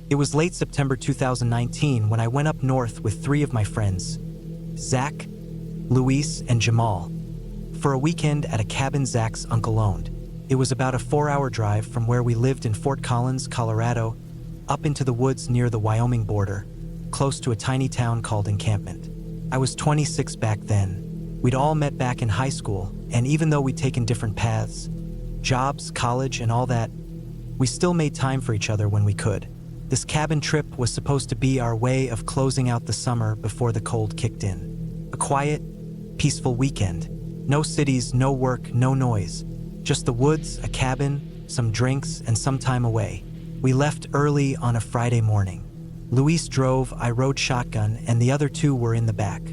It was late September 2019 when I went up north with three of my friends, Zach, Luis, and Jamal, for a weekend at a cabin Zach's uncle owned. It was about a 4-hour drive from where we lived in Fort Collins, Colorado, up into the woods near the Wyoming border, close to a tiny town called Encampment. I was 26 back then. We'd all met back in high school, and even though we'd taken different paths, jobs, college, and all that, we still made time for each other when we could. This cabin trip was supposed to be our way of closing out the summer before the cold kicked in. A quiet, peaceful weekend. No cities, no work, no noise. Just the woods, a cabin, some drinks, and some time away. We left early on a Friday morning. Luis drove, I rode shotgun, and the other two were in the back.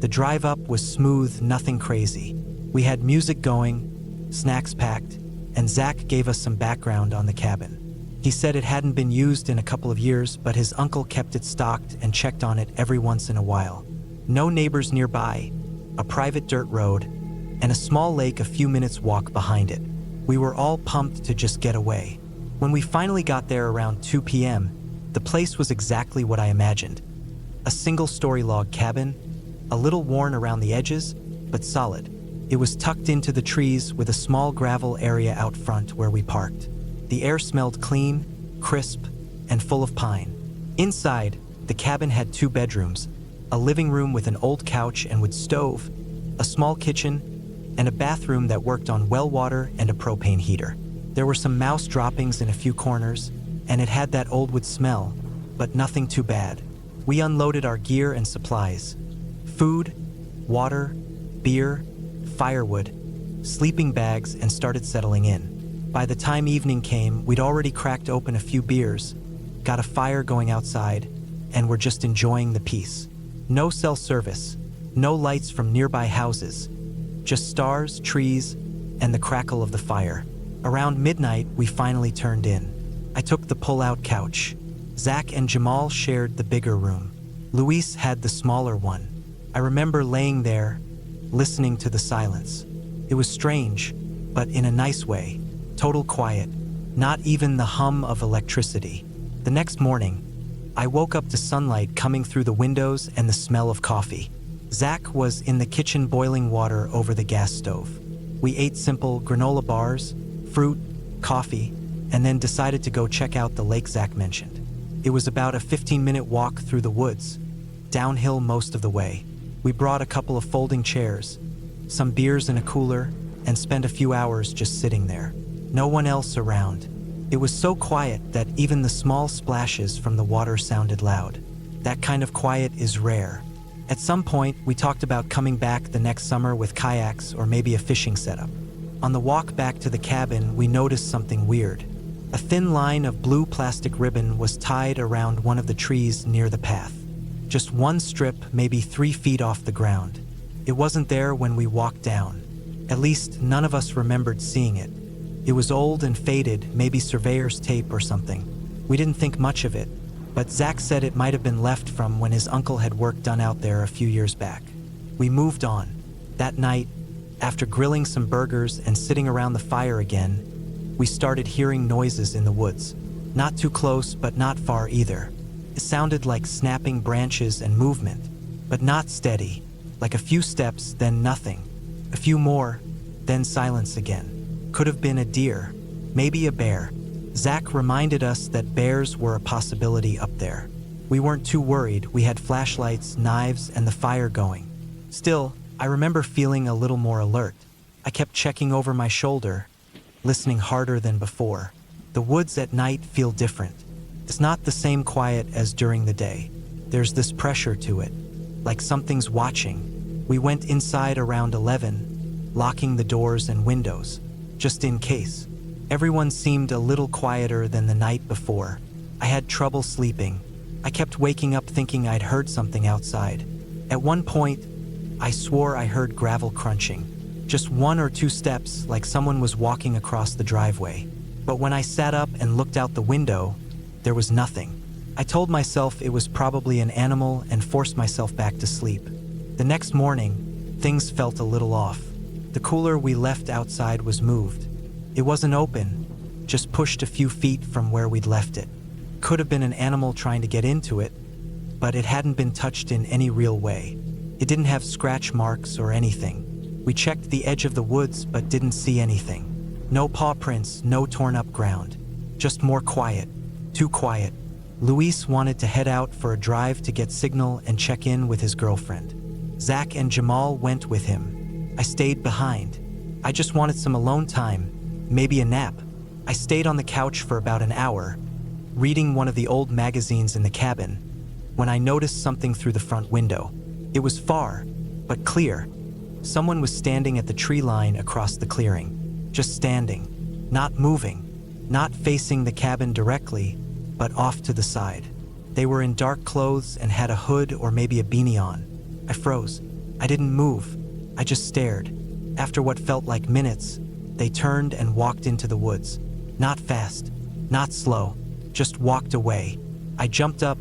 The drive up was smooth, nothing crazy. We had music going, snacks packed, and Zach gave us some background on the cabin. He said it hadn't been used in a couple of years, but his uncle kept it stocked and checked on it every once in a while. No neighbors nearby, a private dirt road, and a small lake a few minutes walk behind it. We were all pumped to just get away. When we finally got there around 2 p.m., the place was exactly what I imagined. A single-story log cabin, a little worn around the edges, but solid. It was tucked into the trees with a small gravel area out front where we parked. The air smelled clean, crisp, and full of pine. Inside, the cabin had 2 bedrooms, a living room with an old couch and wood stove, a small kitchen, and a bathroom that worked on well water and a propane heater. There were some mouse droppings in a few corners, and it had that old wood smell, but nothing too bad. We unloaded our gear and supplies. Food, water, beer, firewood, sleeping bags, and started settling in. By the time evening came, we'd already cracked open a few beers, got a fire going outside, and were just enjoying the peace. No cell service, no lights from nearby houses, just stars, trees, and the crackle of the fire. Around midnight, we finally turned in. I took the pull-out couch. Zach and Jamal shared the bigger room. Luis had the smaller one. I remember laying there, listening to the silence. It was strange, but in a nice way. Total quiet, not even the hum of electricity. The next morning, I woke up to sunlight coming through the windows and the smell of coffee. Zach was in the kitchen boiling water over the gas stove. We ate simple granola bars, fruit, coffee, and then decided to go check out the lake Zach mentioned. It was about a 15-minute walk through the woods, downhill most of the way. We brought a couple of folding chairs, some beers in a cooler, and spent a few hours just sitting there. No one else around. It was so quiet that even the small splashes from the water sounded loud. That kind of quiet is rare. At some point, we talked about coming back the next summer with kayaks or maybe a fishing setup. On the walk back to the cabin, we noticed something weird. A thin line of blue plastic ribbon was tied around one of the trees near the path. Just one strip, maybe 3 feet off the ground. It wasn't there when we walked down. At least none of us remembered seeing it. It was old and faded, maybe surveyor's tape or something. We didn't think much of it, but Zach said it might have been left from when his uncle had work done out there a few years back. We moved on. That night, after grilling some burgers and sitting around the fire again, we started hearing noises in the woods. Not too close, but not far either. It sounded like snapping branches and movement, but not steady, like a few steps, then nothing. A few more, then silence again. Could have been a deer, maybe a bear. Zach reminded us that bears were a possibility up there. We weren't too worried. We had flashlights, knives, and the fire going. Still, I remember feeling a little more alert. I kept checking over my shoulder, listening harder than before. The woods at night feel different. It's not the same quiet as during the day. There's this pressure to it, like something's watching. We went inside around 11, locking the doors and windows, just in case. Everyone seemed a little quieter than the night before. I had trouble sleeping. I kept waking up thinking I'd heard something outside. At one point, I swore I heard gravel crunching. Just 1 or 2 steps, like someone was walking across the driveway. But when I sat up and looked out the window, there was nothing. I told myself it was probably an animal and forced myself back to sleep. The next morning, things felt a little off. The cooler we left outside was moved. It wasn't open, just pushed a few feet from where we'd left it. Could have been an animal trying to get into it, but it hadn't been touched in any real way. It didn't have scratch marks or anything. We checked the edge of the woods but didn't see anything. No paw prints, no torn up ground. Just more quiet. Too quiet. Luis wanted to head out for a drive to get signal and check in with his girlfriend. Zach and Jamal went with him. I stayed behind. I just wanted some alone time, maybe a nap. I stayed on the couch for about an hour, reading one of the old magazines in the cabin, when I noticed something through the front window. It was far, but clear. Someone was standing at the tree line across the clearing, just standing, not moving, not facing the cabin directly, but off to the side. They were in dark clothes and had a hood or maybe a beanie on. I froze. I didn't move. I just stared. After what felt like minutes, they turned and walked into the woods. Not fast, not slow, just walked away. I jumped up,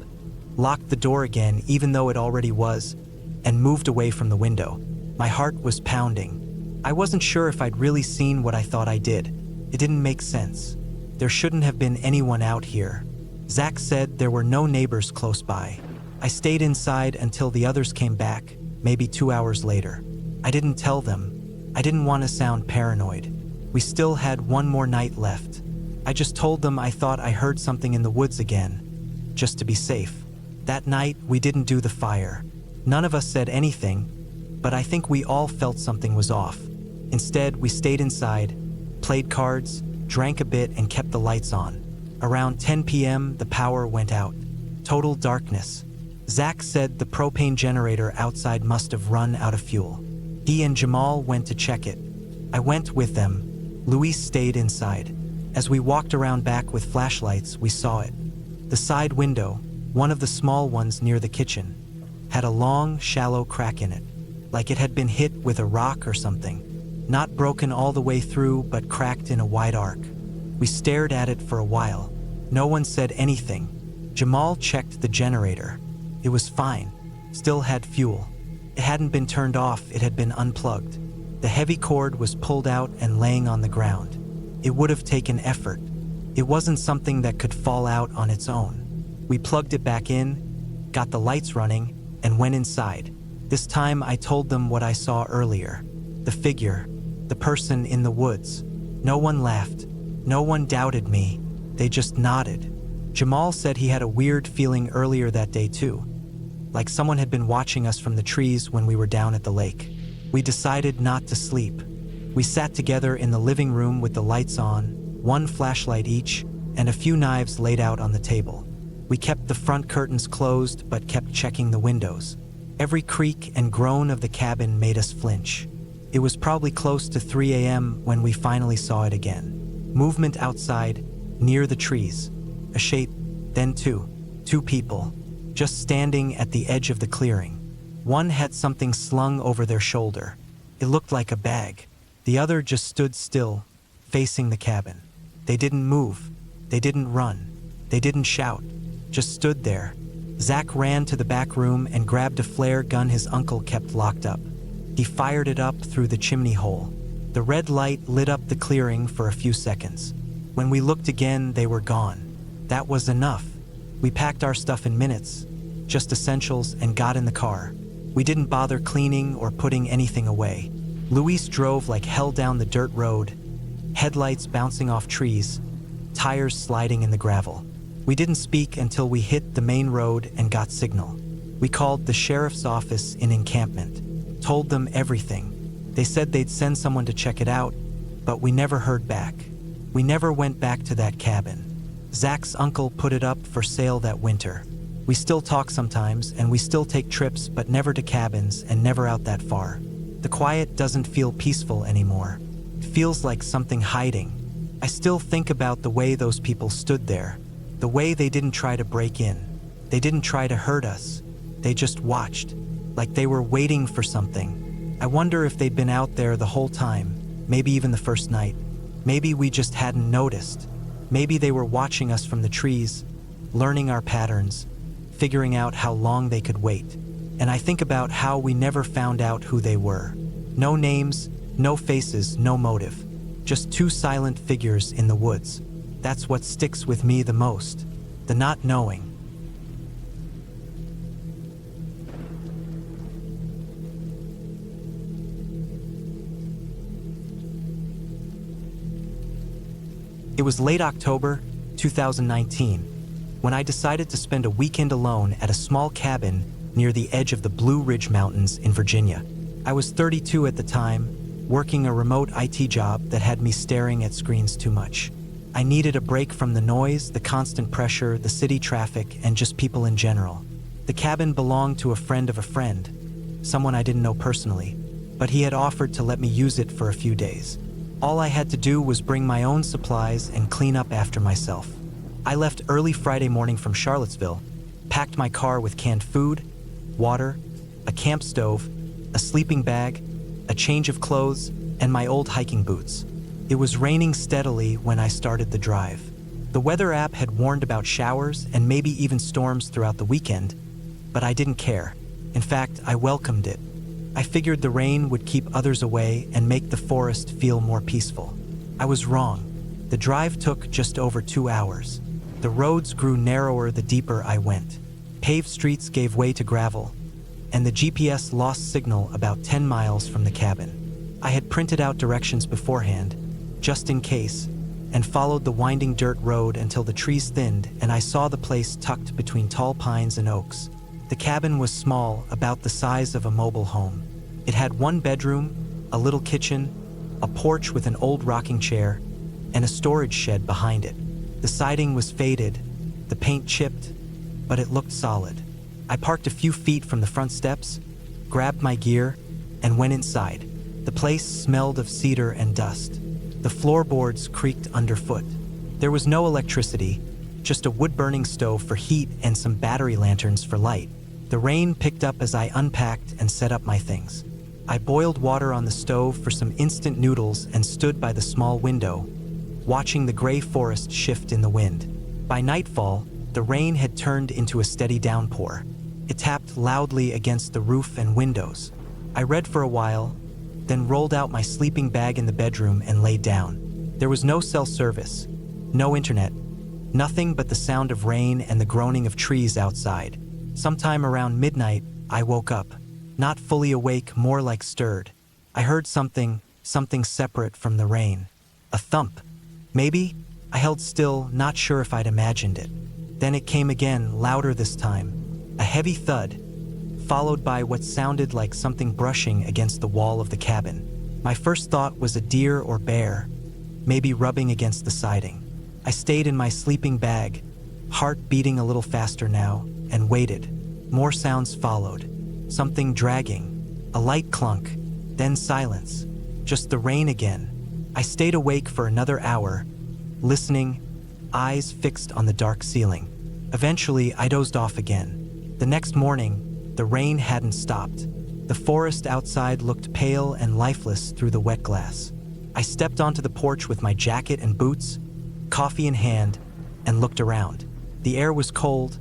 locked the door again even though it already was, and moved away from the window. My heart was pounding. I wasn't sure if I'd really seen what I thought I did. It didn't make sense. There shouldn't have been anyone out here. Zach said there were no neighbors close by. I stayed inside until the others came back, maybe 2 hours later. I didn't tell them. I didn't want to sound paranoid. We still had one more night left. I just told them I thought I heard something in the woods again, just to be safe. That night, we didn't do the fire. None of us said anything, but I think we all felt something was off. Instead, we stayed inside, played cards, drank a bit, and kept the lights on. Around 10 p.m., the power went out. Total darkness. Zach said the propane generator outside must have run out of fuel. He and Jamal went to check it. I went with them. Luis stayed inside. As we walked around back with flashlights, we saw it. The side window, one of the small ones near the kitchen, had a long, shallow crack in it, like it had been hit with a rock or something. Not broken all the way through, but cracked in a wide arc. We stared at it for a while. No one said anything. Jamal checked the generator. It was fine. Still had fuel. It hadn't been turned off, it had been unplugged. The heavy cord was pulled out and laying on the ground. It would have taken effort. It wasn't something that could fall out on its own. We plugged it back in, got the lights running, and went inside. This time I told them what I saw earlier. The figure, the person in the woods. No one laughed. No one doubted me. They just nodded. Jamal said he had a weird feeling earlier that day too, like someone had been watching us from the trees when we were down at the lake. We decided not to sleep. We sat together in the living room with the lights on, one flashlight each, and a few knives laid out on the table. We kept the front curtains closed but kept checking the windows. Every creak and groan of the cabin made us flinch. It was probably close to 3 a.m. when we finally saw it again. Movement outside, near the trees. A shape, then two people, just standing at the edge of the clearing. One had something slung over their shoulder. It looked like a bag. The other just stood still, facing the cabin. They didn't move. They didn't run. They didn't shout. Just stood there. Zach ran to the back room and grabbed a flare gun his uncle kept locked up. He fired it up through the chimney hole. The red light lit up the clearing for a few seconds. When we looked again, they were gone. That was enough. We packed our stuff in minutes, just essentials, and got in the car. We didn't bother cleaning or putting anything away. Luis drove like hell down the dirt road, headlights bouncing off trees, tires sliding in the gravel. We didn't speak until we hit the main road and got signal. We called the sheriff's office in encampment, told them everything. They said they'd send someone to check it out, but we never heard back. We never went back to that cabin. Zach's uncle put it up for sale that winter. We still talk sometimes, and we still take trips, but never to cabins and never out that far. The quiet doesn't feel peaceful anymore. It feels like something hiding. I still think about the way those people stood there, the way they didn't try to break in. They didn't try to hurt us. They just watched, like they were waiting for something. I wonder if they'd been out there the whole time, maybe even the first night. Maybe we just hadn't noticed. Maybe they were watching us from the trees, learning our patterns, figuring out how long they could wait. And I think about how we never found out who they were. No names, no faces, no motive. Just two silent figures in the woods. That's what sticks with me the most. the not knowing. It was late October 2019 when I decided to spend a weekend alone at a small cabin near the edge of the Blue Ridge Mountains in Virginia. I was 32 at the time, working a remote IT job that had me staring at screens too much. I needed a break from the noise, the constant pressure, the city traffic, and just people in general. The cabin belonged to a friend of a friend, someone I didn't know personally, but he had offered to let me use it for a few days. All I had to do was bring my own supplies and clean up after myself. I left early Friday morning from Charlottesville, packed my car with canned food, water, a camp stove, a sleeping bag, a change of clothes, and my old hiking boots. It was raining steadily when I started the drive. The weather app had warned about showers and maybe even storms throughout the weekend, but I didn't care. In fact, I welcomed it. I figured the rain would keep others away and make the forest feel more peaceful. I was wrong. The drive took just over 2 hours. The roads grew narrower the deeper I went. Paved streets gave way to gravel, and the GPS lost signal about 10 miles from the cabin. I had printed out directions beforehand, just in case, and followed the winding dirt road until the trees thinned and I saw the place tucked between tall pines and oaks. The cabin was small, about the size of a mobile home. It had one bedroom, a little kitchen, a porch with an old rocking chair, and a storage shed behind it. The siding was faded, the paint chipped, but it looked solid. I parked a few feet from the front steps, grabbed my gear, and went inside. The place smelled of cedar and dust. The floorboards creaked underfoot. There was no electricity, just a wood-burning stove for heat and some battery lanterns for light. The rain picked up as I unpacked and set up my things. I boiled water on the stove for some instant noodles and stood by the small window, watching the gray forest shift in the wind. By nightfall, the rain had turned into a steady downpour. It tapped loudly against the roof and windows. I read for a while, then rolled out my sleeping bag in the bedroom and laid down. There was no cell service, no internet, nothing but the sound of rain and the groaning of trees outside. Sometime around midnight, I woke up, not fully awake, more like stirred. I heard something separate from the rain. A thump. Maybe? I held still, not sure if I'd imagined it. Then it came again, louder this time. A heavy thud, followed by what sounded like something brushing against the wall of the cabin. My first thought was a deer or bear, maybe rubbing against the siding. I stayed in my sleeping bag, heart beating a little faster now, and waited. More sounds followed. Something dragging, a light clunk, then silence. Just the rain again. I stayed awake for another hour, listening, eyes fixed on the dark ceiling. Eventually, I dozed off again. The next morning, the rain hadn't stopped. The forest outside looked pale and lifeless through the wet glass. I stepped onto the porch with my jacket and boots, coffee in hand, and looked around. The air was cold,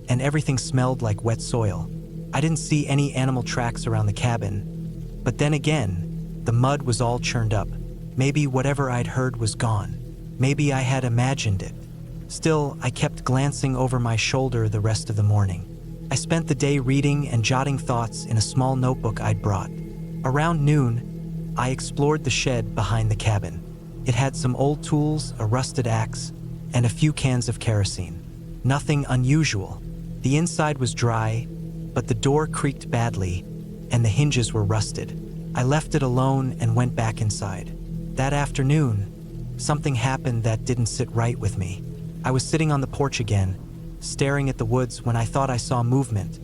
and everything smelled like wet soil. I didn't see any animal tracks around the cabin, but then again, the mud was all churned up. Maybe whatever I'd heard was gone. Maybe I had imagined it. Still, I kept glancing over my shoulder the rest of the morning. I spent the day reading and jotting thoughts in a small notebook I'd brought. Around noon, I explored the shed behind the cabin. It had some old tools, a rusted axe, and a few cans of kerosene. Nothing unusual. The inside was dry, but the door creaked badly, and the hinges were rusted. I left it alone and went back inside. That afternoon, something happened that didn't sit right with me. I was sitting on the porch again, staring at the woods when I thought I saw movement.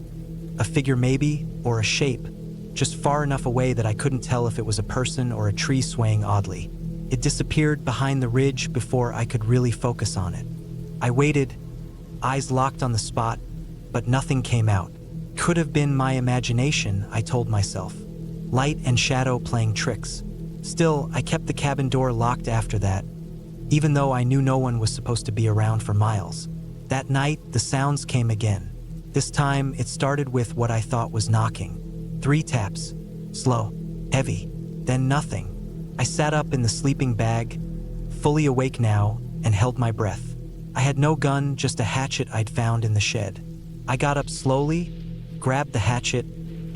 A figure maybe, or a shape, just far enough away that I couldn't tell if it was a person or a tree swaying oddly. It disappeared behind the ridge before I could really focus on it. I waited, eyes locked on the spot, but nothing came out. Could have been my imagination, I told myself. Light and shadow playing tricks. Still, I kept the cabin door locked after that, even though I knew no one was supposed to be around for miles. That night, the sounds came again. This time, it started with what I thought was knocking. 3 taps. Slow. Heavy. Then nothing. I sat up in the sleeping bag, fully awake now, and held my breath. I had no gun, just a hatchet I'd found in the shed. I got up slowly, grabbed the hatchet,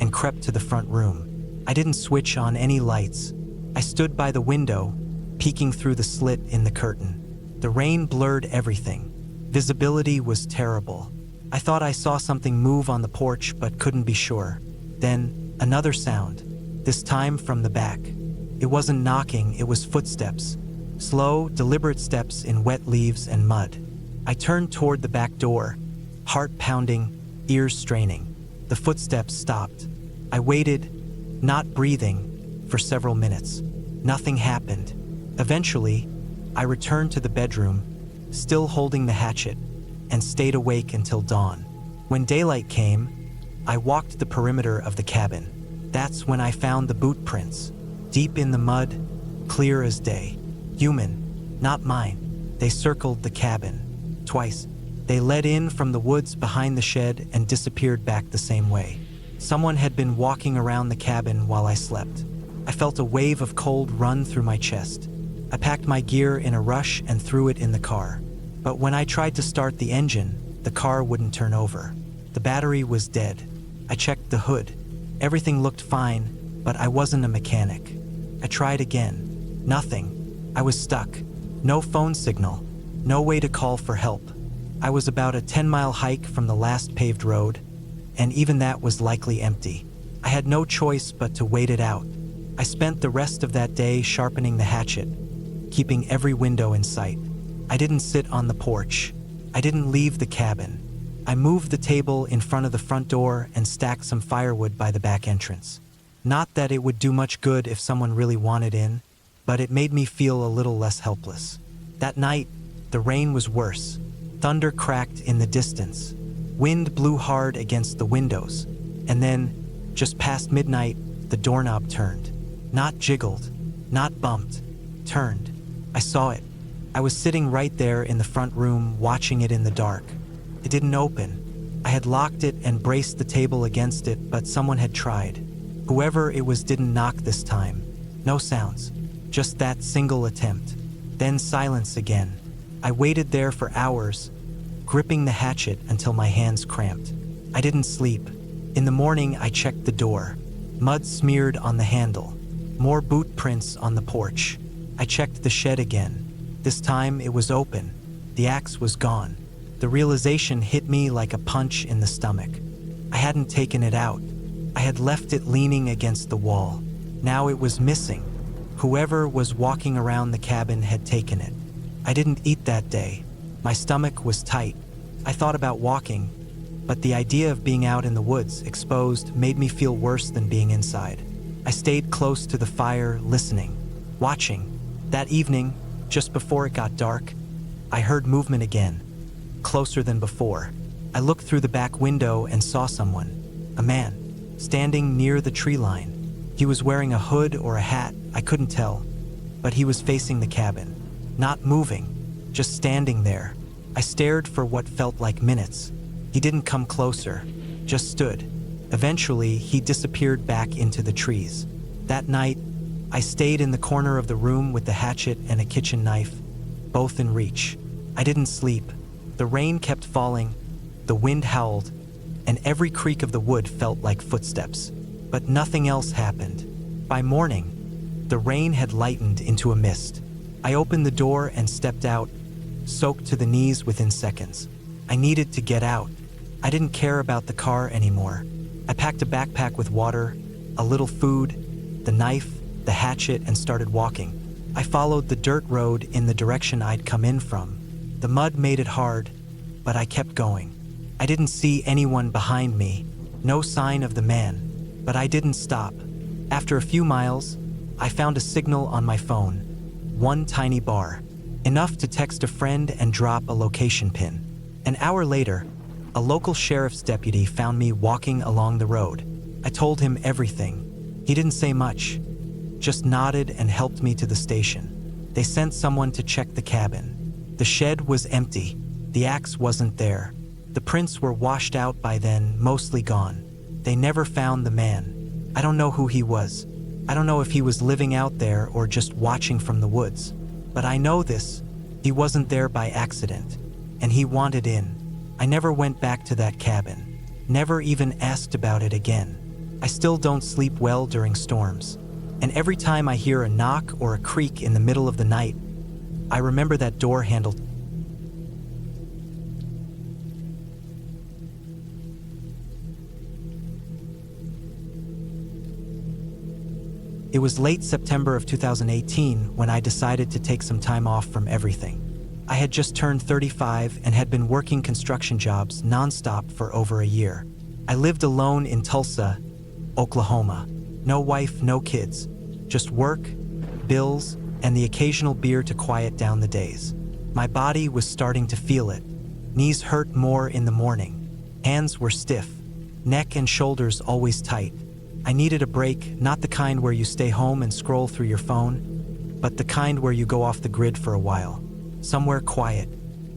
and crept to the front room. I didn't switch on any lights. I stood by the window, peeking through the slit in the curtain. The rain blurred everything. Visibility was terrible. I thought I saw something move on the porch, but couldn't be sure. Then, another sound, this time from the back. It wasn't knocking, it was footsteps. Slow, deliberate steps in wet leaves and mud. I turned toward the back door, heart pounding, ears straining. The footsteps stopped. I waited, not breathing, for several minutes. Nothing happened. Eventually, I returned to the bedroom, still holding the hatchet, and stayed awake until dawn. When daylight came, I walked the perimeter of the cabin. That's when I found the boot prints, deep in the mud, clear as day. Human, not mine. They circled the cabin. Twice. They led in from the woods behind the shed and disappeared back the same way. Someone had been walking around the cabin while I slept. I felt a wave of cold run through my chest. I packed my gear in a rush and threw it in the car. But when I tried to start the engine, the car wouldn't turn over. The battery was dead. I checked the hood. Everything looked fine, but I wasn't a mechanic. I tried again. Nothing. I was stuck. No phone signal. No way to call for help. I was about a 10-mile hike from the last paved road, and even that was likely empty. I had no choice but to wait it out. I spent the rest of that day sharpening the hatchet, keeping every window in sight. I didn't sit on the porch. I didn't leave the cabin. I moved the table in front of the front door and stacked some firewood by the back entrance. Not that it would do much good if someone really wanted in, but it made me feel a little less helpless. That night, the rain was worse. Thunder cracked in the distance. Wind blew hard against the windows. And then, just past midnight, the doorknob turned. Not jiggled, not bumped, turned. I saw it. I was sitting right there in the front room, watching it in the dark. It didn't open. I had locked it and braced the table against it, but someone had tried. Whoever it was didn't knock this time. No sounds. Just that single attempt. Then silence again. I waited there for hours, gripping the hatchet until my hands cramped. I didn't sleep. In the morning, I checked the door. Mud smeared on the handle. More boot prints on the porch. I checked the shed again. This time, it was open. The axe was gone. The realization hit me like a punch in the stomach. I hadn't taken it out. I had left it leaning against the wall. Now it was missing. Whoever was walking around the cabin had taken it. I didn't eat that day. My stomach was tight. I thought about walking, but the idea of being out in the woods, exposed, made me feel worse than being inside. I stayed close to the fire, listening, watching. That evening, just before it got dark, I heard movement again, closer than before. I looked through the back window and saw someone, a man, standing near the tree line. He was wearing a hood or a hat, I couldn't tell, but he was facing the cabin. Not moving, just standing there. I stared for what felt like minutes. He didn't come closer, just stood. Eventually, he disappeared back into the trees. That night, I stayed in the corner of the room with the hatchet and a kitchen knife, both in reach. I didn't sleep. The rain kept falling, the wind howled, and every creak of the wood felt like footsteps. But nothing else happened. By morning, the rain had lightened into a mist. I opened the door and stepped out, soaked to the knees within seconds. I needed to get out. I didn't care about the car anymore. I packed a backpack with water, a little food, the knife, the hatchet, and started walking. I followed the dirt road in the direction I'd come in from. The mud made it hard, but I kept going. I didn't see anyone behind me, no sign of the man, but I didn't stop. After a few miles, I found a signal on my phone. One tiny bar, enough to text a friend and drop a location pin. An hour later, a local sheriff's deputy found me walking along the road. I told him everything. He didn't say much, just nodded and helped me to the station. They sent someone to check the cabin. The shed was empty. The axe wasn't there. The prints were washed out by then, mostly gone. They never found the man. I don't know who he was. I don't know if he was living out there or just watching from the woods. But I know this, he wasn't there by accident. and he wanted in. I never went back to that cabin, never even asked about it again. I still don't sleep well during storms, and every time I hear a knock or a creak in the middle of the night, I remember that door handle. It was late September of 2018 when I decided to take some time off from everything. I had just turned 35 and had been working construction jobs nonstop for over a year. I lived alone in Tulsa, Oklahoma. No wife, no kids. Just work, bills, and the occasional beer to quiet down the days. My body was starting to feel it. Knees hurt more in the morning. Hands were stiff. Neck and shoulders always tight. I needed a break, not the kind where you stay home and scroll through your phone, but the kind where you go off the grid for a while. Somewhere quiet.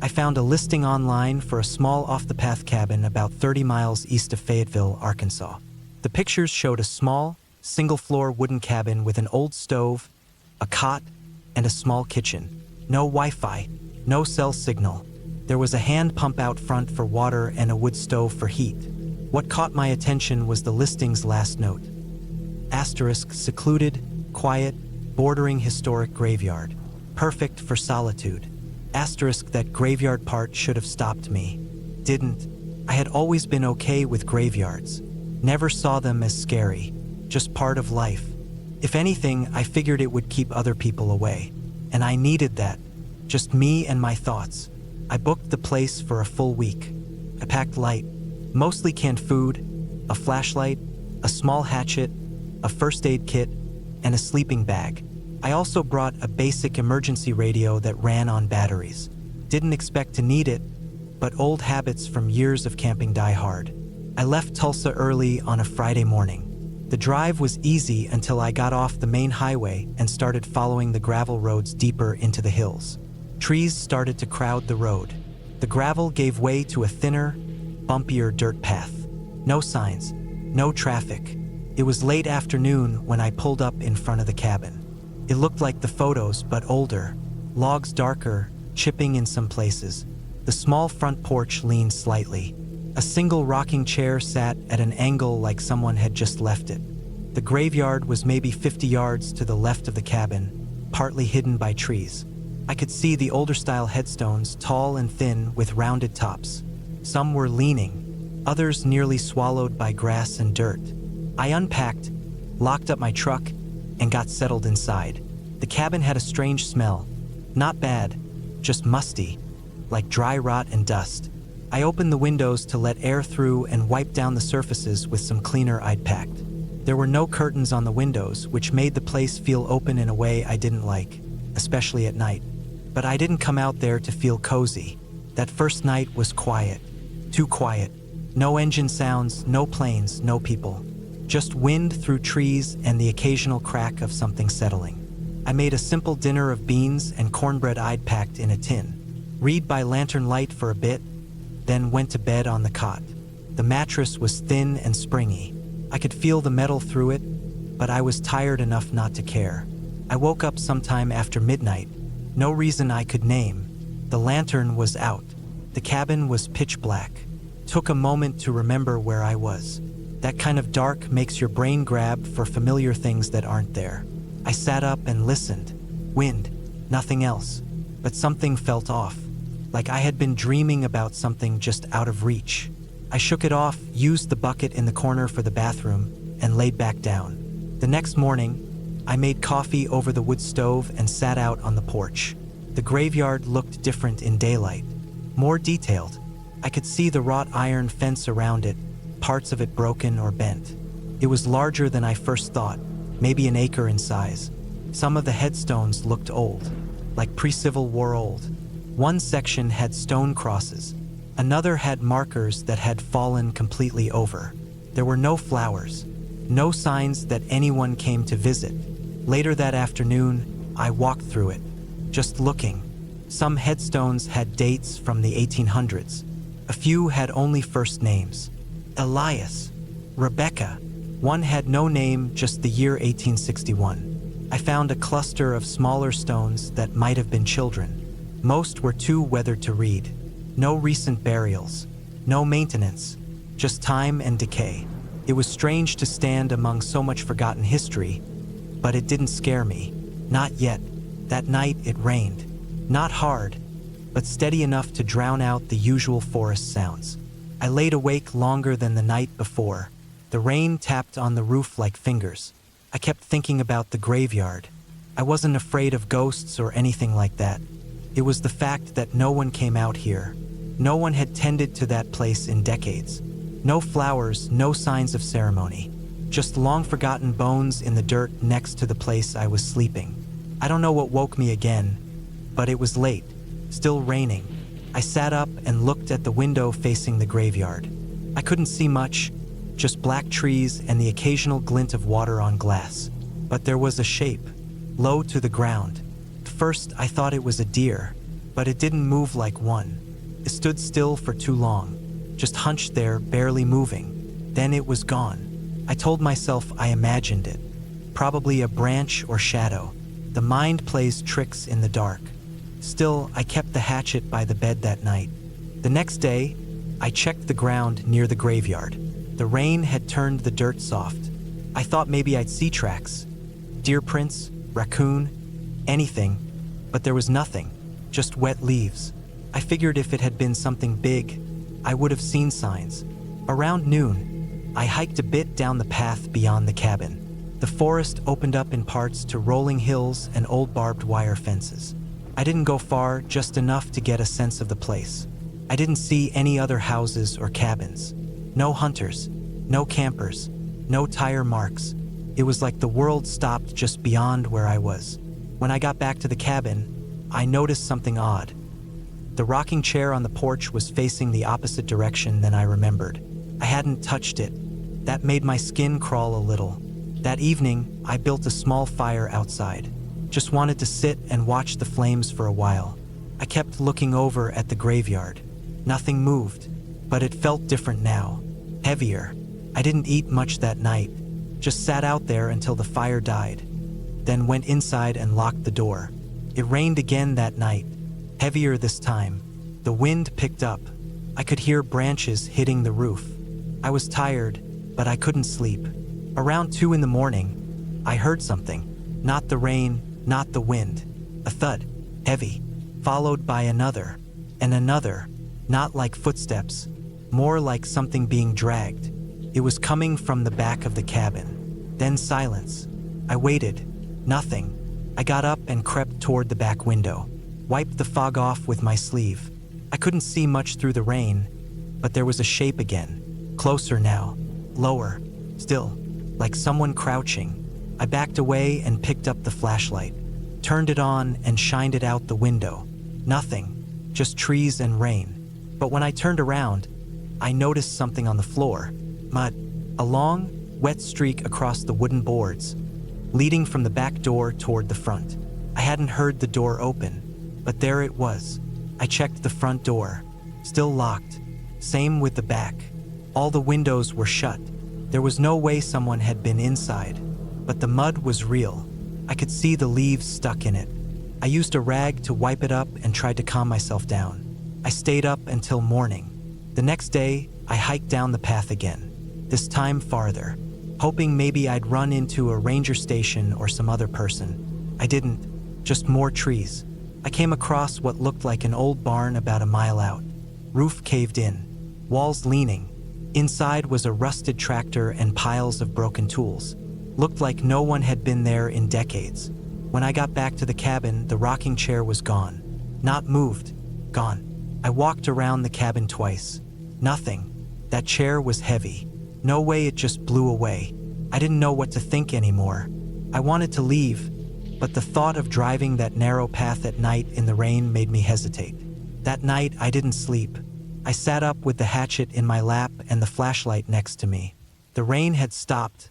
I found a listing online for a small off-the-path cabin about 30 miles east of Fayetteville, Arkansas. The pictures showed a small, single-floor wooden cabin with an old stove, a cot, and a small kitchen. No Wi-Fi, no cell signal. There was a hand pump out front for water and a wood stove for heat. What caught my attention was the listing's last note. Asterisk, secluded, quiet, bordering historic graveyard. Perfect for solitude. Asterisk, that graveyard part should have stopped me. Didn't. I had always been okay with graveyards. Never saw them as scary. Just part of life. If anything, I figured it would keep other people away. And I needed that. Just me and my thoughts. I booked the place for a full week. I packed light. Mostly canned food, a flashlight, a small hatchet, a first aid kit, and a sleeping bag. I also brought a basic emergency radio that ran on batteries. Didn't expect to need it, but old habits from years of camping die hard. I left Tulsa early on a Friday morning. The drive was easy until I got off the main highway and started following the gravel roads deeper into the hills. Trees started to crowd the road. The gravel gave way to a thinner, bumpier dirt path. No signs, no traffic. It was late afternoon when I pulled up in front of the cabin. It looked like the photos, but older. Logs darker, chipping in some places. The small front porch leaned slightly. A single rocking chair sat at an angle like someone had just left it. The graveyard was maybe 50 yards to the left of the cabin, partly hidden by trees. I could see the older style headstones, tall and thin with rounded tops. Some were leaning, others nearly swallowed by grass and dirt. I unpacked, locked up my truck, and got settled inside. The cabin had a strange smell. Not bad, just musty, like dry rot and dust. I opened the windows to let air through and wiped down the surfaces with some cleaner I'd packed. There were no curtains on the windows, which made the place feel open in a way I didn't like, especially at night. But I didn't come out there to feel cozy. That first night was quiet. Too quiet. No engine sounds, no planes, no people. Just wind through trees and the occasional crack of something settling. I made a simple dinner of beans and cornbread I'd packed in a tin. Read by lantern light for a bit, then went to bed on the cot. The mattress was thin and springy. I could feel the metal through it, but I was tired enough not to care. I woke up sometime after midnight. No reason I could name. The lantern was out. The cabin was pitch black. Took a moment to remember where I was. That kind of dark makes your brain grab for familiar things that aren't there. I sat up and listened. Wind, nothing else. But something felt off, like I had been dreaming about something just out of reach. I shook it off, used the bucket in the corner for the bathroom, and laid back down. The next morning, I made coffee over the wood stove and sat out on the porch. The graveyard looked different in daylight, more detailed. I could see the wrought iron fence around it, parts of it broken or bent. It was larger than I first thought, maybe an acre in size. Some of the headstones looked old, like pre-Civil War old. One section had stone crosses. Another had markers that had fallen completely over. There were no flowers, no signs that anyone came to visit. Later that afternoon, I walked through it, just looking. Some headstones had dates from the 1800s. A few had only first names. Elias, Rebecca. One had no name, just the year 1861. I found a cluster of smaller stones that might have been children. Most were too weathered to read. No recent burials, no maintenance, just time and decay. It was strange to stand among so much forgotten history, but it didn't scare me. Not yet. That night it rained. Not hard, but steady enough to drown out the usual forest sounds. I laid awake longer than the night before. The rain tapped on the roof like fingers. I kept thinking about the graveyard. I wasn't afraid of ghosts or anything like that. It was the fact that no one came out here. No one had tended to that place in decades. No flowers, no signs of ceremony. Just long-forgotten bones in the dirt next to the place I was sleeping. I don't know what woke me again, but it was late, still raining. I sat up and looked at the window facing the graveyard. I couldn't see much, just black trees and the occasional glint of water on glass. But there was a shape, low to the ground. At first, I thought it was a deer, but it didn't move like one. It stood still for too long, just hunched there, barely moving. Then it was gone. I told myself I imagined it. Probably a branch or shadow. The mind plays tricks in the dark. Still, I kept the hatchet by the bed that night. The next day, I checked the ground near the graveyard. The rain had turned the dirt soft. I thought maybe I'd see tracks. Deer prints, raccoon, anything. But there was nothing, just wet leaves. I figured if it had been something big, I would have seen signs. Around noon, I hiked a bit down the path beyond the cabin. The forest opened up in parts to rolling hills and old barbed wire fences. I didn't go far, just enough to get a sense of the place. I didn't see any other houses or cabins. No hunters, no campers, no tire marks. It was like the world stopped just beyond where I was. When I got back to the cabin, I noticed something odd. The rocking chair on the porch was facing the opposite direction than I remembered. I hadn't touched it. That made my skin crawl a little. That evening, I built a small fire outside. Just wanted to sit and watch the flames for a while. I kept looking over at the graveyard. Nothing moved, but it felt different now. Heavier. I didn't eat much that night. Just sat out there until the fire died. Then went inside and locked the door. It rained again that night. Heavier this time. The wind picked up. I could hear branches hitting the roof. I was tired, but I couldn't sleep. Around 2 in the morning, I heard something. Not the rain, not the wind. A thud, heavy, followed by another, and another, not like footsteps, more like something being dragged. It was coming from the back of the cabin. Then silence. I waited. Nothing. I got up and crept toward the back window. Wiped the fog off with my sleeve. I couldn't see much through the rain, but there was a shape again. Closer now. Lower. Still. Like someone crouching. I backed away and picked up the flashlight. Turned it on and shined it out the window. Nothing. Just trees and rain. But when I turned around, I noticed something on the floor. Mud. A long, wet streak across the wooden boards, leading from the back door toward the front. I hadn't heard the door open, but there it was. I checked the front door. Still locked. Same with the back. All the windows were shut. There was no way someone had been inside. But the mud was real. I could see the leaves stuck in it. I used a rag to wipe it up and tried to calm myself down. I stayed up until morning. The next day, I hiked down the path again. This time farther, hoping maybe I'd run into a ranger station or some other person. I didn't. Just more trees. I came across what looked like an old barn about a mile out. Roof caved in. Walls leaning. Inside was a rusted tractor and piles of broken tools. Looked like no one had been there in decades. When I got back to the cabin, the rocking chair was gone. Not moved. Gone. I walked around the cabin twice. Nothing. That chair was heavy. No way it just blew away. I didn't know what to think anymore. I wanted to leave, but the thought of driving that narrow path at night in the rain made me hesitate. That night, I didn't sleep. I sat up with the hatchet in my lap and the flashlight next to me. The rain had stopped,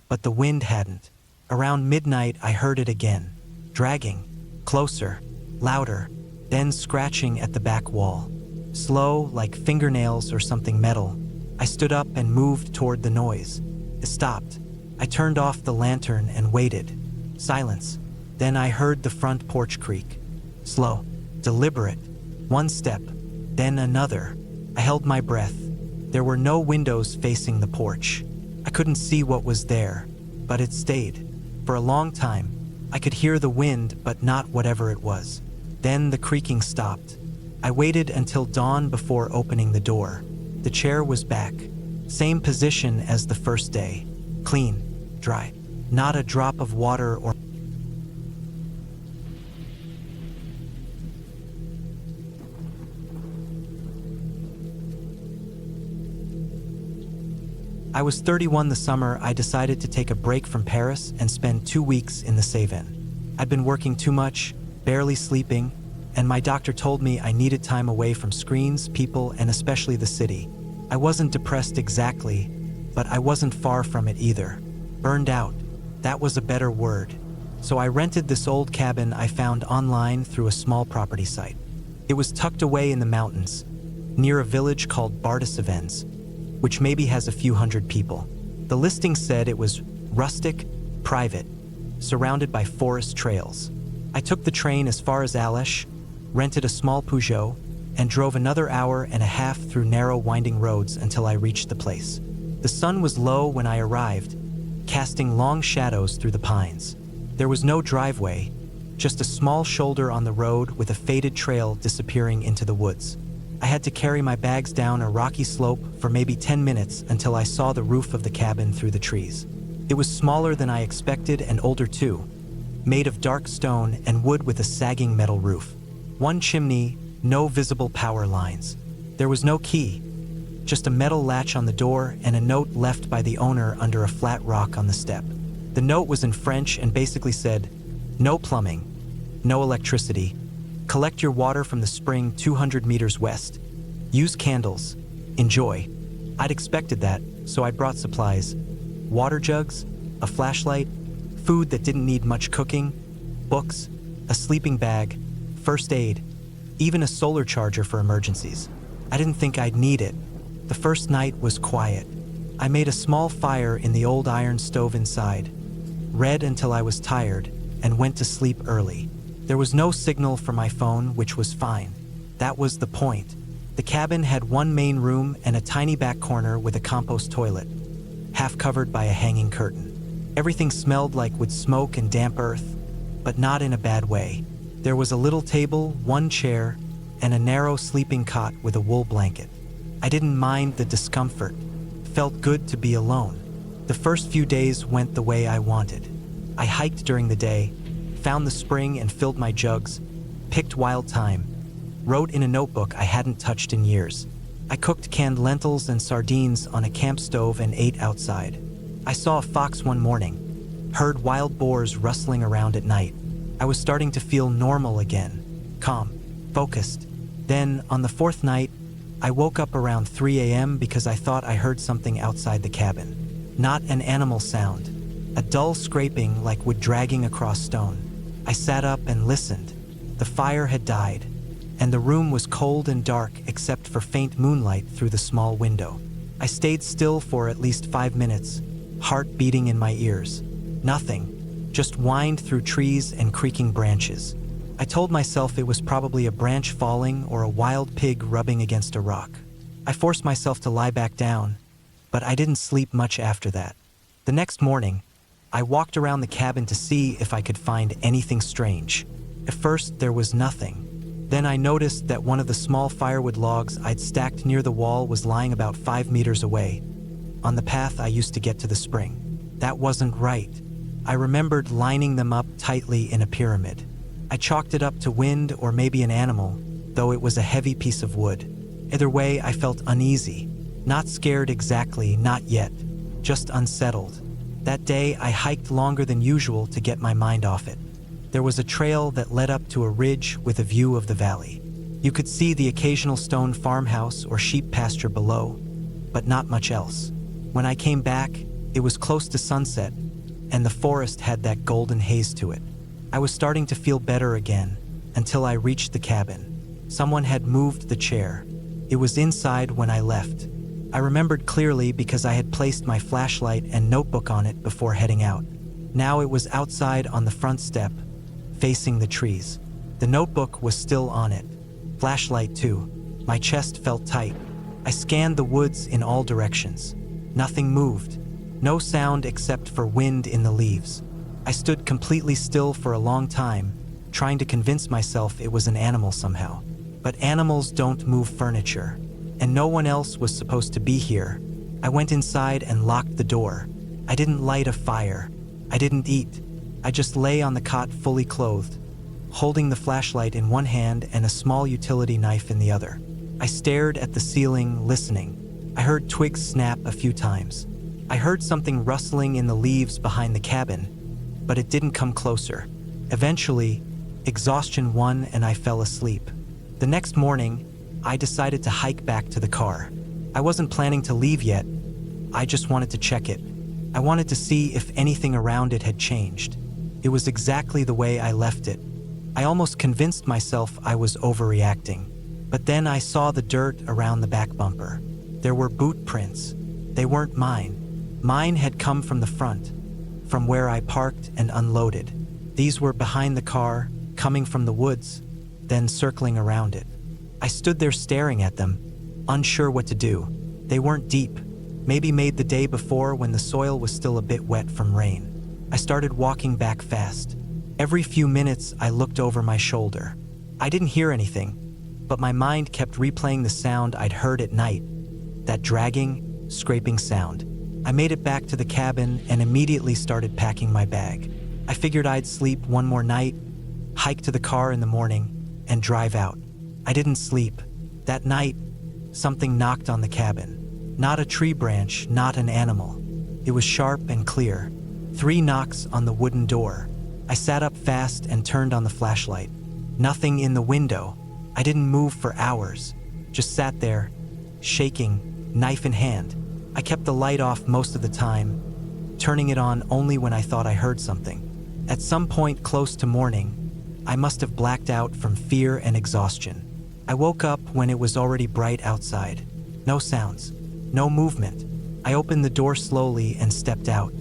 but the wind hadn't. Around midnight, I heard it again. Dragging. Closer. Louder. Then scratching at the back wall. Slow, like fingernails or something metal. I stood up and moved toward the noise. It stopped. I turned off the lantern and waited. Silence. Then I heard the front porch creak. Slow. Deliberate. One step. then another. I held my breath. There were no windows facing the porch. I couldn't see what was there, but it stayed. For a long time, I could hear the wind, but not whatever it was. Then the creaking stopped. I waited until dawn before opening the door. The chair was back. Same position as the first day. Clean, dry. Not a drop of water or I was 31 the summer I decided to take a break from Paris and spend 2 weeks in the Cévennes. I'd been working too much, barely sleeping, and my doctor told me I needed time away from screens, people, and especially the city. I wasn't depressed exactly, but I wasn't far from it either. Burned out. That was a better word. So I rented this old cabin I found online through a small property site. It was tucked away in the mountains, near a village called Bar-de-Cévennes, which maybe has a few hundred people. The listing said it was rustic, private, surrounded by forest trails. I took the train as far as Alès, rented a small Peugeot, and drove another hour and a half through narrow winding roads until I reached the place. The sun was low when I arrived, casting long shadows through the pines. There was no driveway, just a small shoulder on the road with a faded trail disappearing into the woods. I had to carry my bags down a rocky slope for maybe 10 minutes until I saw the roof of the cabin through the trees. It was smaller than I expected and older too, made of dark stone and wood with a sagging metal roof. One chimney, no visible power lines. There was no key, just a metal latch on the door and a note left by the owner under a flat rock on the step. The note was in French and basically said, "No plumbing, no electricity. Collect your water from the spring 200 meters west. Use candles. Enjoy." I'd expected that, so I brought supplies. Water jugs, a flashlight, food that didn't need much cooking, books, a sleeping bag, first aid, even a solar charger for emergencies. I didn't think I'd need it. The first night was quiet. I made a small fire in the old iron stove inside, read until I was tired, and went to sleep early. There was no signal for my phone, which was fine. That was the point. The cabin had one main room and a tiny back corner with a compost toilet, half covered by a hanging curtain. Everything smelled like wood smoke and damp earth, but not in a bad way. There was a little table, one chair, and a narrow sleeping cot with a wool blanket. I didn't mind the discomfort. Felt good to be alone. The first few days went the way I wanted. I hiked during the day, found the spring and filled my jugs, picked wild thyme, wrote in a notebook I hadn't touched in years. I cooked canned lentils and sardines on a camp stove and ate outside. I saw a fox one morning, heard wild boars rustling around at night. I was starting to feel normal again, calm, focused. Then, on the fourth night, I woke up around 3 a.m. because I thought I heard something outside the cabin. Not an animal sound, a dull scraping like wood dragging across stone. I sat up and listened. The fire had died, and the room was cold and dark except for faint moonlight through the small window. I stayed still for at least 5 minutes, heart beating in my ears. Nothing, just whined through trees and creaking branches. I told myself it was probably a branch falling or a wild pig rubbing against a rock. I forced myself to lie back down, but I didn't sleep much after that. The next morning, I walked around the cabin to see if I could find anything strange. At first, there was nothing. Then I noticed that one of the small firewood logs I'd stacked near the wall was lying about 5 meters away, on the path I used to get to the spring. That wasn't right. I remembered lining them up tightly in a pyramid. I chalked it up to wind or maybe an animal, though it was a heavy piece of wood. Either way, I felt uneasy. Not scared exactly, not yet, just unsettled. That day, I hiked longer than usual to get my mind off it. There was a trail that led up to a ridge with a view of the valley. You could see the occasional stone farmhouse or sheep pasture below, but not much else. When I came back, it was close to sunset, and the forest had that golden haze to it. I was starting to feel better again, until I reached the cabin. Someone had moved the chair. It was inside when I left. I remembered clearly because I had placed my flashlight and notebook on it before heading out. Now it was outside on the front step, facing the trees. The notebook was still on it. Flashlight too. My chest felt tight. I scanned the woods in all directions. Nothing moved. No sound except for wind in the leaves. I stood completely still for a long time, trying to convince myself it was an animal somehow. But animals don't move furniture, and no one else was supposed to be here. I went inside and locked the door. I didn't light a fire. I didn't eat. I just lay on the cot fully clothed, holding the flashlight in one hand and a small utility knife in the other. I stared at the ceiling, listening. I heard twigs snap a few times. I heard something rustling in the leaves behind the cabin, but it didn't come closer. Eventually, exhaustion won and I fell asleep. The next morning, I decided to hike back to the car. I wasn't planning to leave yet. I just wanted to check it. I wanted to see if anything around it had changed. It was exactly the way I left it. I almost convinced myself I was overreacting. But then I saw the dirt around the back bumper. There were boot prints. They weren't mine. Mine had come from the front, from where I parked and unloaded. These were behind the car, coming from the woods, then circling around it. I stood there staring at them, unsure what to do. They weren't deep, maybe made the day before when the soil was still a bit wet from rain. I started walking back fast. Every few minutes I looked over my shoulder. I didn't hear anything, but my mind kept replaying the sound I'd heard at night, that dragging, scraping sound. I made it back to the cabin and immediately started packing my bag. I figured I'd sleep one more night, hike to the car in the morning, and drive out. I didn't sleep. That night, something knocked on the cabin. Not a tree branch, not an animal. It was sharp and clear. 3 knocks on the wooden door. I sat up fast and turned on the flashlight. Nothing in the window. I didn't move for hours, just sat there, shaking, knife in hand. I kept the light off most of the time, turning it on only when I thought I heard something. At some point close to morning, I must have blacked out from fear and exhaustion. I woke up when it was already bright outside. No sounds, no movement. I opened the door slowly and stepped out.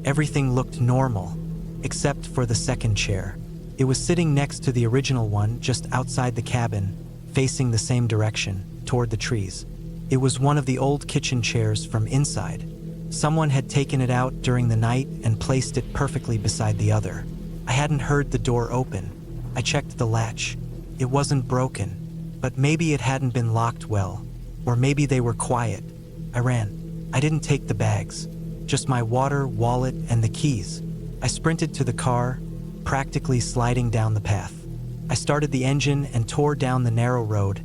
Everything looked normal, except for the second chair. It was sitting next to the original one just outside the cabin, facing the same direction, toward the trees. It was one of the old kitchen chairs from inside. Someone had taken it out during the night and placed it perfectly beside the other. I hadn't heard the door open. I checked the latch. It wasn't broken, but maybe it hadn't been locked well, or maybe they were quiet. I ran. I didn't take the bags, just my water, wallet, and the keys. I sprinted to the car, practically sliding down the path. I started the engine and tore down the narrow road,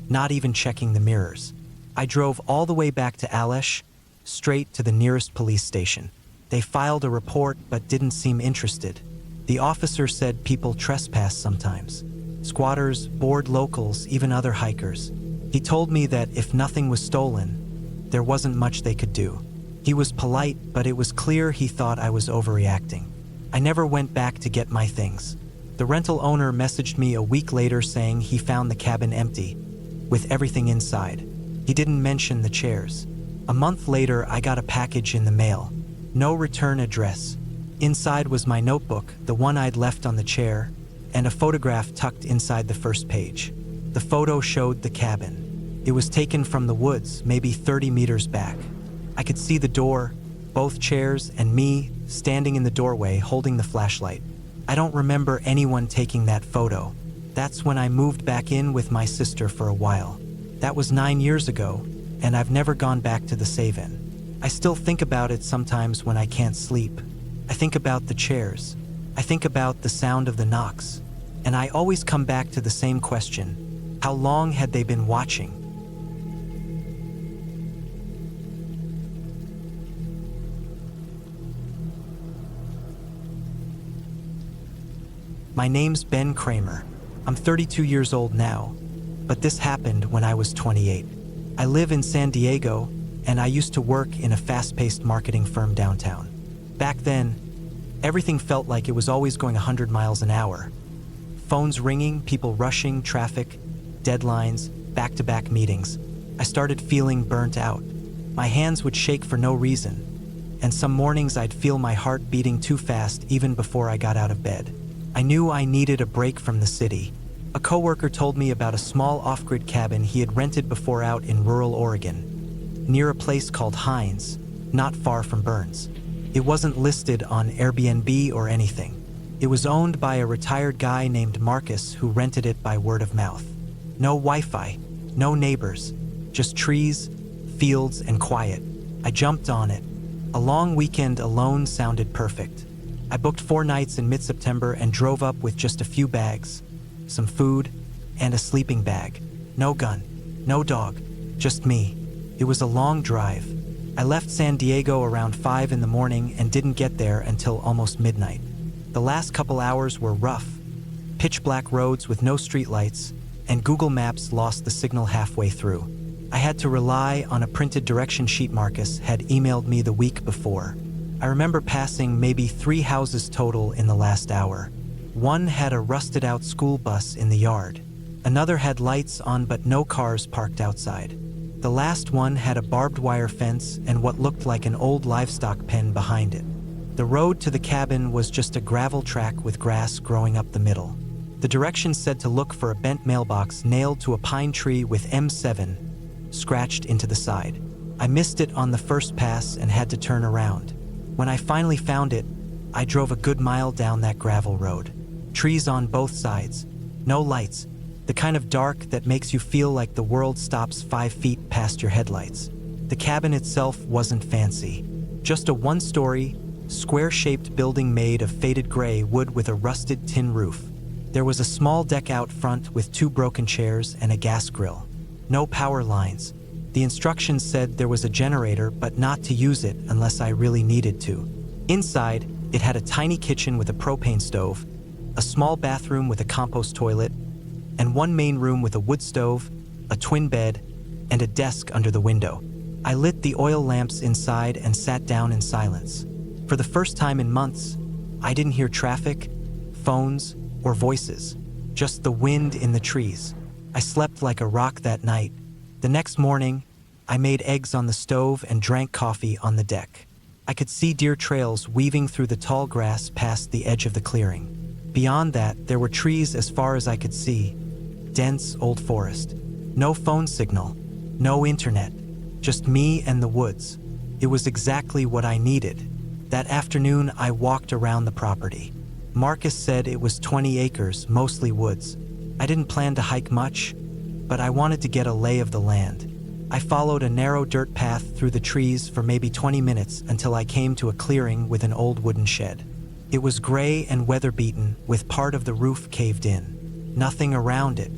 not even checking the mirrors. I drove all the way back to Alesh, straight to the nearest police station. They filed a report but didn't seem interested. The officer said people trespass sometimes. Squatters, bored locals, even other hikers. He told me that if nothing was stolen, there wasn't much they could do. He was polite, but it was clear he thought I was overreacting. I never went back to get my things. The rental owner messaged me a week later saying he found the cabin empty, with everything inside. He didn't mention the chairs. A month later, I got a package in the mail. No return address. Inside was my notebook, the one I'd left on the chair, and a photograph tucked inside the first page. The photo showed the cabin. It was taken from the woods, maybe 30 meters back. I could see the door, both chairs, and me standing in the doorway holding the flashlight. I don't remember anyone taking that photo. That's when I moved back in with my sister for a while. That was 9 years ago, and I've never gone back to the save-in. I still think about it sometimes when I can't sleep. I think about the chairs. I think about the sound of the knocks. And I always come back to the same question. How long had they been watching? My name's Ben Kramer. I'm 32 years old now, but this happened when I was 28. I live in San Diego, and I used to work in a fast-paced marketing firm downtown. Back then, everything felt like it was always going 100 miles an hour. Phones ringing, people rushing, traffic, deadlines, back-to-back meetings. I started feeling burnt out. My hands would shake for no reason, and some mornings I'd feel my heart beating too fast even before I got out of bed. I knew I needed a break from the city, A coworker told me about a small off-grid cabin he had rented before out in rural Oregon, near a place called Hines, not far from Burns. It wasn't listed on Airbnb or anything. It was owned by a retired guy named Marcus who rented it by word of mouth. No Wi-Fi, no neighbors, just trees, fields, and quiet. I jumped on it. A long weekend alone sounded perfect. I booked 4 nights in mid-September and drove up with just a few bags, some food, and a sleeping bag. No gun, no dog, just me. It was a long drive. I left San Diego around 5 in the morning and didn't get there until almost midnight. The last couple hours were rough. Pitch black roads with no streetlights, and Google Maps lost the signal halfway through. I had to rely on a printed direction sheet Marcus had emailed me the week before. I remember passing maybe 3 houses total in the last hour. One had a rusted-out school bus in the yard. Another had lights on but no cars parked outside. The last one had a barbed wire fence and what looked like an old livestock pen behind it. The road to the cabin was just a gravel track with grass growing up the middle. The directions said to look for a bent mailbox nailed to a pine tree with M7 scratched into the side. I missed it on the first pass and had to turn around. When I finally found it, I drove a good mile down that gravel road. Trees on both sides, no lights, the kind of dark that makes you feel like the world stops 5 feet past your headlights. The cabin itself wasn't fancy. Just a 1-story, square-shaped building made of faded gray wood with a rusted tin roof. There was a small deck out front with 2 broken chairs and a gas grill. No power lines. The instructions said there was a generator, but not to use it unless I really needed to. Inside, it had a tiny kitchen with a propane stove, a small bathroom with a compost toilet, and 1 main room with a wood stove, a twin bed, and a desk under the window. I lit the oil lamps inside and sat down in silence. For the first time in months, I didn't hear traffic, phones, or voices, just the wind in the trees. I slept like a rock that night. The next morning, I made eggs on the stove and drank coffee on the deck. I could see deer trails weaving through the tall grass past the edge of the clearing. Beyond that, there were trees as far as I could see. Dense old forest. No phone signal. No internet. Just me and the woods. It was exactly what I needed. That afternoon, I walked around the property. Marcus said it was 20 acres, mostly woods. I didn't plan to hike much, but I wanted to get a lay of the land. I followed a narrow dirt path through the trees for maybe 20 minutes until I came to a clearing with an old wooden shed. It was gray and weather-beaten, with part of the roof caved in. Nothing around it.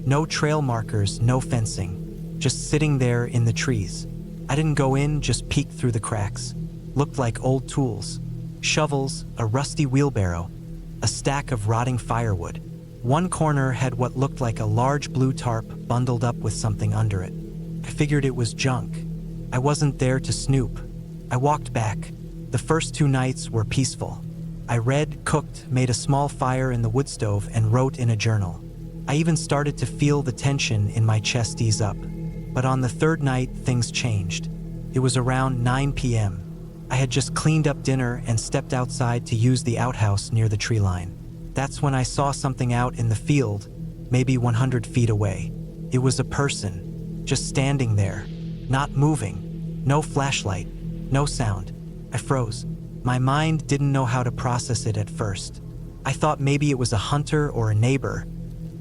No trail markers, no fencing. Just sitting there in the trees. I didn't go in, just peeked through the cracks. Looked like old tools. Shovels, a rusty wheelbarrow, a stack of rotting firewood. One corner had what looked like a large blue tarp bundled up with something under it. I figured it was junk. I wasn't there to snoop. I walked back. The first 2 nights were peaceful. I read, cooked, made a small fire in the wood stove, and wrote in a journal. I even started to feel the tension in my chest ease up. But on the 3rd night, things changed. It was around 9 p.m. I had just cleaned up dinner and stepped outside to use the outhouse near the tree line. That's when I saw something out in the field, maybe 100 feet away. It was a person, just standing there, not moving, no flashlight, no sound. I froze. My mind didn't know how to process it at first. I thought maybe it was a hunter or a neighbor,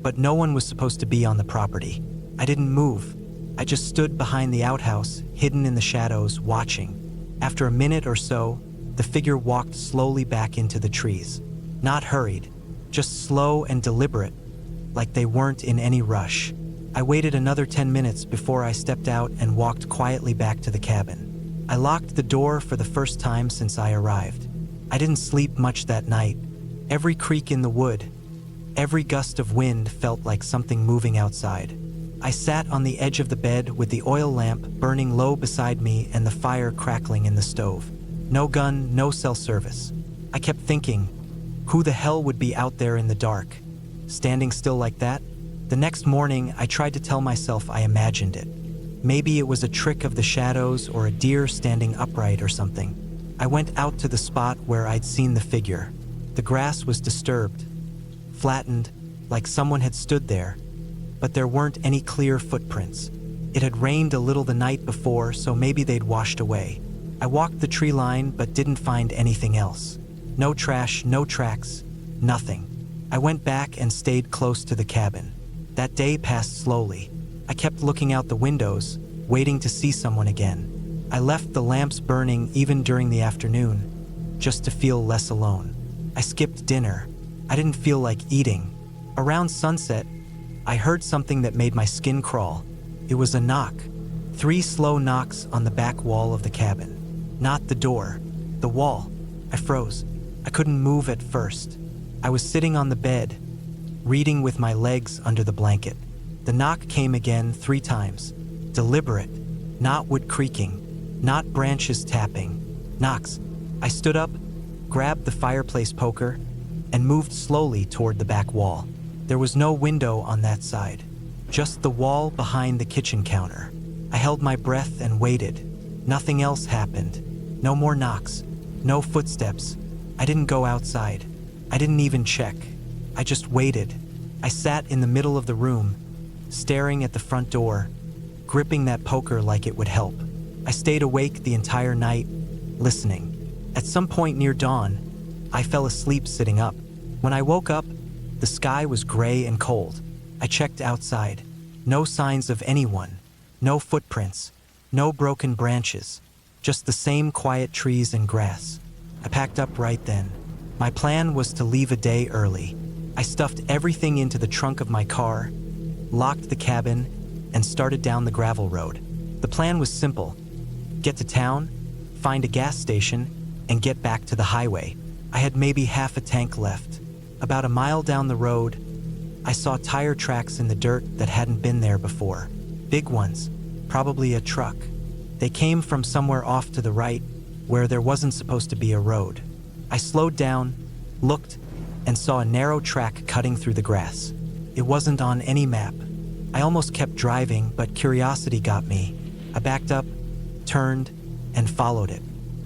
but no one was supposed to be on the property. I didn't move. I just stood behind the outhouse, hidden in the shadows, watching. After a minute or so, the figure walked slowly back into the trees. Not hurried, just slow and deliberate, like they weren't in any rush. I waited another 10 minutes before I stepped out and walked quietly back to the cabin. I locked the door for the first time since I arrived. I didn't sleep much that night. Every creak in the wood, every gust of wind felt like something moving outside. I sat on the edge of the bed with the oil lamp burning low beside me and the fire crackling in the stove. No gun, no cell service. I kept thinking, who the hell would be out there in the dark, standing still like that? The next morning, I tried to tell myself I imagined it. Maybe it was a trick of the shadows or a deer standing upright or something. I went out to the spot where I'd seen the figure. The grass was disturbed, flattened, like someone had stood there, but there weren't any clear footprints. It had rained a little the night before, so maybe they'd washed away. I walked the tree line but didn't find anything else. No trash, no tracks, nothing. I went back and stayed close to the cabin. That day passed slowly. I kept looking out the windows, waiting to see someone again. I left the lamps burning even during the afternoon, just to feel less alone. I skipped dinner. I didn't feel like eating. Around sunset, I heard something that made my skin crawl. It was a knock. 3 slow knocks on the back wall of the cabin. Not the door, the wall. I froze. I couldn't move at first. I was sitting on the bed, reading with my legs under the blanket. The knock came again 3 times. Deliberate. Not wood creaking. Not branches tapping. Knocks. I stood up, grabbed the fireplace poker, and moved slowly toward the back wall. There was no window on that side, just the wall behind the kitchen counter. I held my breath and waited. Nothing else happened. No more knocks. No footsteps. I didn't go outside. I didn't even check. I just waited. I sat in the middle of the room, staring at the front door, gripping that poker like it would help. I stayed awake the entire night, listening. At some point near dawn, I fell asleep sitting up. When I woke up, the sky was gray and cold. I checked outside. No signs of anyone. No footprints. No broken branches. Just the same quiet trees and grass. I packed up right then. My plan was to leave a day early. I stuffed everything into the trunk of my car, locked the cabin, and started down the gravel road. The plan was simple. Get to town, find a gas station, and get back to the highway. I had maybe half a tank left. About a mile down the road, I saw tire tracks in the dirt that hadn't been there before. Big ones, probably a truck. They came from somewhere off to the right, where there wasn't supposed to be a road. I slowed down, looked, and saw a narrow track cutting through the grass. It wasn't on any map. I almost kept driving, but curiosity got me. I backed up, turned, and followed it.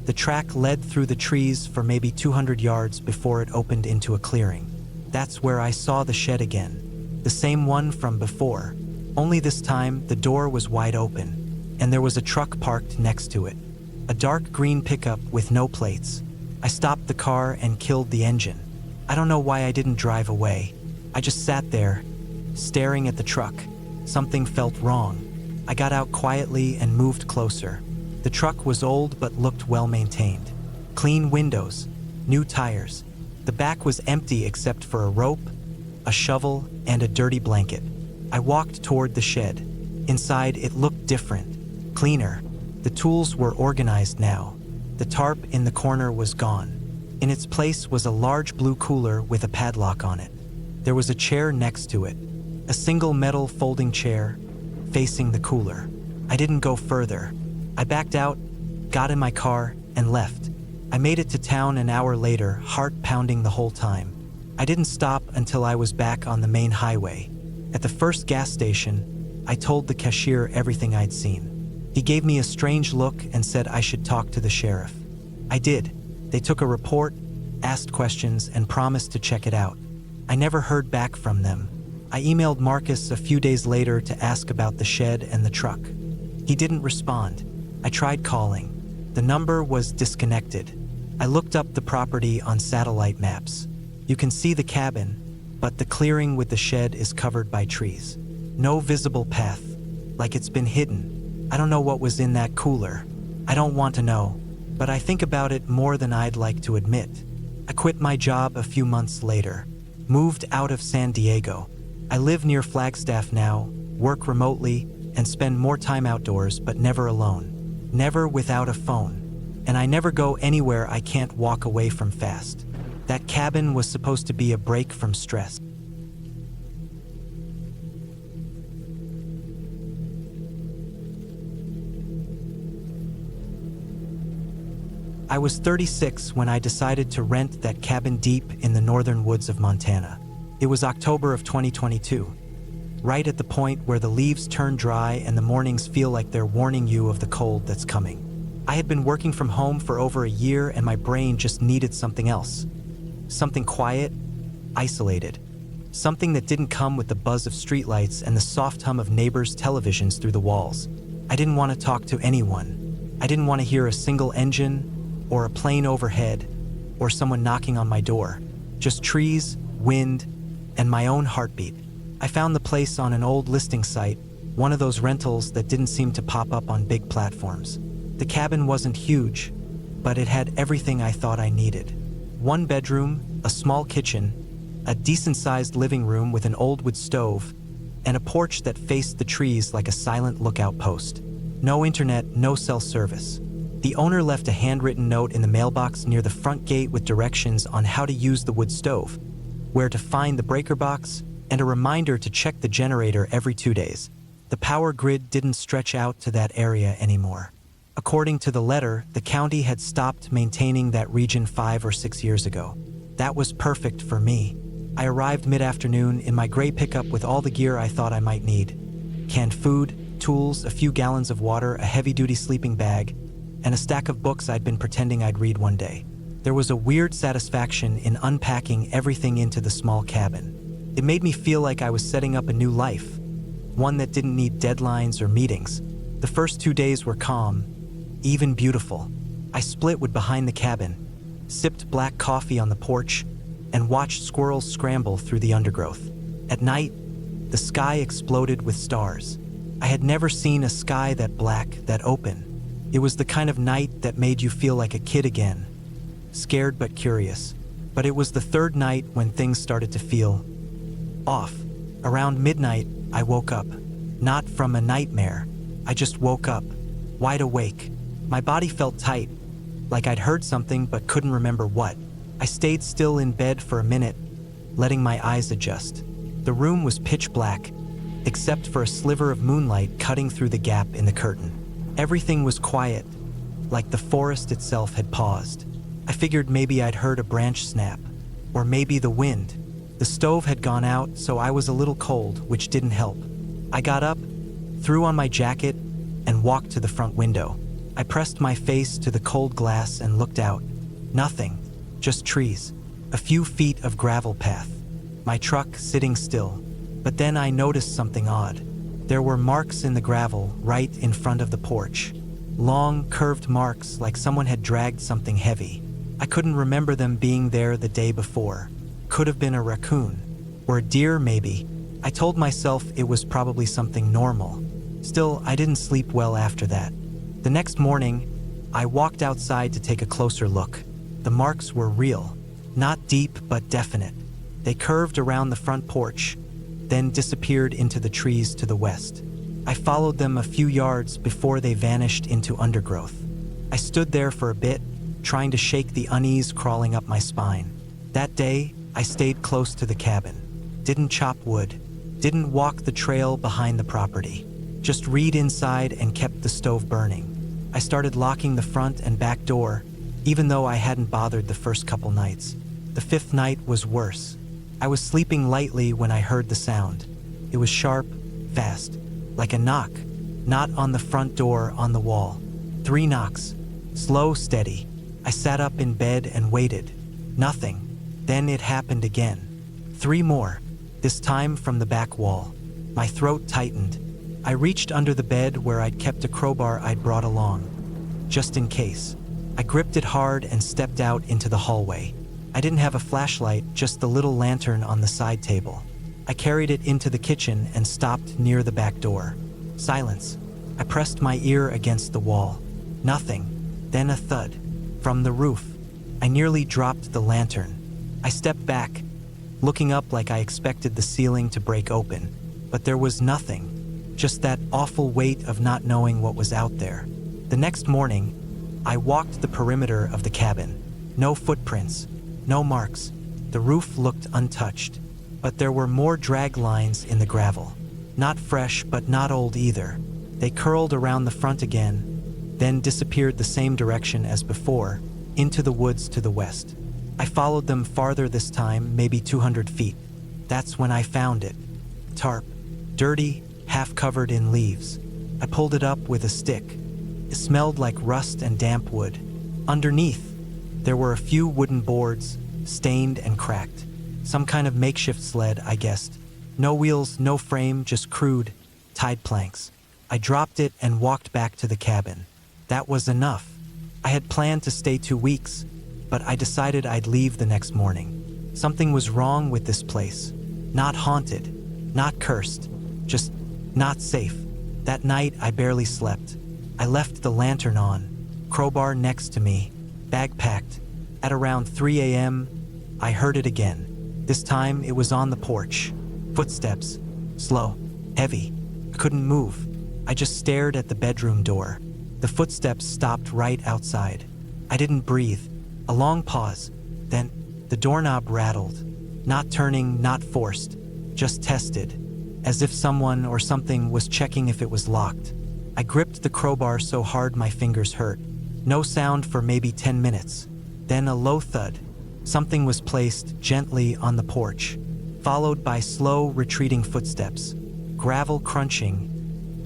The track led through the trees for maybe 200 yards before it opened into a clearing. That's where I saw the shed again. The same one from before. Only this time, the door was wide open, and there was a truck parked next to it. A dark green pickup with no plates. I stopped the car and killed the engine. I don't know why I didn't drive away. I just sat there, staring at the truck. Something felt wrong. I got out quietly and moved closer. The truck was old but looked well maintained. Clean windows, new tires. The back was empty except for a rope, a shovel, and a dirty blanket. I walked toward the shed. Inside, it looked different, cleaner. The tools were organized now. The tarp in the corner was gone. In its place was a large blue cooler with a padlock on it. There was a chair next to it, a single metal folding chair facing the cooler. I didn't go further. I backed out, got in my car, and left. I made it to town an hour later, heart pounding the whole time. I didn't stop until I was back on the main highway. At the first gas station, I told the cashier everything I'd seen. He gave me a strange look and said I should talk to the sheriff. I did. They took a report, asked questions, and promised to check it out. I never heard back from them. I emailed Marcus a few days later to ask about the shed and the truck. He didn't respond. I tried calling. The number was disconnected. I looked up the property on satellite maps. You can see the cabin, but the clearing with the shed is covered by trees. No visible path, like it's been hidden. I don't know what was in that cooler. I don't want to know, but I think about it more than I'd like to admit. I quit my job a few months later, moved out of San Diego. I live near Flagstaff now, work remotely, and spend more time outdoors, but never alone. Never without a phone. And I never go anywhere I can't walk away from fast. That cabin was supposed to be a break from stress. I was 36 when I decided to rent that cabin deep in the northern woods of Montana. It was October of 2022, right at the point where the leaves turn dry and the mornings feel like they're warning you of the cold that's coming. I had been working from home for over a year and my brain just needed something else. Something quiet, isolated. Something that didn't come with the buzz of streetlights and the soft hum of neighbors' televisions through the walls. I didn't want to talk to anyone. I didn't want to hear a single engine, or a plane overhead, or someone knocking on my door. Just trees, wind, and my own heartbeat. I found the place on an old listing site, one of those rentals that didn't seem to pop up on big platforms. The cabin wasn't huge, but it had everything I thought I needed. One bedroom, a small kitchen, a decent-sized living room with an old wood stove, and a porch that faced the trees like a silent lookout post. No internet, no cell service. The owner left a handwritten note in the mailbox near the front gate with directions on how to use the wood stove, where to find the breaker box, and a reminder to check the generator every 2 days. The power grid didn't stretch out to that area anymore. According to the letter, the county had stopped maintaining that region 5 or 6 years ago. That was perfect for me. I arrived mid-afternoon in my gray pickup with all the gear I thought I might need. Canned food, tools, a few gallons of water, a heavy-duty sleeping bag, and a stack of books I'd been pretending I'd read one day. There was a weird satisfaction in unpacking everything into the small cabin. It made me feel like I was setting up a new life, one that didn't need deadlines or meetings. The first 2 days were calm, even beautiful. I split wood behind the cabin, sipped black coffee on the porch, and watched squirrels scramble through the undergrowth. At night, the sky exploded with stars. I had never seen a sky that black, that open. It was the kind of night that made you feel like a kid again, scared but curious. But it was the third night when things started to feel off. Around midnight, I woke up. Not from a nightmare. I just woke up, wide awake. My body felt tight, like I'd heard something but couldn't remember what. I stayed still in bed for a minute, letting my eyes adjust. The room was pitch black, except for a sliver of moonlight cutting through the gap in the curtain. Everything was quiet, like the forest itself had paused. I figured maybe I'd heard a branch snap, or maybe the wind. The stove had gone out, so I was a little cold, which didn't help. I got up, threw on my jacket, and walked to the front window. I pressed my face to the cold glass and looked out. Nothing, just trees, a few feet of gravel path, my truck sitting still. But then I noticed something odd. There were marks in the gravel right in front of the porch. Long, curved marks like someone had dragged something heavy. I couldn't remember them being there the day before. Could have been a raccoon, or a deer maybe. I told myself it was probably something normal. Still, I didn't sleep well after that. The next morning, I walked outside to take a closer look. The marks were real, not deep but definite. They curved around the front porch, then disappeared into the trees to the west. I followed them a few yards before they vanished into undergrowth. I stood there for a bit, trying to shake the unease crawling up my spine. That day, I stayed close to the cabin. Didn't chop wood, didn't walk the trail behind the property. Just read inside and kept the stove burning. I started locking the front and back door, even though I hadn't bothered the first couple nights. The fifth night was worse. I was sleeping lightly when I heard the sound. It was sharp, fast, like a knock, not on the front door, on the wall. 3 knocks, slow, steady. I sat up in bed and waited. Nothing. Then it happened again. 3 more, this time from the back wall. My throat tightened. I reached under the bed where I'd kept a crowbar I'd brought along, just in case. I gripped it hard and stepped out into the hallway. I didn't have a flashlight, just the little lantern on the side table. I carried it into the kitchen and stopped near the back door. Silence. I pressed my ear against the wall. Nothing. Then a thud. From the roof. I nearly dropped the lantern. I stepped back, looking up like I expected the ceiling to break open. But there was nothing. Just that awful weight of not knowing what was out there. The next morning, I walked the perimeter of the cabin. No footprints, no marks. The roof looked untouched, but there were more drag lines in the gravel. Not fresh, but not old either. They curled around the front again, then disappeared the same direction as before, into the woods to the west. I followed them farther this time, maybe 200 feet. That's when I found it. Tarp. Dirty, half covered in leaves. I pulled it up with a stick. It smelled like rust and damp wood. Underneath, there were a few wooden boards, stained and cracked. Some kind of makeshift sled, I guessed. No wheels, no frame, just crude, tied planks. I dropped it and walked back to the cabin. That was enough. I had planned to stay 2 weeks, but I decided I'd leave the next morning. Something was wrong with this place. Not haunted, not cursed, just not safe. That night, I barely slept. I left the lantern on, crowbar next to me, bag packed. At around 3 a.m., I heard it again. This time, it was on the porch. Footsteps, slow, heavy. I couldn't move. I just stared at the bedroom door. The footsteps stopped right outside. I didn't breathe. A long pause. Then, the doorknob rattled. Not turning, not forced. Just tested. As if someone or something was checking if it was locked. I gripped the crowbar so hard my fingers hurt. No sound for maybe 10 minutes. Then a low thud. Something was placed gently on the porch, followed by slow, retreating footsteps. Gravel crunching,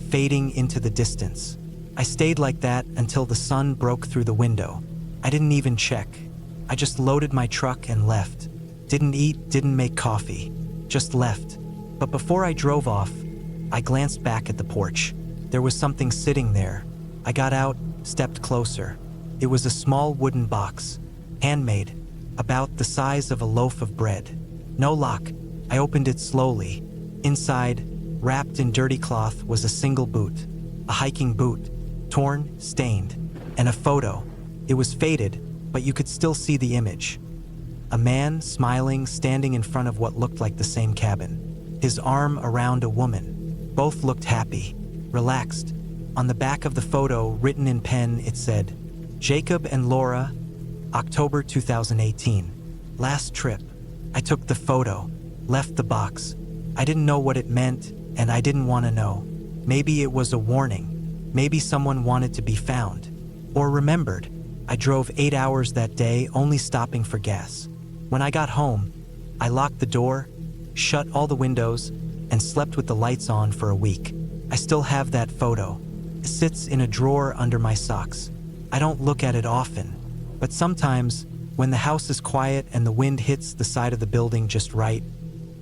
fading into the distance. I stayed like that until the sun broke through the window. I didn't even check. I just loaded my truck and left. Didn't eat, didn't make coffee. Just left. But before I drove off, I glanced back at the porch. There was something sitting there. I got out, stepped closer. It was a small wooden box, handmade, about the size of a loaf of bread. No lock. I opened it slowly. Inside, wrapped in dirty cloth, was a single boot. A hiking boot, torn, stained, and a photo. It was faded, but you could still see the image. A man, smiling, standing in front of what looked like the same cabin. His arm around a woman. Both looked happy, relaxed. On the back of the photo, written in pen, it said, Jacob and Laura, October 2018. Last trip. I took the photo, left the box. I didn't know what it meant, and I didn't want to know. Maybe it was a warning. Maybe someone wanted to be found. Or remembered. I drove 8 hours that day, only stopping for gas. When I got home, I locked the door, shut all the windows, and slept with the lights on for a week. I still have that photo. It sits in a drawer under my socks. I don't look at it often, but sometimes, when the house is quiet and the wind hits the side of the building just right,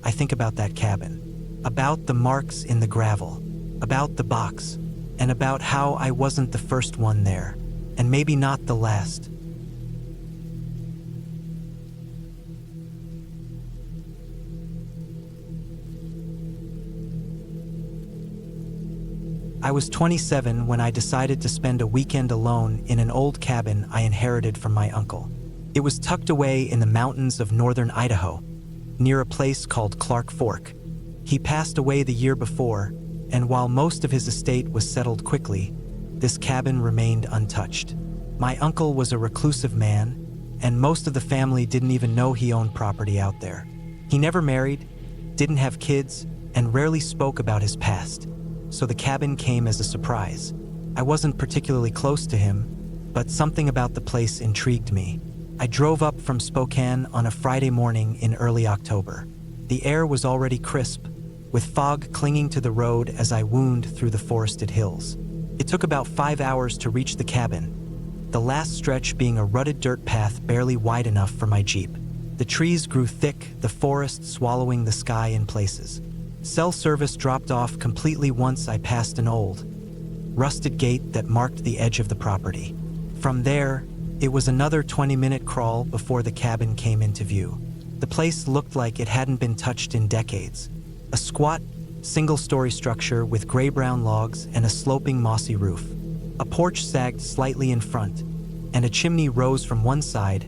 I think about that cabin. About the marks in the gravel. About the box. And about how I wasn't the first one there. And maybe not the last. I was 27 when I decided to spend a weekend alone in an old cabin I inherited from my uncle. It was tucked away in the mountains of northern Idaho, near a place called Clark Fork. He passed away the year before, and while most of his estate was settled quickly, this cabin remained untouched. My uncle was a reclusive man, and most of the family didn't even know he owned property out there. He never married, didn't have kids, and rarely spoke about his past, so the cabin came as a surprise. I wasn't particularly close to him, but something about the place intrigued me. I drove up from Spokane on a Friday morning in early October. The air was already crisp, with fog clinging to the road as I wound through the forested hills. It took about 5 hours to reach the cabin, the last stretch being a rutted dirt path barely wide enough for my Jeep. The trees grew thick, the forest swallowing the sky in places. Cell service dropped off completely once I passed an old, rusted gate that marked the edge of the property. From there, it was another 20-minute crawl before the cabin came into view. The place looked like it hadn't been touched in decades. A squat, single-story structure with gray-brown logs and a sloping mossy roof. A porch sagged slightly in front, and a chimney rose from one side,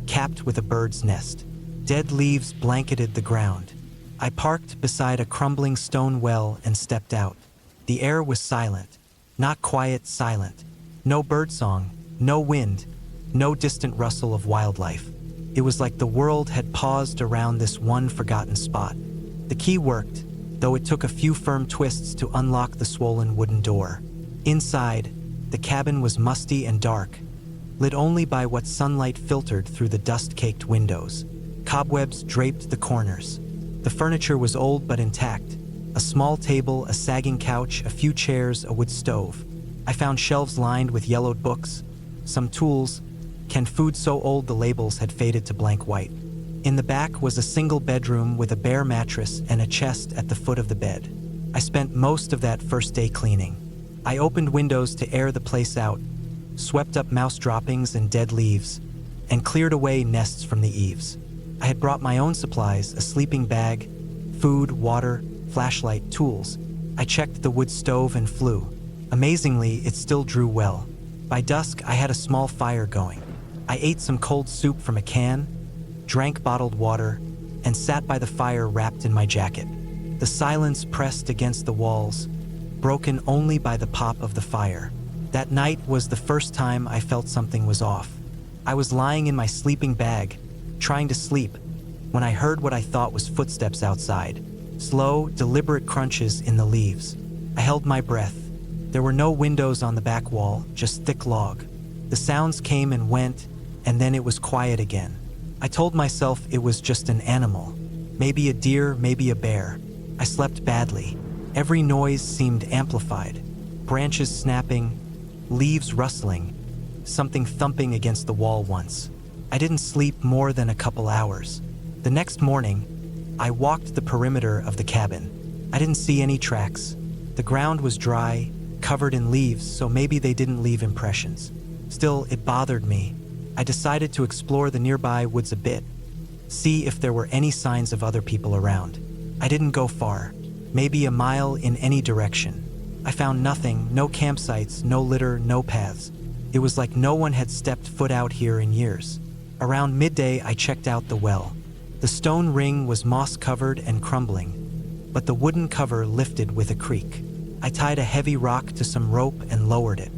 capped with a bird's nest. Dead leaves blanketed the ground. I parked beside a crumbling stone well and stepped out. The air was silent, not quiet, silent. No birdsong, no wind, no distant rustle of wildlife. It was like the world had paused around this one forgotten spot. The key worked, though it took a few firm twists to unlock the swollen wooden door. Inside, the cabin was musty and dark, lit only by what sunlight filtered through the dust-caked windows. Cobwebs draped the corners. The furniture was old but intact. A small table, a sagging couch, a few chairs, a wood stove. I found shelves lined with yellowed books, some tools, canned food so old the labels had faded to blank white. In the back was a single bedroom with a bare mattress and a chest at the foot of the bed. I spent most of that first day cleaning. I opened windows to air the place out, swept up mouse droppings and dead leaves, and cleared away nests from the eaves. I had brought my own supplies, a sleeping bag, food, water, flashlight, tools. I checked the wood stove and flew. Amazingly, it still drew well. By dusk, I had a small fire going. I ate some cold soup from a can, drank bottled water, and sat by the fire wrapped in my jacket. The silence pressed against the walls, broken only by the pop of the fire. That night was the first time I felt something was off. I was lying in my sleeping bag, trying to sleep, when I heard what I thought was footsteps outside. Slow, deliberate crunches in the leaves. I held my breath. There were no windows on the back wall, just thick log. The sounds came and went, and then it was quiet again. I told myself it was just an animal. Maybe a deer, maybe a bear. I slept badly. Every noise seemed amplified. Branches snapping, leaves rustling, something thumping against the wall once. I didn't sleep more than a couple hours. The next morning, I walked the perimeter of the cabin. I didn't see any tracks. The ground was dry, covered in leaves, so maybe they didn't leave impressions. Still, it bothered me. I decided to explore the nearby woods a bit, see if there were any signs of other people around. I didn't go far, maybe a mile in any direction. I found nothing, no campsites, no litter, no paths. It was like no one had stepped foot out here in years. Around midday, I checked out the well. The stone ring was moss-covered and crumbling, but the wooden cover lifted with a creak. I tied a heavy rock to some rope and lowered it.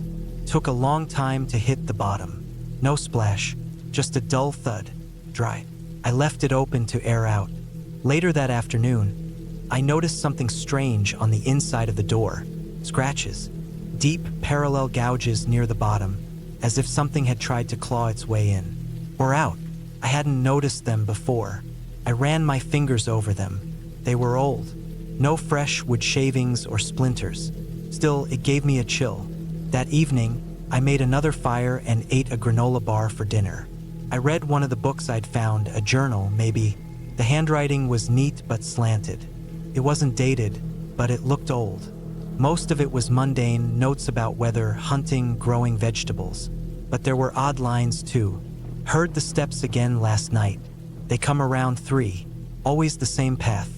Took a long time to hit the bottom. No splash, just a dull thud. Dry. I left it open to air out. Later that afternoon, I noticed something strange on the inside of the door. Scratches. Deep, parallel gouges near the bottom, as if something had tried to claw its way in. Or out. I hadn't noticed them before. I ran my fingers over them. They were old. No fresh wood shavings or splinters. Still, it gave me a chill. That evening, I made another fire and ate a granola bar for dinner. I read one of the books I'd found, a journal, maybe. The handwriting was neat but slanted. It wasn't dated, but it looked old. Most of it was mundane, notes about weather, hunting, growing vegetables. But there were odd lines too. Heard the steps again last night. They come around 3. Always the same path.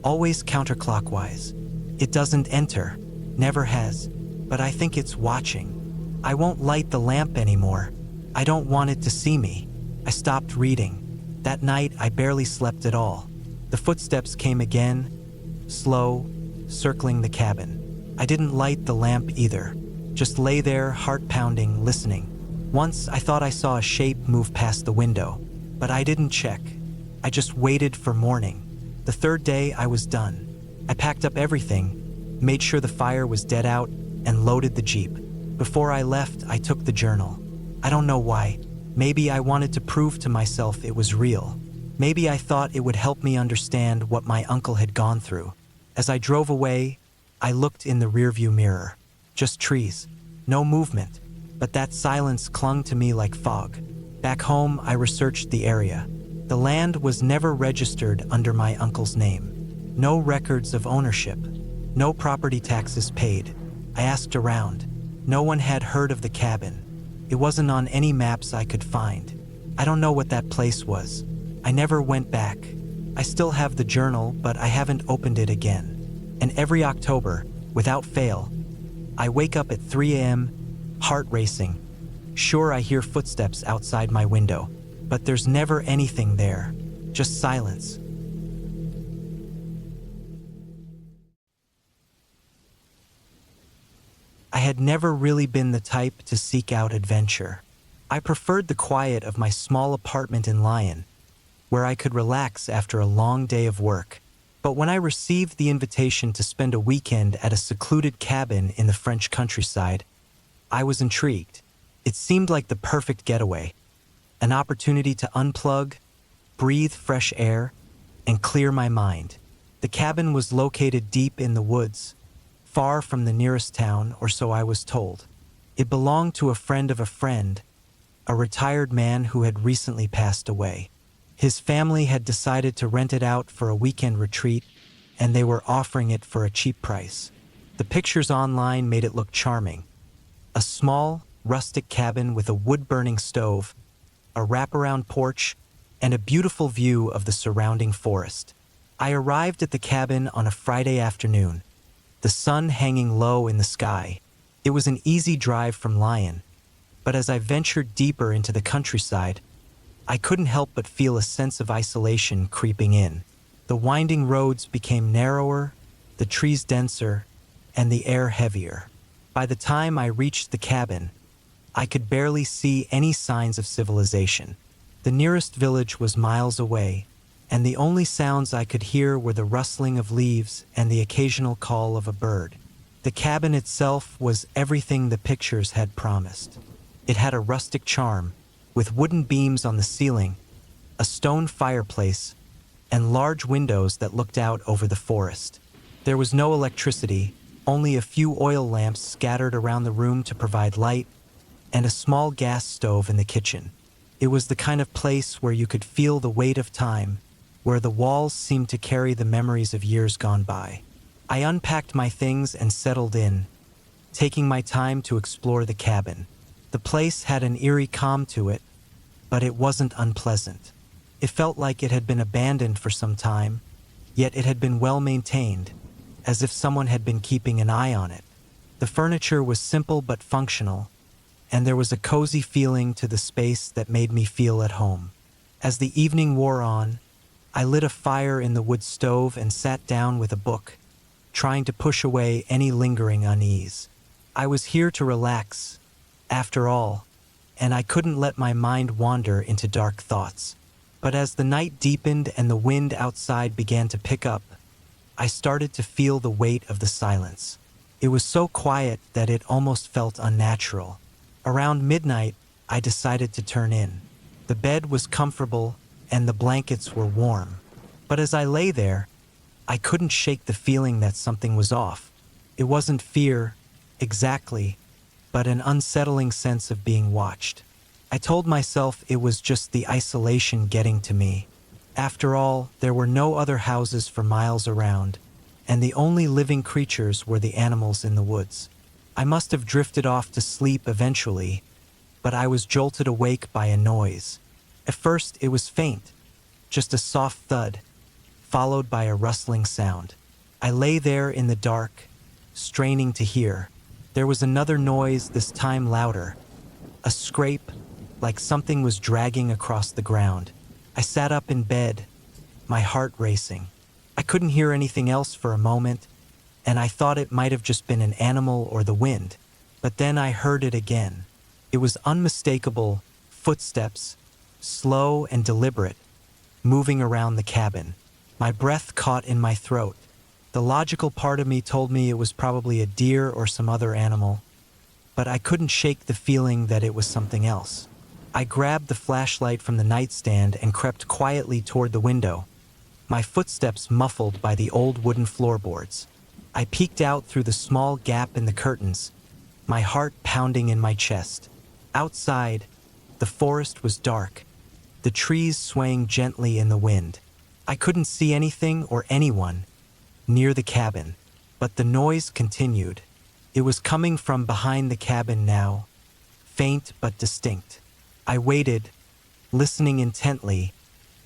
Always counterclockwise. It doesn't enter. Never has. But I think it's watching. I won't light the lamp anymore. I don't want it to see me. I stopped reading. That night, I barely slept at all. The footsteps came again, slow, circling the cabin. I didn't light the lamp either. Just lay there, heart pounding, listening. Once, I thought I saw a shape move past the window, but I didn't check. I just waited for morning. The third day, I was done. I packed up everything, made sure the fire was dead out, and loaded the Jeep. Before I left, I took the journal. I don't know why. Maybe I wanted to prove to myself it was real. Maybe I thought it would help me understand what my uncle had gone through. As I drove away, I looked in the rearview mirror. Just trees. No movement. But that silence clung to me like fog. Back home, I researched the area. The land was never registered under my uncle's name. No records of ownership. No property taxes paid. I asked around. No one had heard of the cabin. It wasn't on any maps I could find. I don't know what that place was. I never went back. I still have the journal, but I haven't opened it again. And every October, without fail, I wake up at 3 a.m., heart racing. Sure, I hear footsteps outside my window, but there's never anything there. Just silence. I had never really been the type to seek out adventure. I preferred the quiet of my small apartment in Lyon, where I could relax after a long day of work. But when I received the invitation to spend a weekend at a secluded cabin in the French countryside, I was intrigued. It seemed like the perfect getaway, an opportunity to unplug, breathe fresh air, and clear my mind. The cabin was located deep in the woods, far from the nearest town, or so I was told. It belonged to a friend of a friend, a retired man who had recently passed away. His family had decided to rent it out for a weekend retreat, and they were offering it for a cheap price. The pictures online made it look charming. A small, rustic cabin with a wood-burning stove, a wraparound porch, and a beautiful view of the surrounding forest. I arrived at the cabin on a Friday afternoon, the sun hanging low in the sky. It was an easy drive from Lyon, but as I ventured deeper into the countryside, I couldn't help but feel a sense of isolation creeping in. The winding roads became narrower, the trees denser, and the air heavier. By the time I reached the cabin, I could barely see any signs of civilization. The nearest village was miles away, and the only sounds I could hear were the rustling of leaves and the occasional call of a bird. The cabin itself was everything the pictures had promised. It had a rustic charm, with wooden beams on the ceiling, a stone fireplace, and large windows that looked out over the forest. There was no electricity, only a few oil lamps scattered around the room to provide light, and a small gas stove in the kitchen. It was the kind of place where you could feel the weight of time, where the walls seemed to carry the memories of years gone by. I unpacked my things and settled in, taking my time to explore the cabin. The place had an eerie calm to it, but it wasn't unpleasant. It felt like it had been abandoned for some time, yet it had been well maintained, as if someone had been keeping an eye on it. The furniture was simple but functional, and there was a cozy feeling to the space that made me feel at home. As the evening wore on, I lit a fire in the wood stove and sat down with a book, trying to push away any lingering unease. I was here to relax, after all, and I couldn't let my mind wander into dark thoughts. But as the night deepened and the wind outside began to pick up, I started to feel the weight of the silence. It was so quiet that it almost felt unnatural. Around midnight, I decided to turn in. The bed was comfortable and the blankets were warm. But as I lay there, I couldn't shake the feeling that something was off. It wasn't fear, exactly, but an unsettling sense of being watched. I told myself it was just the isolation getting to me. After all, there were no other houses for miles around, and the only living creatures were the animals in the woods. I must have drifted off to sleep eventually, but I was jolted awake by a noise. At first, it was faint, just a soft thud, followed by a rustling sound. I lay there in the dark, straining to hear. There was another noise, this time louder, a scrape, like something was dragging across the ground. I sat up in bed, my heart racing. I couldn't hear anything else for a moment, and I thought it might have just been an animal or the wind. But then I heard it again. It was unmistakable, footsteps, slow and deliberate, moving around the cabin. My breath caught in my throat. The logical part of me told me it was probably a deer or some other animal, but I couldn't shake the feeling that it was something else. I grabbed the flashlight from the nightstand and crept quietly toward the window, my footsteps muffled by the old wooden floorboards. I peeked out through the small gap in the curtains, my heart pounding in my chest. Outside, the forest was dark, the trees swaying gently in the wind. I couldn't see anything or anyone near the cabin, but the noise continued. It was coming from behind the cabin now, faint but distinct. I waited, listening intently,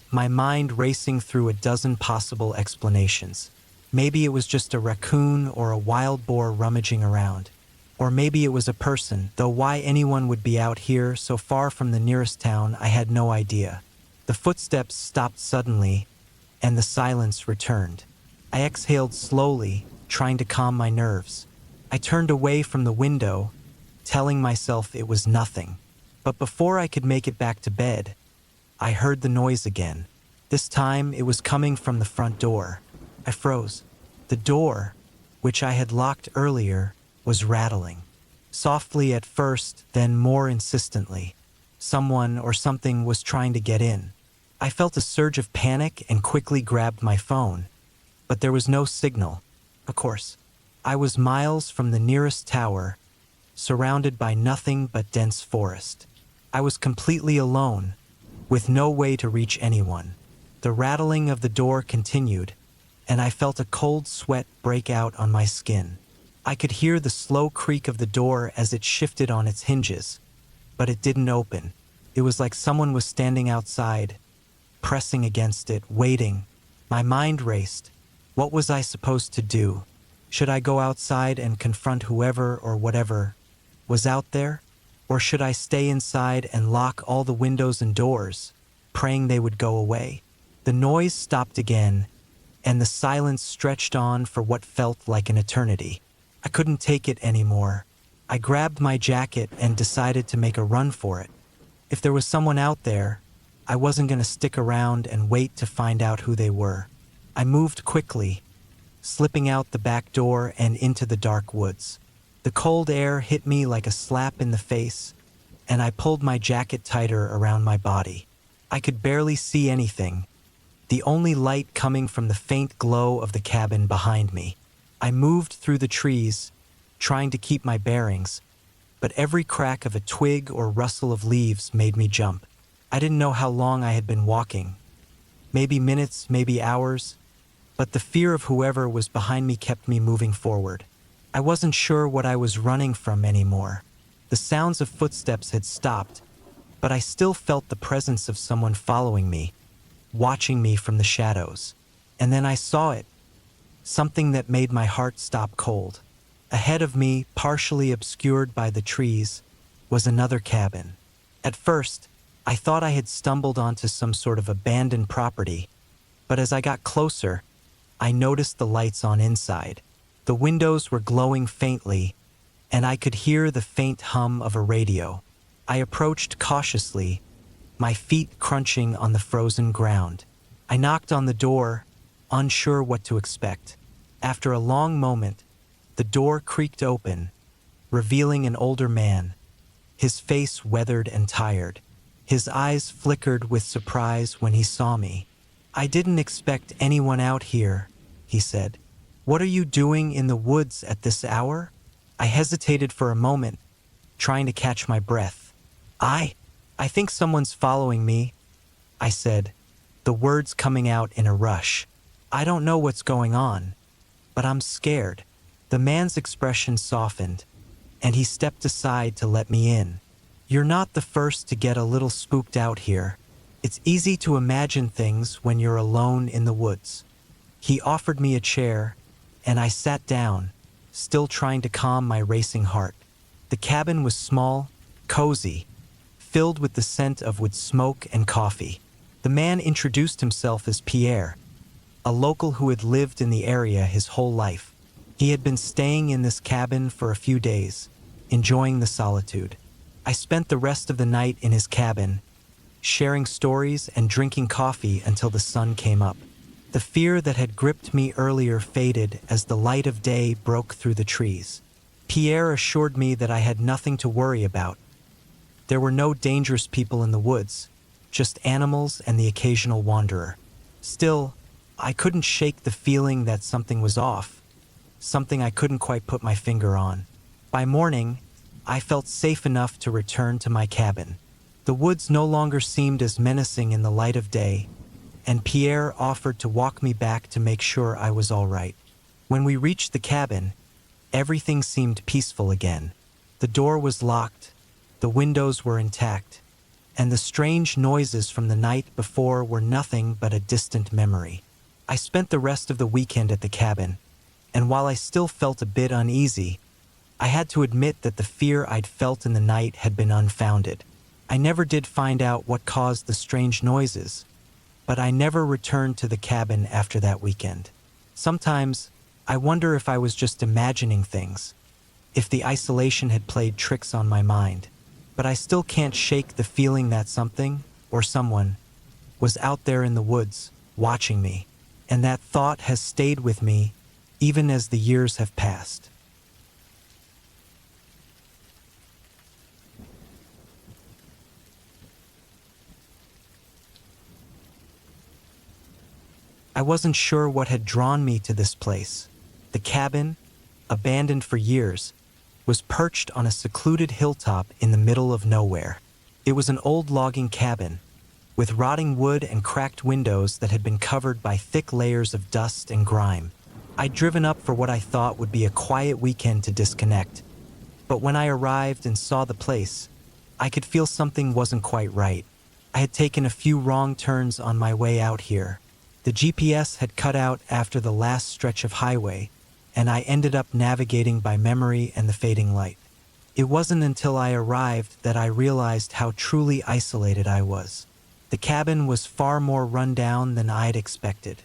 my mind racing through a dozen possible explanations. Maybe it was just a raccoon or a wild boar rummaging around. Or maybe it was a person, though why anyone would be out here so far from the nearest town, I had no idea. The footsteps stopped suddenly, and the silence returned. I exhaled slowly, trying to calm my nerves. I turned away from the window, telling myself it was nothing. But before I could make it back to bed, I heard the noise again. This time it was coming from the front door. I froze. The door, which I had locked earlier, was rattling. Softly at first, then more insistently. Someone or something was trying to get in. I felt a surge of panic and quickly grabbed my phone. But there was no signal. Of course, I was miles from the nearest tower, surrounded by nothing but dense forest. I was completely alone, with no way to reach anyone. The rattling of the door continued, and I felt a cold sweat break out on my skin. I could hear the slow creak of the door as it shifted on its hinges, but it didn't open. It was like someone was standing outside, pressing against it, waiting. My mind raced. What was I supposed to do? Should I go outside and confront whoever or whatever was out there? Or should I stay inside and lock all the windows and doors, praying they would go away? The noise stopped again, and the silence stretched on for what felt like an eternity. I couldn't take it anymore. I grabbed my jacket and decided to make a run for it. If there was someone out there, I wasn't going to stick around and wait to find out who they were. I moved quickly, slipping out the back door and into the dark woods. The cold air hit me like a slap in the face, and I pulled my jacket tighter around my body. I could barely see anything, the only light coming from the faint glow of the cabin behind me. I moved through the trees, trying to keep my bearings, but every crack of a twig or rustle of leaves made me jump. I didn't know how long I had been walking. Maybe minutes, maybe hours, but the fear of whoever was behind me kept me moving forward. I wasn't sure what I was running from anymore. The sounds of footsteps had stopped, but I still felt the presence of someone following me, watching me from the shadows. And then I saw it, something that made my heart stop cold. Ahead of me, partially obscured by the trees, was another cabin. At first, I thought I had stumbled onto some sort of abandoned property, but as I got closer, I noticed the lights on inside. The windows were glowing faintly, and I could hear the faint hum of a radio. I approached cautiously, my feet crunching on the frozen ground. I knocked on the door, unsure what to expect. After a long moment, the door creaked open, revealing an older man, his face weathered and tired. His eyes flickered with surprise when he saw me. "I didn't expect anyone out here," he said. "What are you doing in the woods at this hour?" I hesitated for a moment, trying to catch my breath. I think someone's following me," I said, the words coming out in a rush. "I don't know what's going on, but I'm scared." The man's expression softened, and he stepped aside to let me in. "You're not the first to get a little spooked out here. It's easy to imagine things when you're alone in the woods." He offered me a chair, and I sat down, still trying to calm my racing heart. The cabin was small, cozy, filled with the scent of wood smoke and coffee. The man introduced himself as Pierre, a local who had lived in the area his whole life. He had been staying in this cabin for a few days, enjoying the solitude. I spent the rest of the night in his cabin, sharing stories and drinking coffee until the sun came up. The fear that had gripped me earlier faded as the light of day broke through the trees. Pierre assured me that I had nothing to worry about. There were no dangerous people in the woods, just animals and the occasional wanderer. Still, I couldn't shake the feeling that something was off, something I couldn't quite put my finger on. By morning, I felt safe enough to return to my cabin. The woods no longer seemed as menacing in the light of day, and Pierre offered to walk me back to make sure I was all right. When we reached the cabin, everything seemed peaceful again. The door was locked, the windows were intact, and the strange noises from the night before were nothing but a distant memory. I spent the rest of the weekend at the cabin, and while I still felt a bit uneasy, I had to admit that the fear I'd felt in the night had been unfounded. I never did find out what caused the strange noises, but I never returned to the cabin after that weekend. Sometimes, I wonder if I was just imagining things, if the isolation had played tricks on my mind. But I still can't shake the feeling that something, or someone, was out there in the woods, watching me, and that thought has stayed with me even as the years have passed. I wasn't sure what had drawn me to this place. The cabin, abandoned for years, was perched on a secluded hilltop in the middle of nowhere. It was an old logging cabin, with rotting wood and cracked windows that had been covered by thick layers of dust and grime. I'd driven up for what I thought would be a quiet weekend to disconnect, but when I arrived and saw the place, I could feel something wasn't quite right. I had taken a few wrong turns on my way out here. The GPS had cut out after the last stretch of highway, and I ended up navigating by memory and the fading light. It wasn't until I arrived that I realized how truly isolated I was. The cabin was far more run down than I'd expected.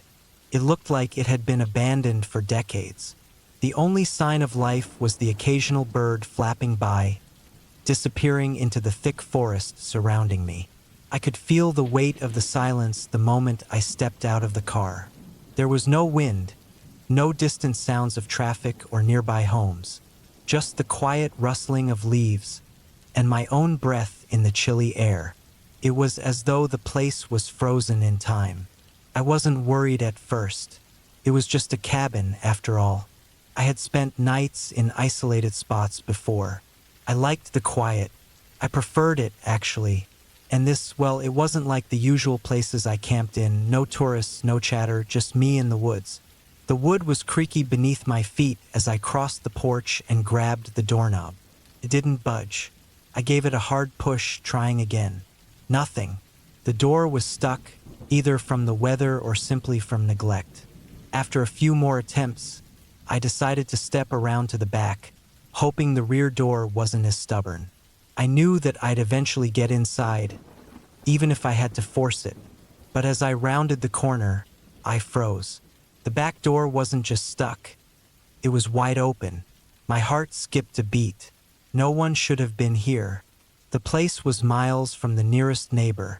It looked like it had been abandoned for decades. The only sign of life was the occasional bird flapping by, disappearing into the thick forest surrounding me. I could feel the weight of the silence the moment I stepped out of the car. There was no wind, no distant sounds of traffic or nearby homes, just the quiet rustling of leaves and my own breath in the chilly air. It was as though the place was frozen in time. I wasn't worried at first. It was just a cabin, after all. I had spent nights in isolated spots before. I liked the quiet. I preferred it, actually. And this, well, it wasn't like the usual places I camped in. No tourists, no chatter, just me in the woods. The wood was creaky beneath my feet as I crossed the porch and grabbed the doorknob. It didn't budge. I gave it a hard push, trying again. Nothing. The door was stuck, either from the weather or simply from neglect. After a few more attempts, I decided to step around to the back, hoping the rear door wasn't as stubborn. I knew that I'd eventually get inside, even if I had to force it. But as I rounded the corner, I froze. The back door wasn't just stuck. It was wide open. My heart skipped a beat. No one should have been here. The place was miles from the nearest neighbor,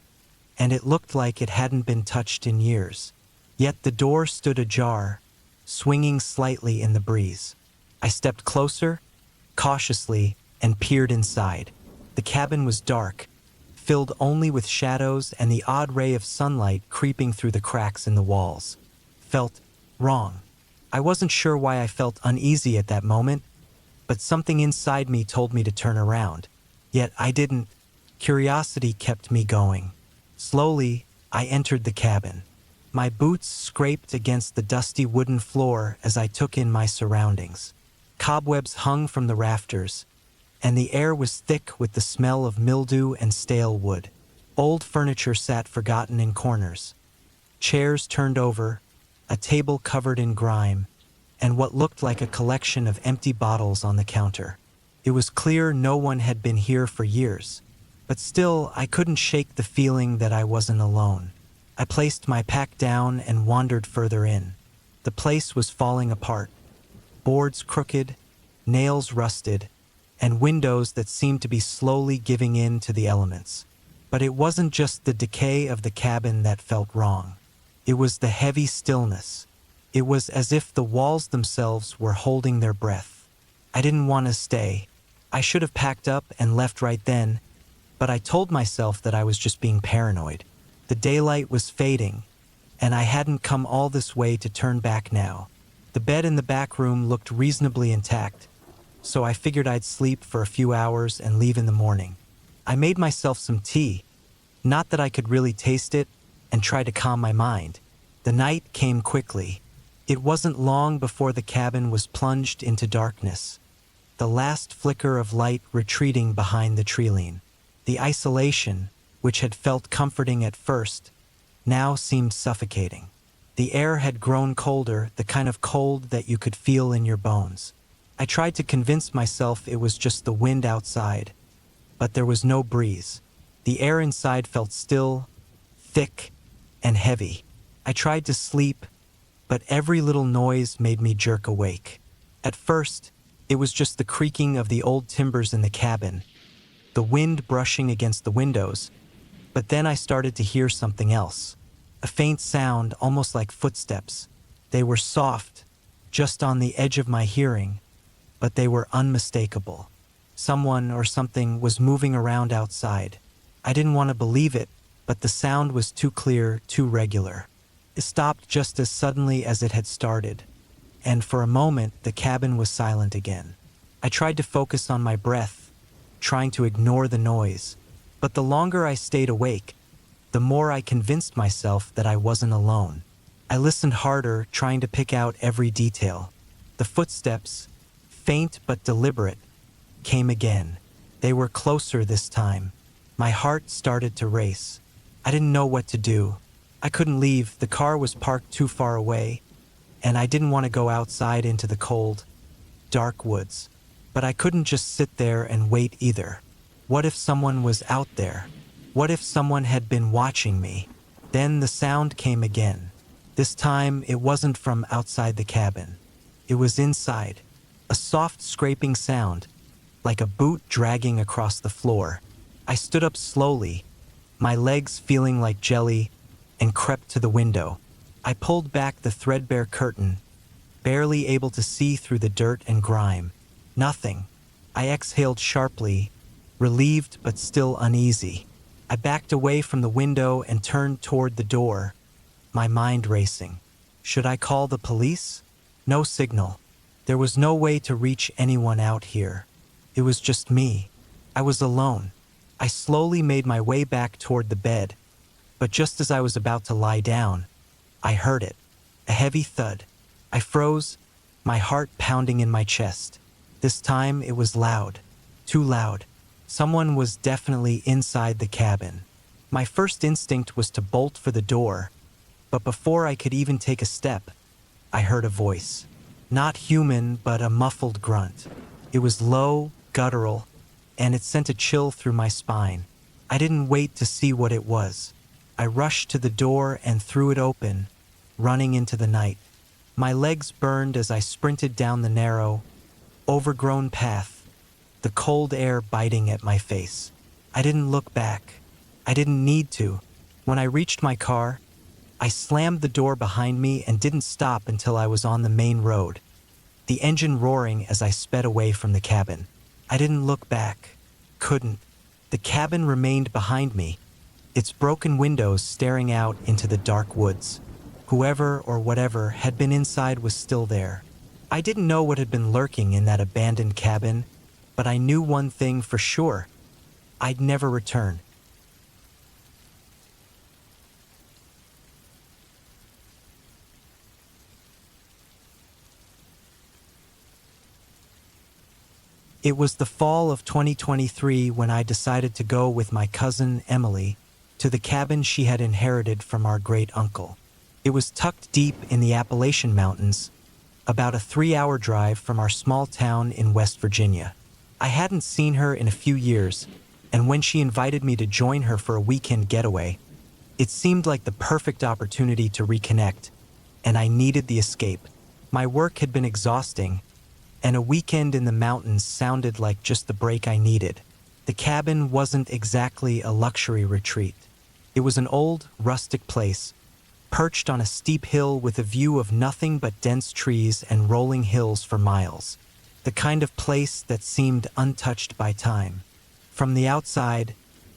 and it looked like it hadn't been touched in years. Yet the door stood ajar, swinging slightly in the breeze. I stepped closer, cautiously, and peered inside. The cabin was dark, filled only with shadows and the odd ray of sunlight creeping through the cracks in the walls. Felt wrong. I wasn't sure why I felt uneasy at that moment, but something inside me told me to turn around. Yet I didn't. Curiosity kept me going. Slowly, I entered the cabin. My boots scraped against the dusty wooden floor as I took in my surroundings. Cobwebs hung from the rafters, and the air was thick with the smell of mildew and stale wood. Old furniture sat forgotten in corners. Chairs turned over, a table covered in grime, and what looked like a collection of empty bottles on the counter. It was clear no one had been here for years, but still I couldn't shake the feeling that I wasn't alone. I placed my pack down and wandered further in. The place was falling apart. Boards crooked, nails rusted, and windows that seemed to be slowly giving in to the elements. But it wasn't just the decay of the cabin that felt wrong. It was the heavy stillness. It was as if the walls themselves were holding their breath. I didn't want to stay. I should have packed up and left right then, but I told myself that I was just being paranoid. The daylight was fading, and I hadn't come all this way to turn back now. The bed in the back room looked reasonably intact, so I figured I'd sleep for a few hours and leave in the morning. I made myself some tea, not that I could really taste it, and tried to calm my mind. The night came quickly. It wasn't long before the cabin was plunged into darkness, the last flicker of light retreating behind the treeline. The isolation, which had felt comforting at first, now seemed suffocating. The air had grown colder, the kind of cold that you could feel in your bones. I tried to convince myself it was just the wind outside, but there was no breeze. The air inside felt still, thick, and heavy. I tried to sleep, but every little noise made me jerk awake. At first, it was just the creaking of the old timbers in the cabin, the wind brushing against the windows, but then I started to hear something else. A faint sound, almost like footsteps. They were soft, just on the edge of my hearing, but they were unmistakable. Someone or something was moving around outside. I didn't want to believe it, but the sound was too clear, too regular. It stopped just as suddenly as it had started, and for a moment the cabin was silent again. I tried to focus on my breath, trying to ignore the noise, but the longer I stayed awake, the more I convinced myself that I wasn't alone. I listened harder, trying to pick out every detail. The footsteps, faint but deliberate, came again. They were closer this time. My heart started to race. I didn't know what to do. I couldn't leave, the car was parked too far away, and I didn't want to go outside into the cold, dark woods. But I couldn't just sit there and wait either. What if someone was out there? What if someone had been watching me? Then the sound came again. This time, it wasn't from outside the cabin. It was inside. A soft scraping sound, like a boot dragging across the floor. I stood up slowly, my legs feeling like jelly, and crept to the window. I pulled back the threadbare curtain, barely able to see through the dirt and grime. Nothing. I exhaled sharply, relieved but still uneasy. I backed away from the window and turned toward the door, my mind racing. Should I call the police? No signal. There was no way to reach anyone out here. It was just me. I was alone. I slowly made my way back toward the bed, but just as I was about to lie down, I heard it. A heavy thud. I froze, my heart pounding in my chest. This time it was loud. Too loud. Someone was definitely inside the cabin. My first instinct was to bolt for the door, but before I could even take a step, I heard a voice. Not human, but a muffled grunt. It was low, guttural, and it sent a chill through my spine. I didn't wait to see what it was. I rushed to the door and threw it open, running into the night. My legs burned as I sprinted down the narrow, overgrown path, the cold air biting at my face. I didn't look back. I didn't need to. When I reached my car, I slammed the door behind me and didn't stop until I was on the main road, the engine roaring as I sped away from the cabin. I didn't look back. Couldn't. The cabin remained behind me, its broken windows staring out into the dark woods. Whoever or whatever had been inside was still there. I didn't know what had been lurking in that abandoned cabin, but I knew one thing for sure. I'd never return. It was the fall of 2023 when I decided to go with my cousin Emily to the cabin she had inherited from our great uncle. It was tucked deep in the Appalachian Mountains, about a 3-hour drive from our small town in West Virginia. I hadn't seen her in a few years, and when she invited me to join her for a weekend getaway, it seemed like the perfect opportunity to reconnect, and I needed the escape. My work had been exhausting, and a weekend in the mountains sounded like just the break I needed. The cabin wasn't exactly a luxury retreat. It was an old, rustic place, perched on a steep hill with a view of nothing but dense trees and rolling hills for miles. The kind of place that seemed untouched by time. From the outside,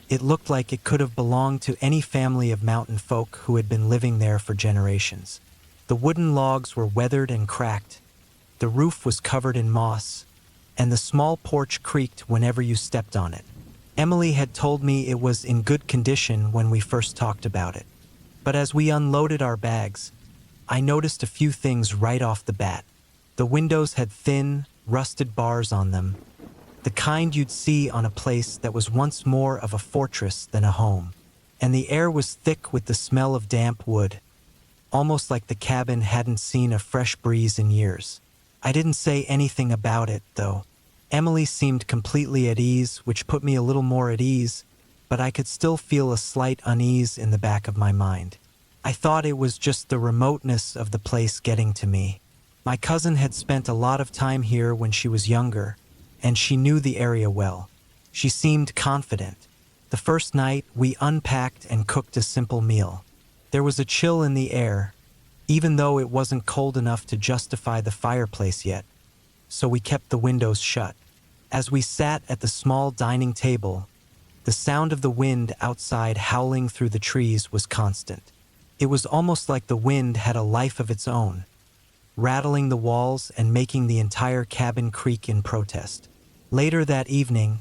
it looked like it could have belonged to any family of mountain folk who had been living there for generations. The wooden logs were weathered and cracked, the roof was covered in moss, and the small porch creaked whenever you stepped on it. Emily had told me it was in good condition when we first talked about it. But as we unloaded our bags, I noticed a few things right off the bat. The windows had thin, rusted bars on them, the kind you'd see on a place that was once more of a fortress than a home. And the air was thick with the smell of damp wood, almost like the cabin hadn't seen a fresh breeze in years. I didn't say anything about it, though. Emily seemed completely at ease, which put me a little more at ease, but I could still feel a slight unease in the back of my mind. I thought it was just the remoteness of the place getting to me. My cousin had spent a lot of time here when she was younger, and she knew the area well. She seemed confident. The first night, we unpacked and cooked a simple meal. There was a chill in the air, even though it wasn't cold enough to justify the fireplace yet, so we kept the windows shut. As we sat at the small dining table, the sound of the wind outside howling through the trees was constant. It was almost like the wind had a life of its own, rattling the walls and making the entire cabin creak in protest. Later that evening,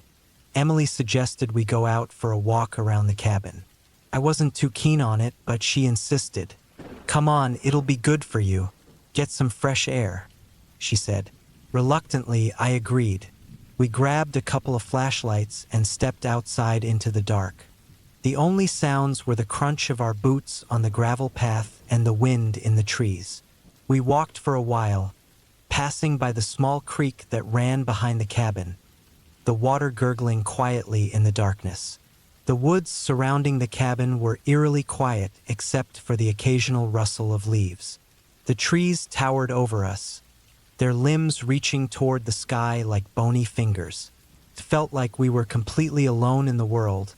Emily suggested we go out for a walk around the cabin. I wasn't too keen on it, but she insisted. "Come on, it'll be good for you. Get some fresh air," she said. Reluctantly, I agreed. We grabbed a couple of flashlights and stepped outside into the dark. The only sounds were the crunch of our boots on the gravel path and the wind in the trees. We walked for a while, passing by the small creek that ran behind the cabin, the water gurgling quietly in the darkness. The woods surrounding the cabin were eerily quiet except for the occasional rustle of leaves. The trees towered over us, their limbs reaching toward the sky like bony fingers. It felt like we were completely alone in the world,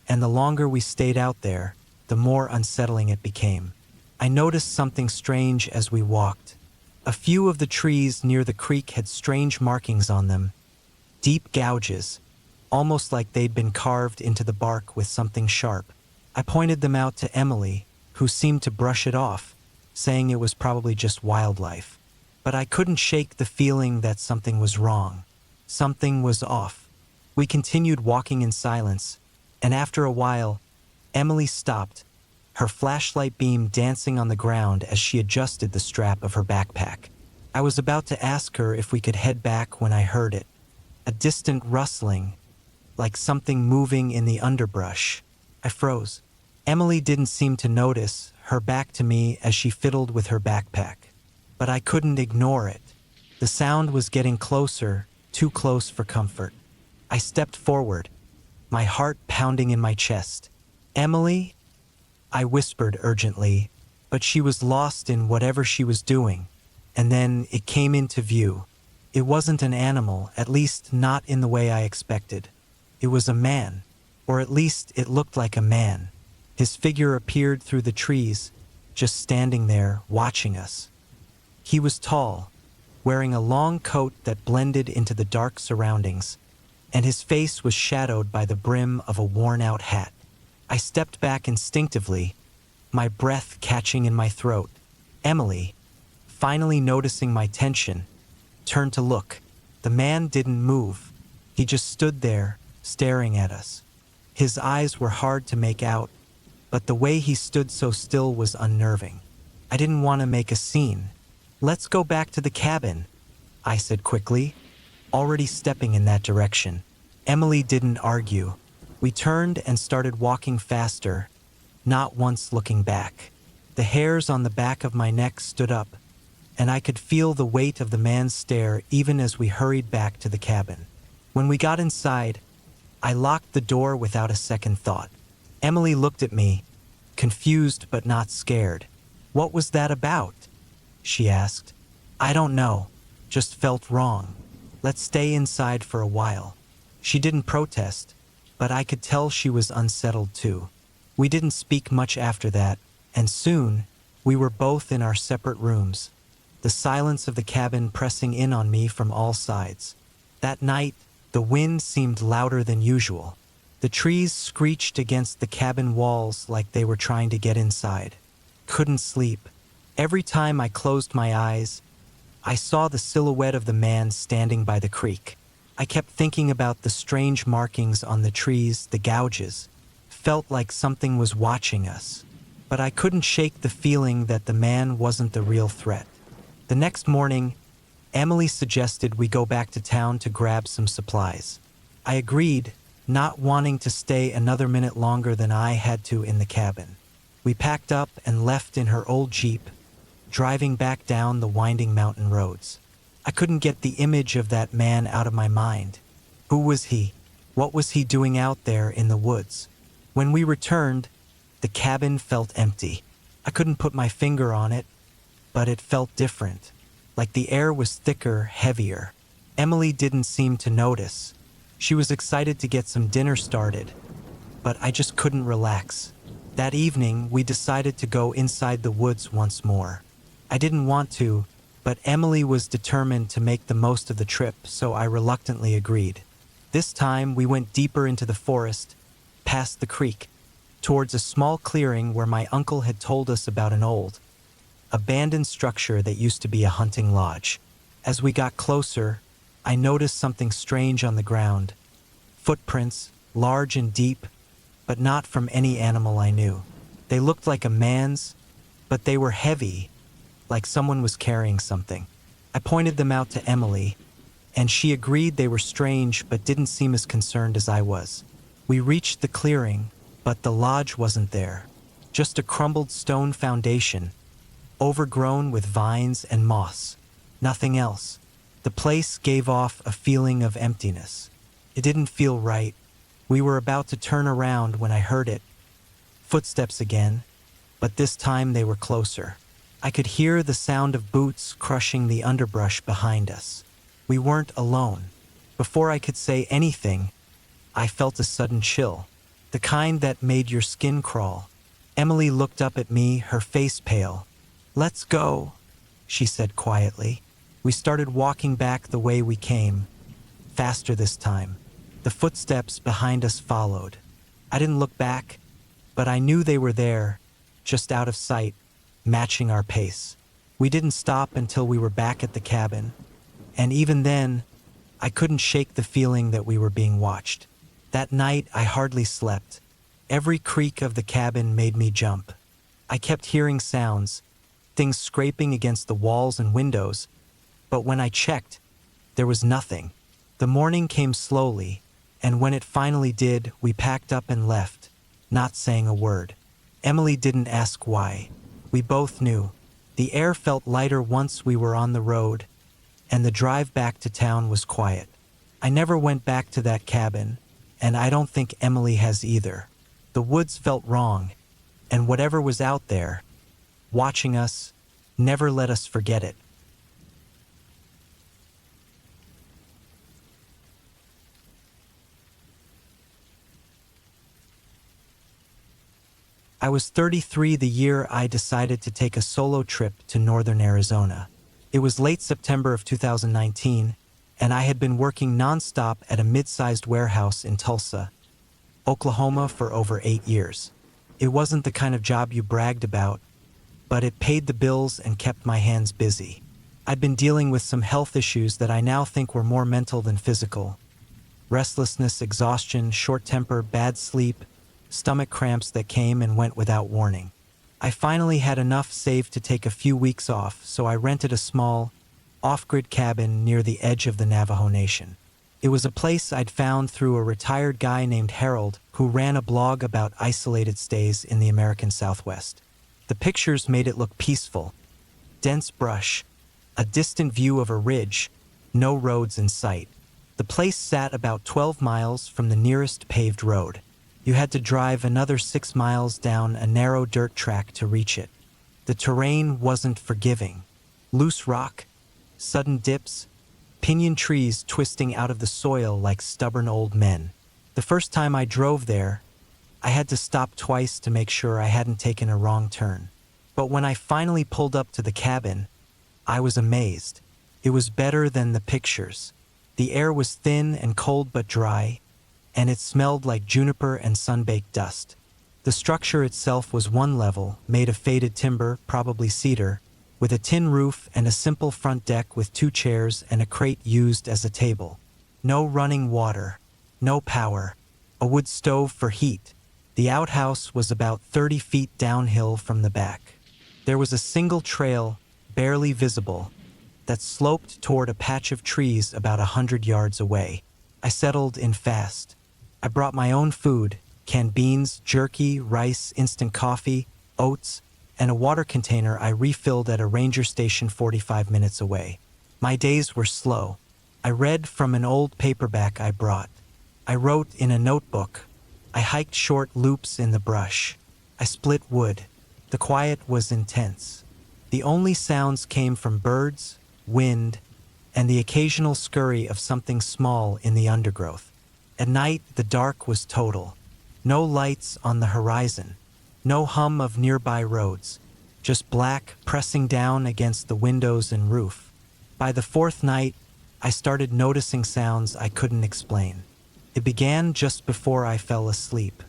and the longer we stayed out there, the more unsettling it became. I noticed something strange as we walked. A few of the trees near the creek had strange markings on them, deep gouges, almost like they'd been carved into the bark with something sharp. I pointed them out to Emily, who seemed to brush it off, saying it was probably just wildlife. But I couldn't shake the feeling that something was wrong. Something was off. We continued walking in silence, and after a while, Emily stopped, her flashlight beam dancing on the ground as she adjusted the strap of her backpack. I was about to ask her if we could head back when I heard it. A distant rustling, like something moving in the underbrush. I froze. Emily didn't seem to notice, her back to me as she fiddled with her backpack. But I couldn't ignore it. The sound was getting closer, too close for comfort. I stepped forward, my heart pounding in my chest. "Emily?" I whispered urgently, but she was lost in whatever she was doing. And then it came into view. It wasn't an animal, at least not in the way I expected. It was a man, or at least it looked like a man. His figure appeared through the trees, just standing there, watching us. He was tall, wearing a long coat that blended into the dark surroundings, and his face was shadowed by the brim of a worn-out hat. I stepped back instinctively, my breath catching in my throat. Emily, finally noticing my tension, turned to look. The man didn't move. He just stood there, staring at us. His eyes were hard to make out, but the way he stood so still was unnerving. I didn't want to make a scene. "Let's go back to the cabin," I said quickly, already stepping in that direction. Emily didn't argue. We turned and started walking faster, not once looking back. The hairs on the back of my neck stood up, and I could feel the weight of the man's stare even as we hurried back to the cabin. When we got inside, I locked the door without a second thought. Emily looked at me, confused but not scared. "What was that about?" she asked. "I don't know, just felt wrong. Let's stay inside for a while." She didn't protest, but I could tell she was unsettled too. We didn't speak much after that, and soon we were both in our separate rooms, the silence of the cabin pressing in on me from all sides. That night, the wind seemed louder than usual. The trees screeched against the cabin walls like they were trying to get inside. Couldn't sleep. Every time I closed my eyes, I saw the silhouette of the man standing by the creek. I kept thinking about the strange markings on the trees, the gouges. Felt like something was watching us. But I couldn't shake the feeling that the man wasn't the real threat. The next morning, Emily suggested we go back to town to grab some supplies. I agreed, not wanting to stay another minute longer than I had to in the cabin. We packed up and left in her old Jeep, driving back down the winding mountain roads. I couldn't get the image of that man out of my mind. Who was he? What was he doing out there in the woods? When we returned, the cabin felt empty. I couldn't put my finger on it, but it felt different, like the air was thicker, heavier. Emily didn't seem to notice. She was excited to get some dinner started, but I just couldn't relax. That evening, we decided to go inside the woods once more. I didn't want to, but Emily was determined to make the most of the trip, so I reluctantly agreed. This time, we went deeper into the forest, past the creek, towards a small clearing where my uncle had told us about an old, abandoned structure that used to be a hunting lodge. As we got closer, I noticed something strange on the ground. Footprints, large and deep, but not from any animal I knew. They looked like a man's, but they were heavy, like someone was carrying something. I pointed them out to Emily, and she agreed they were strange but didn't seem as concerned as I was. We reached the clearing, but the lodge wasn't there. Just a crumbled stone foundation, overgrown with vines and moss. Nothing else. The place gave off a feeling of emptiness. It didn't feel right. We were about to turn around when I heard it. Footsteps again, but this time they were closer. I could hear the sound of boots crushing the underbrush behind us. We weren't alone. Before I could say anything, I felt a sudden chill, the kind that made your skin crawl. Emily looked up at me, her face pale. "Let's go," she said quietly. We started walking back the way we came, faster this time. The footsteps behind us followed. I didn't look back, but I knew they were there, just out of sight, matching our pace. We didn't stop until we were back at the cabin, and even then, I couldn't shake the feeling that we were being watched. That night, I hardly slept. Every creak of the cabin made me jump. I kept hearing sounds, things scraping against the walls and windows, but when I checked, there was nothing. The morning came slowly, and when it finally did, we packed up and left, not saying a word. Emily didn't ask why. We both knew. The air felt lighter once we were on the road, and the drive back to town was quiet. I never went back to that cabin, and I don't think Emily has either. The woods felt wrong, and whatever was out there, watching us, never let us forget it. I was 33 the year I decided to take a solo trip to northern Arizona. It was late September of 2019, and I had been working nonstop at a mid-sized warehouse in Tulsa, Oklahoma for over 8 years. It wasn't the kind of job you bragged about, but it paid the bills and kept my hands busy. I'd been dealing with some health issues that I now think were more mental than physical. Restlessness, exhaustion, short temper, bad sleep, stomach cramps that came and went without warning. I finally had enough saved to take a few weeks off, so I rented a small, off-grid cabin near the edge of the Navajo Nation. It was a place I'd found through a retired guy named Harold who ran a blog about isolated stays in the American Southwest. The pictures made it look peaceful. Dense brush, a distant view of a ridge, no roads in sight. The place sat about 12 miles from the nearest paved road. You had to drive another 6 miles down a narrow dirt track to reach it. The terrain wasn't forgiving. Loose rock, sudden dips, pinyon trees twisting out of the soil like stubborn old men. The first time I drove there, I had to stop twice to make sure I hadn't taken a wrong turn. But when I finally pulled up to the cabin, I was amazed. It was better than the pictures. The air was thin and cold but dry, and it smelled like juniper and sun-baked dust. The structure itself was one level, made of faded timber, probably cedar, with a tin roof and a simple front deck with 2 chairs and a crate used as a table. No running water, no power, a wood stove for heat. The outhouse was about 30 feet downhill from the back. There was a single trail, barely visible, that sloped toward a patch of trees about 100 yards away. I settled in fast. I brought my own food, canned beans, jerky, rice, instant coffee, oats, and a water container I refilled at a ranger station 45 minutes away. My days were slow. I read from an old paperback I brought. I wrote in a notebook. I hiked short loops in the brush. I split wood. The quiet was intense. The only sounds came from birds, wind, and the occasional scurry of something small in the undergrowth. At night, the dark was total. No lights on the horizon. No hum of nearby roads. Just black pressing down against the windows and roof. By the 4th night, I started noticing sounds I couldn't explain. It began just before I fell asleep.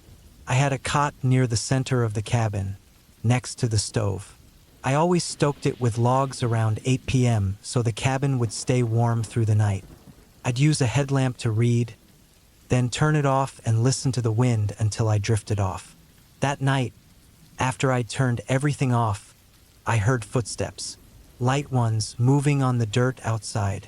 I had a cot near the center of the cabin, next to the stove. I always stoked it with logs around 8 p.m. so the cabin would stay warm through the night. I'd use a headlamp to read, then turn it off and listen to the wind until I drifted off. That night, after I turned everything off, I heard footsteps, light ones moving on the dirt outside.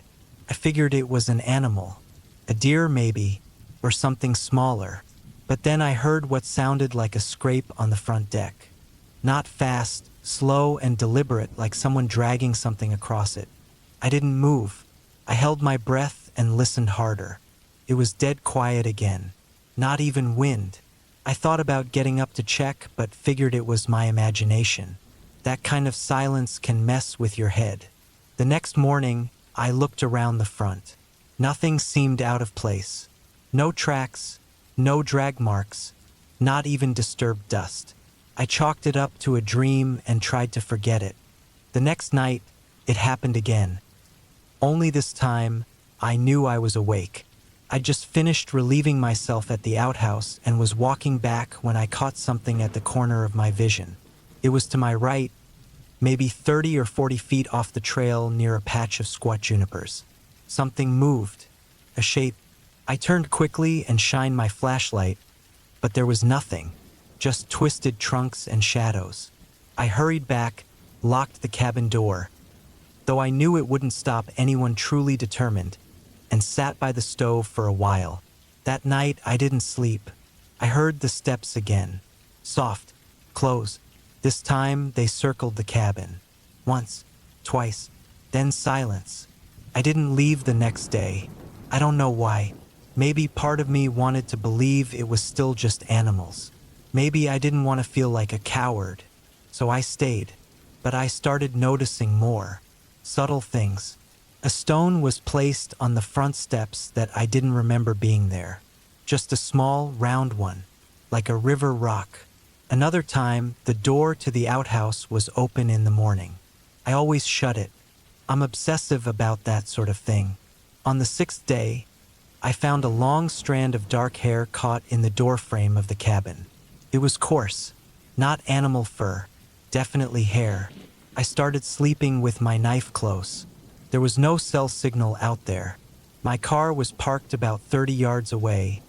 I figured it was an animal, a deer maybe, or something smaller. But then I heard what sounded like a scrape on the front deck. Not fast, slow and deliberate like someone dragging something across it. I didn't move. I held my breath and listened harder. It was dead quiet again. Not even wind. I thought about getting up to check, but figured it was my imagination. That kind of silence can mess with your head. The next morning, I looked around the front. Nothing seemed out of place. No tracks, no drag marks, not even disturbed dust. I chalked it up to a dream and tried to forget it. The next night, it happened again. Only this time, I knew I was awake. I'd just finished relieving myself at the outhouse and was walking back when I caught something at the corner of my vision. It was to my right, maybe 30 or 40 feet off the trail near a patch of squat junipers. Something moved, a shape. I turned quickly and shined my flashlight, but there was nothing, just twisted trunks and shadows. I hurried back, locked the cabin door, though I knew it wouldn't stop anyone truly determined, and sat by the stove for a while. That night, I didn't sleep. I heard the steps again. Soft, close. This time, they circled the cabin. Once, twice, then silence. I didn't leave the next day. I don't know why. Maybe part of me wanted to believe it was still just animals. Maybe I didn't want to feel like a coward. So I stayed. But I started noticing more. Subtle things. A stone was placed on the front steps that I didn't remember being there. Just a small, round one, like a river rock. Another time, the door to the outhouse was open in the morning. I always shut it. I'm obsessive about that sort of thing. On the 6th day, I found a long strand of dark hair caught in the doorframe of the cabin. It was coarse, not animal fur, definitely hair. I started sleeping with my knife close. There was no cell signal out there. My car was parked about 30 yards away,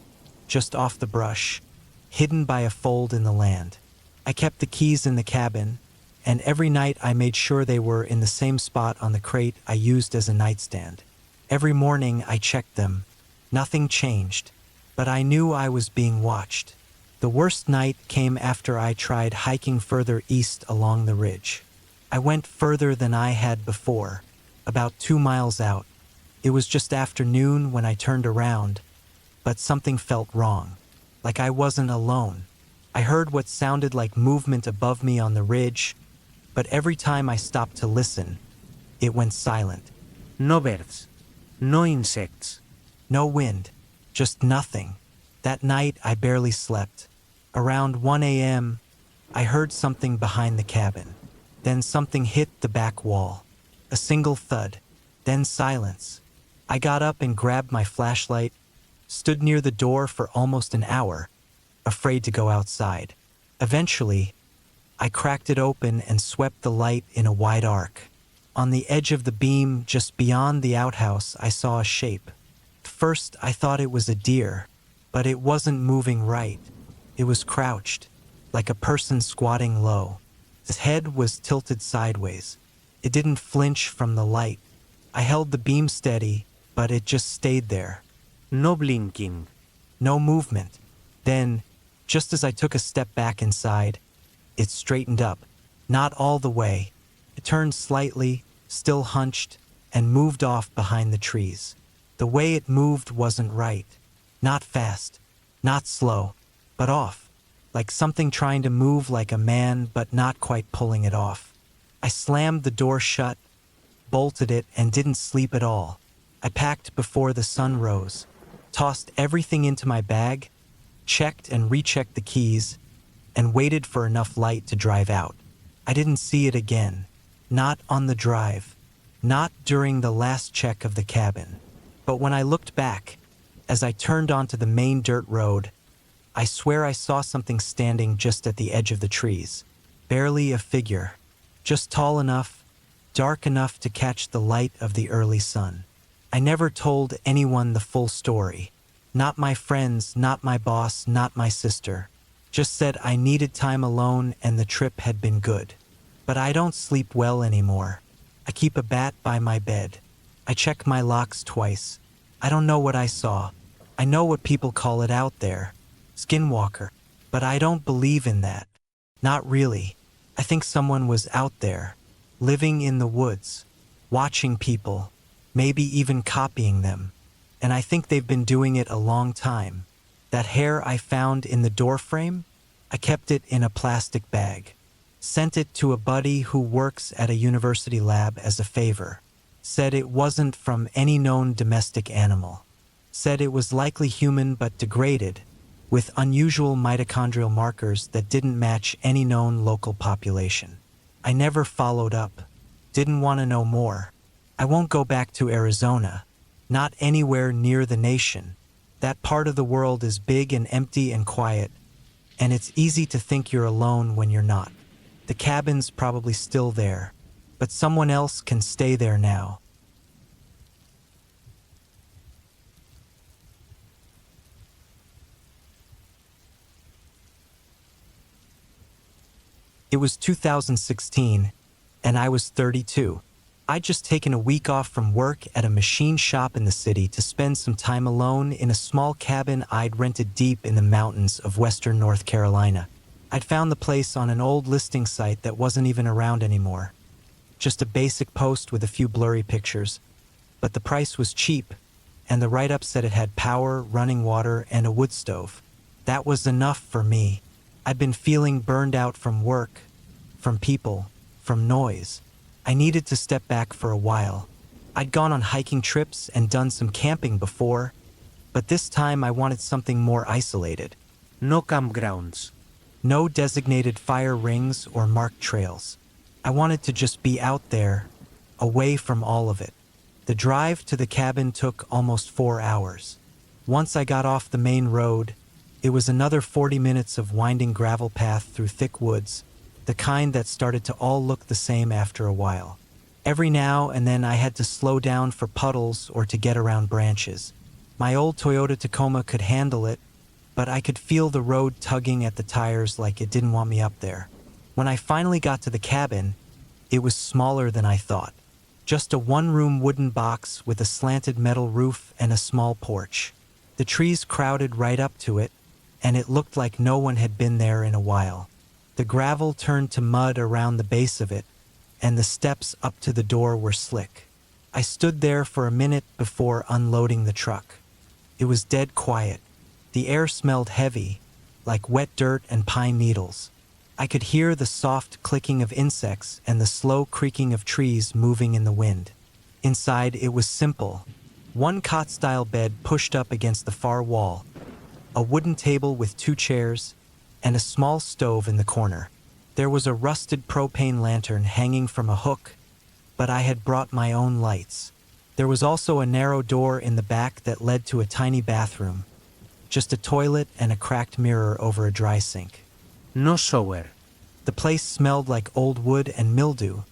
just off the brush, hidden by a fold in the land. I kept the keys in the cabin, and every night I made sure they were in the same spot on the crate I used as a nightstand. Every morning I checked them. Nothing changed, but I knew I was being watched. The worst night came after I tried hiking further east along the ridge. I went further than I had before, about 2 miles out. It was just afternoon when I turned around, but something felt wrong, like I wasn't alone. I heard what sounded like movement above me on the ridge, but every time I stopped to listen, it went silent. No birds, no insects. No wind, just nothing. That night I barely slept. Around 1 a.m., I heard something behind the cabin. Then something hit the back wall. A single thud, then silence. I got up and grabbed my flashlight, stood near the door for almost an hour, afraid to go outside. Eventually, I cracked it open and swept the light in a wide arc. On the edge of the beam, just beyond the outhouse, I saw a shape. First, I thought it was a deer, but it wasn't moving right. It was crouched, like a person squatting low. His head was tilted sideways. It didn't flinch from the light. I held the beam steady, but it just stayed there. No blinking. No movement. Then, just as I took a step back inside, it straightened up. Not all the way. It turned slightly, still hunched, and moved off behind the trees. The way it moved wasn't right. Not fast, not slow, but off. Like something trying to move like a man, but not quite pulling it off. I slammed the door shut, bolted it, and didn't sleep at all. I packed before the sun rose, tossed everything into my bag, checked and rechecked the keys, and waited for enough light to drive out. I didn't see it again. Not on the drive. Not during the last check of the cabin. But when I looked back, as I turned onto the main dirt road, I swear I saw something standing just at the edge of the trees. Barely a figure, just tall enough, dark enough to catch the light of the early sun. I never told anyone the full story. Not my friends, not my boss, not my sister. Just said I needed time alone and the trip had been good. But I don't sleep well anymore. I keep a bat by my bed. I check my locks twice. I don't know what I saw. I know what people call it out there. Skinwalker. But I don't believe in that. Not really. I think someone was out there, living in the woods, watching people, maybe even copying them. And I think they've been doing it a long time. That hair I found in the doorframe, I kept it in a plastic bag. Sent it to a buddy who works at a university lab as a favor. Said it wasn't from any known domestic animal. Said it was likely human but degraded, with unusual mitochondrial markers that didn't match any known local population. I never followed up. Didn't want to know more. I won't go back to Arizona. Not anywhere near the nation. That part of the world is big and empty and quiet, and it's easy to think you're alone when you're not. The cabin's probably still there, but someone else can stay there now. It was 2016, and I was 32. I'd just taken a week off from work at a machine shop in the city to spend some time alone in a small cabin I'd rented deep in the mountains of western North Carolina. I'd found the place on an old listing site that wasn't even around anymore. Just a basic post with a few blurry pictures. But the price was cheap, and the write-up said it had power, running water, and a wood stove. That was enough for me. I'd been feeling burned out from work, from people, from noise. I needed to step back for a while. I'd gone on hiking trips and done some camping before, but this time I wanted something more isolated. No campgrounds. No designated fire rings or marked trails. I wanted to just be out there, away from all of it. The drive to the cabin took almost 4 hours. Once I got off the main road, it was another 40 minutes of winding gravel path through thick woods, the kind that started to all look the same after a while. Every now and then I had to slow down for puddles or to get around branches. My old Toyota Tacoma could handle it, but I could feel the road tugging at the tires like it didn't want me up there. When I finally got to the cabin, it was smaller than I thought. Just a one-room wooden box with a slanted metal roof and a small porch. The trees crowded right up to it, and it looked like no one had been there in a while. The gravel turned to mud around the base of it, and the steps up to the door were slick. I stood there for a minute before unloading the truck. It was dead quiet. The air smelled heavy, like wet dirt and pine needles. I could hear the soft clicking of insects and the slow creaking of trees moving in the wind. Inside, it was simple. One cot-style bed pushed up against the far wall, a wooden table with 2 chairs, and a small stove in the corner. There was a rusted propane lantern hanging from a hook, but I had brought my own lights. There was also a narrow door in the back that led to a tiny bathroom, just a toilet and a cracked mirror over a dry sink. No shower. The place smelled like old wood and mildew,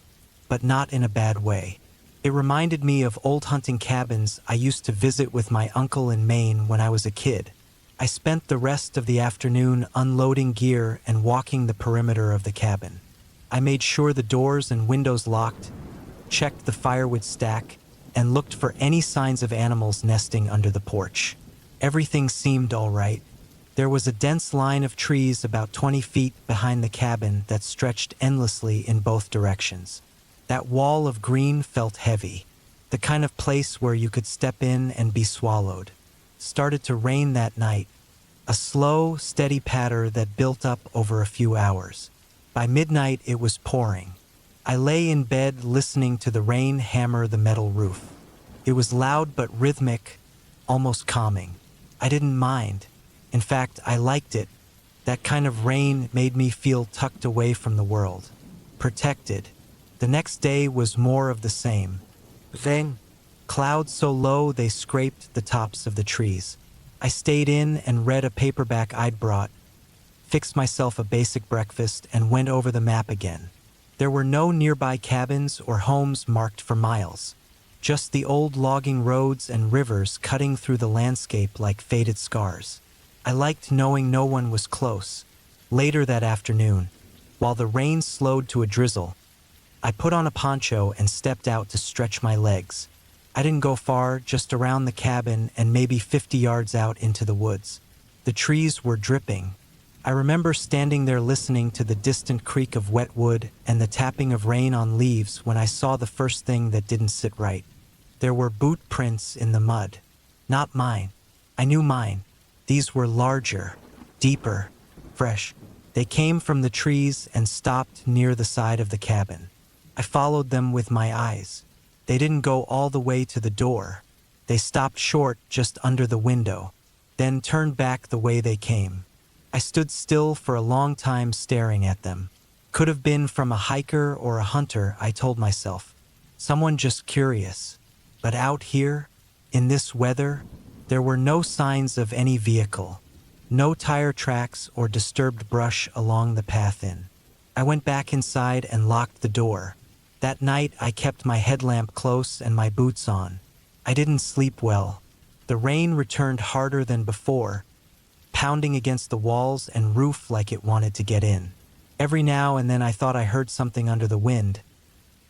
but not in a bad way. It reminded me of old hunting cabins I used to visit with my uncle in Maine when I was a kid. I spent the rest of the afternoon unloading gear and walking the perimeter of the cabin. I made sure the doors and windows locked, checked the firewood stack, and looked for any signs of animals nesting under the porch. Everything seemed all right. There was a dense line of trees about 20 feet behind the cabin that stretched endlessly in both directions. That wall of green felt heavy, the kind of place where you could step in and be swallowed. Started to rain that night, a slow, steady patter that built up over a few hours. By midnight, it was pouring. I lay in bed listening to the rain hammer the metal roof. It was loud but rhythmic, almost calming. I didn't mind. In fact, I liked it. That kind of rain made me feel tucked away from the world, protected. The next day was more of the same. Then, clouds so low they scraped the tops of the trees. I stayed in and read a paperback I'd brought, fixed myself a basic breakfast, and went over the map again. There were no nearby cabins or homes marked for miles. just the old logging roads and rivers cutting through the landscape like faded scars. I liked knowing no one was close. Later that afternoon, while the rain slowed to a drizzle, I put on a poncho and stepped out to stretch my legs. I didn't go far, just around the cabin and maybe 50 yards out into the woods. The trees were dripping. I remember standing there listening to the distant creak of wet wood and the tapping of rain on leaves when I saw the first thing that didn't sit right. There were boot prints in the mud. Not mine. I knew mine. These were larger, deeper, fresh. They came from the trees and stopped near the side of the cabin. I followed them with my eyes. They didn't go all the way to the door. They stopped short just under the window, then turned back the way they came. I stood still for a long time staring at them. Could have been from a hiker or a hunter, I told myself. Someone just curious. But out here, in this weather, there were no signs of any vehicle. No tire tracks or disturbed brush along the path in. I went back inside and locked the door. That night I kept my headlamp close and my boots on. I didn't sleep well. The rain returned harder than before, pounding against the walls and roof like it wanted to get in. Every now and then I thought I heard something under the wind.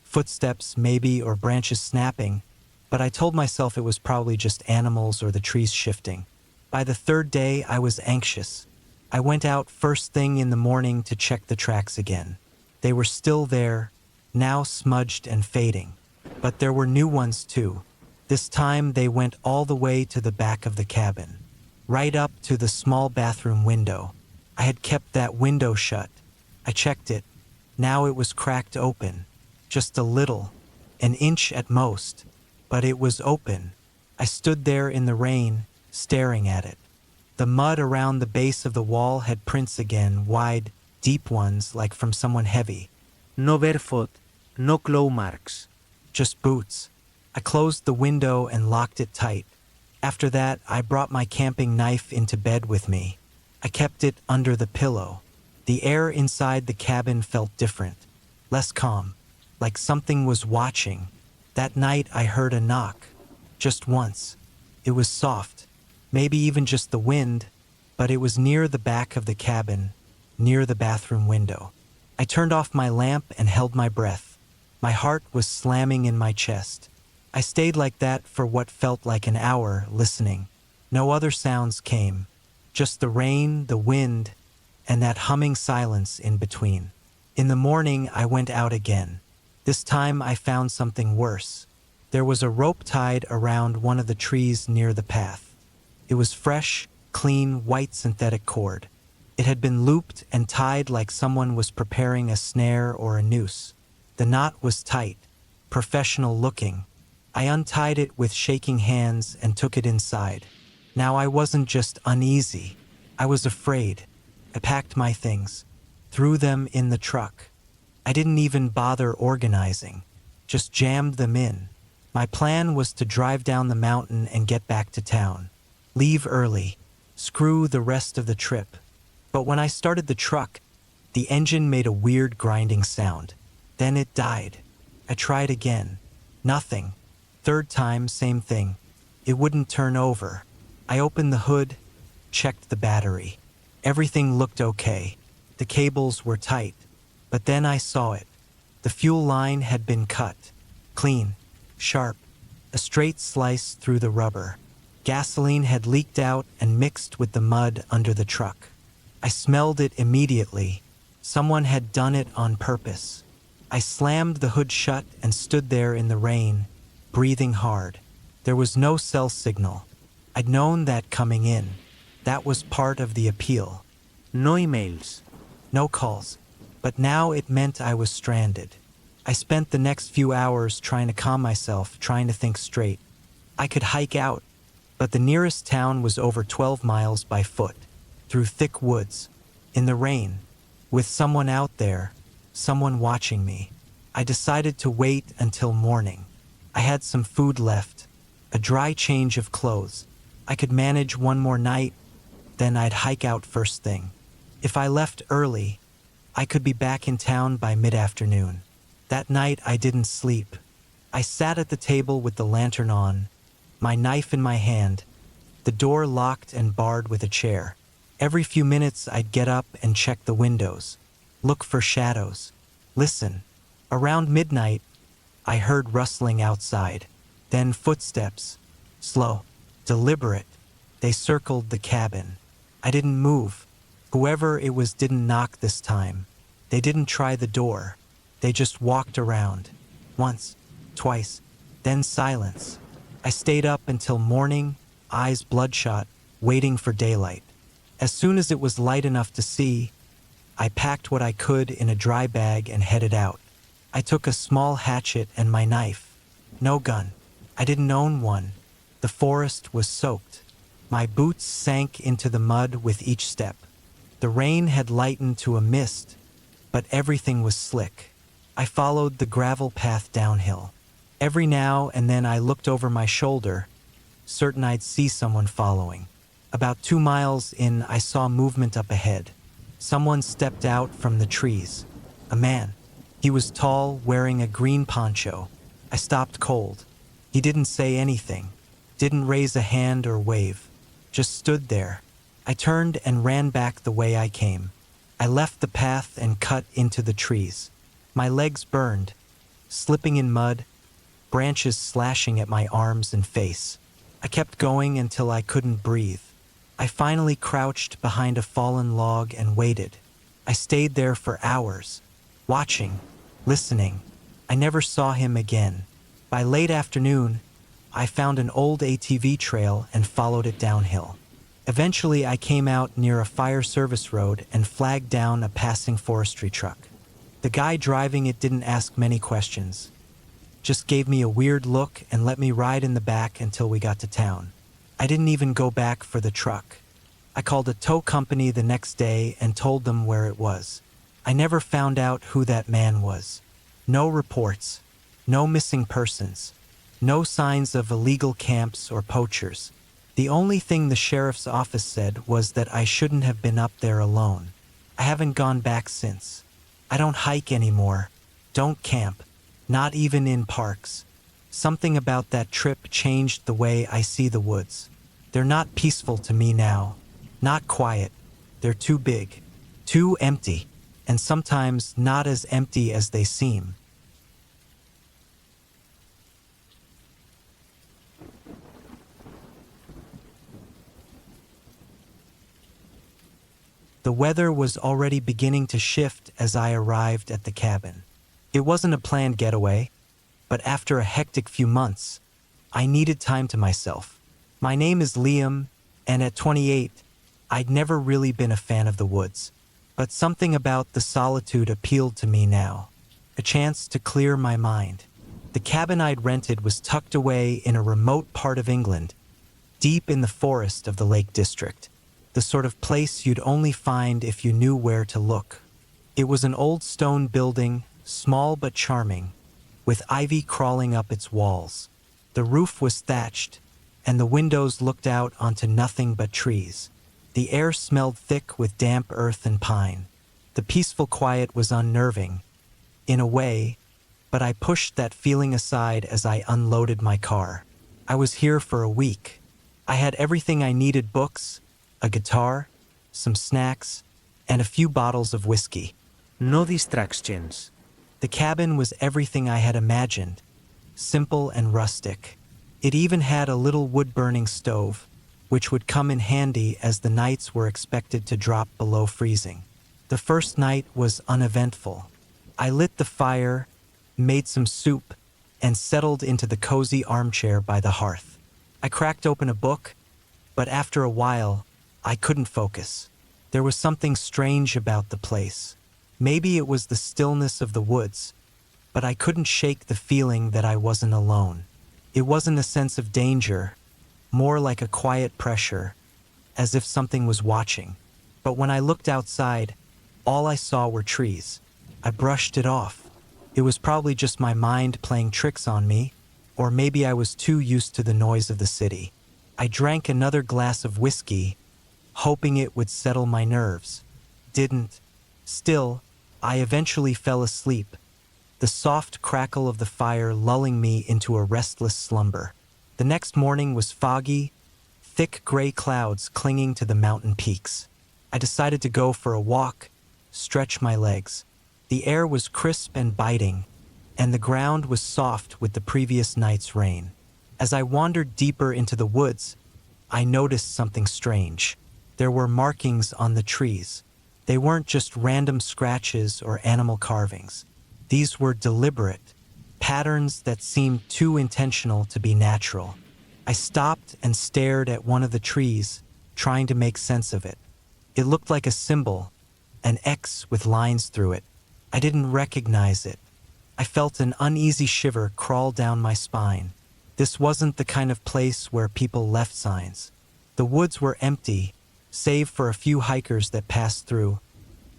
Footsteps maybe, or branches snapping, but I told myself it was probably just animals or the trees shifting. By the third day I was anxious. I went out first thing in the morning to check the tracks again. They were still there, now smudged and fading. But there were new ones too. This time they went all the way to the back of the cabin, right up to the small bathroom window. I had kept that window shut. I checked it. Now it was cracked open. Just a little, an inch at most. But it was open. I stood there in the rain, staring at it. The mud around the base of the wall had prints again, wide, deep ones like from someone heavy. No barefoot, no claw marks. Just boots. I closed the window and locked it tight. After that, I brought my camping knife into bed with me. I kept it under the pillow. The air inside the cabin felt different, less calm, like something was watching. That night I heard a knock, just once. It was soft, maybe even just the wind, but it was near the back of the cabin, near the bathroom window. I turned off my lamp and held my breath. My heart was slamming in my chest. I stayed like that for what felt like an hour, listening. No other sounds came, just the rain, the wind, and that humming silence in between. In the morning, I went out again. This time I found something worse. There was a rope tied around one of the trees near the path. It was fresh, clean, white synthetic cord. It had been looped and tied like someone was preparing a snare or a noose. The knot was tight, professional looking. I untied it with shaking hands and took it inside. Now I wasn't just uneasy. I was afraid. I packed my things, threw them in the truck. I didn't even bother organizing, just jammed them in. My plan was to drive down the mountain and get back to town. Leave early, screw the rest of the trip. But when I started the truck, the engine made a weird grinding sound. Then it died. I tried again. Nothing. Third time, same thing. It wouldn't turn over. I opened the hood, checked the battery. Everything looked okay. The cables were tight. But then I saw it. The fuel line had been cut. Clean, sharp, a straight slice through the rubber. Gasoline had leaked out and mixed with the mud under the truck. I smelled it immediately. Someone had done it on purpose. I slammed the hood shut and stood there in the rain, breathing hard. There was no cell signal. I'd known that coming in. That was part of the appeal. No emails. No calls. But now it meant I was stranded. I spent the next few hours trying to calm myself, trying to think straight. I could hike out, but the nearest town was over 12 miles by foot, through thick woods, in the rain, with someone out there, someone watching me. I decided to wait until morning. I had some food left, a dry change of clothes. I could manage one more night, then I'd hike out first thing. If I left early, I could be back in town by mid-afternoon. That night I didn't sleep. I sat at the table with the lantern on, my knife in my hand, the door locked and barred with a chair. Every few minutes I'd get up and check the windows, look for shadows, listen. Around midnight, I heard rustling outside, then footsteps, slow, deliberate. They circled the cabin. I didn't move. Whoever it was didn't knock this time. They didn't try the door. They just walked around. Once, twice, then silence. I stayed up until morning, eyes bloodshot, waiting for daylight. As soon as it was light enough to see, I packed what I could in a dry bag and headed out. I took a small hatchet and my knife. No gun. I didn't own one. The forest was soaked. My boots sank into the mud with each step. The rain had lightened to a mist, but everything was slick. I followed the gravel path downhill. Every now and then I looked over my shoulder, certain I'd see someone following. About 2 miles in, I saw movement up ahead. Someone stepped out from the trees. A man. He was tall, wearing a green poncho. I stopped cold. He didn't say anything, didn't raise a hand or wave, just stood there. I turned and ran back the way I came. I left the path and cut into the trees. My legs burned, slipping in mud, branches slashing at my arms and face. I kept going until I couldn't breathe. I finally crouched behind a fallen log and waited. I stayed there for hours, watching, listening. I never saw him again. By late afternoon, I found an old ATV trail and followed it downhill. Eventually, I came out near a fire service road and flagged down a passing forestry truck. The guy driving it didn't ask many questions, just gave me a weird look and let me ride in the back until we got to town. I didn't even go back for the truck. I called a tow company the next day and told them where it was. I never found out who that man was. No reports, no missing persons, no signs of illegal camps or poachers. The only thing the sheriff's office said was that I shouldn't have been up there alone. I haven't gone back since. I don't hike anymore, don't camp, not even in parks. Something about that trip changed the way I see the woods. They're not peaceful to me now, not quiet. They're too big, too empty, and sometimes not as empty as they seem. The weather was already beginning to shift as I arrived at the cabin. It wasn't a planned getaway, but after a hectic few months, I needed time to myself. My name is Liam, and at 28, I'd never really been a fan of the woods, but something about the solitude appealed to me now, a chance to clear my mind. The cabin I'd rented was tucked away in a remote part of England, deep in the forest of the Lake District, the sort of place you'd only find if you knew where to look. It was an old stone building, small but charming, with ivy crawling up its walls. The roof was thatched, and the windows looked out onto nothing but trees. The air smelled thick with damp earth and pine. The peaceful quiet was unnerving, in a way, but I pushed that feeling aside as I unloaded my car. I was here for a week. I had everything I needed: books, a guitar, some snacks, and a few bottles of whiskey. No distractions. The cabin was everything I had imagined, simple and rustic. It even had a little wood-burning stove, which would come in handy as the nights were expected to drop below freezing. The first night was uneventful. I lit the fire, made some soup, and settled into the cozy armchair by the hearth. I cracked open a book, but after a while, I couldn't focus. There was something strange about the place. Maybe it was the stillness of the woods, but I couldn't shake the feeling that I wasn't alone. It wasn't a sense of danger, more like a quiet pressure, as if something was watching. But when I looked outside, all I saw were trees. I brushed it off. It was probably just my mind playing tricks on me, or maybe I was too used to the noise of the city. I drank another glass of whiskey, hoping it would settle my nerves. Didn't. Still, I eventually fell asleep, the soft crackle of the fire lulling me into a restless slumber. The next morning was foggy, thick gray clouds clinging to the mountain peaks. I decided to go for a walk, stretch my legs. The air was crisp and biting, and the ground was soft with the previous night's rain. As I wandered deeper into the woods, I noticed something strange. There were markings on the trees. They weren't just random scratches or animal carvings. These were deliberate, patterns that seemed too intentional to be natural. I stopped and stared at one of the trees, trying to make sense of it. It looked like a symbol, an X with lines through it. I didn't recognize it. I felt an uneasy shiver crawl down my spine. This wasn't the kind of place where people left signs. The woods were empty, save for a few hikers that passed through,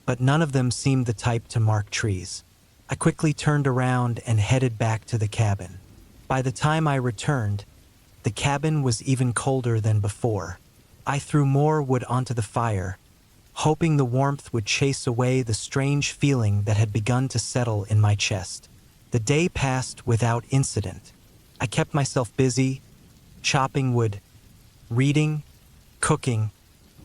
but none of them seemed the type to mark trees. I quickly turned around and headed back to the cabin. By the time I returned, the cabin was even colder than before. I threw more wood onto the fire, hoping the warmth would chase away the strange feeling that had begun to settle in my chest. The day passed without incident. I kept myself busy, chopping wood, reading, cooking,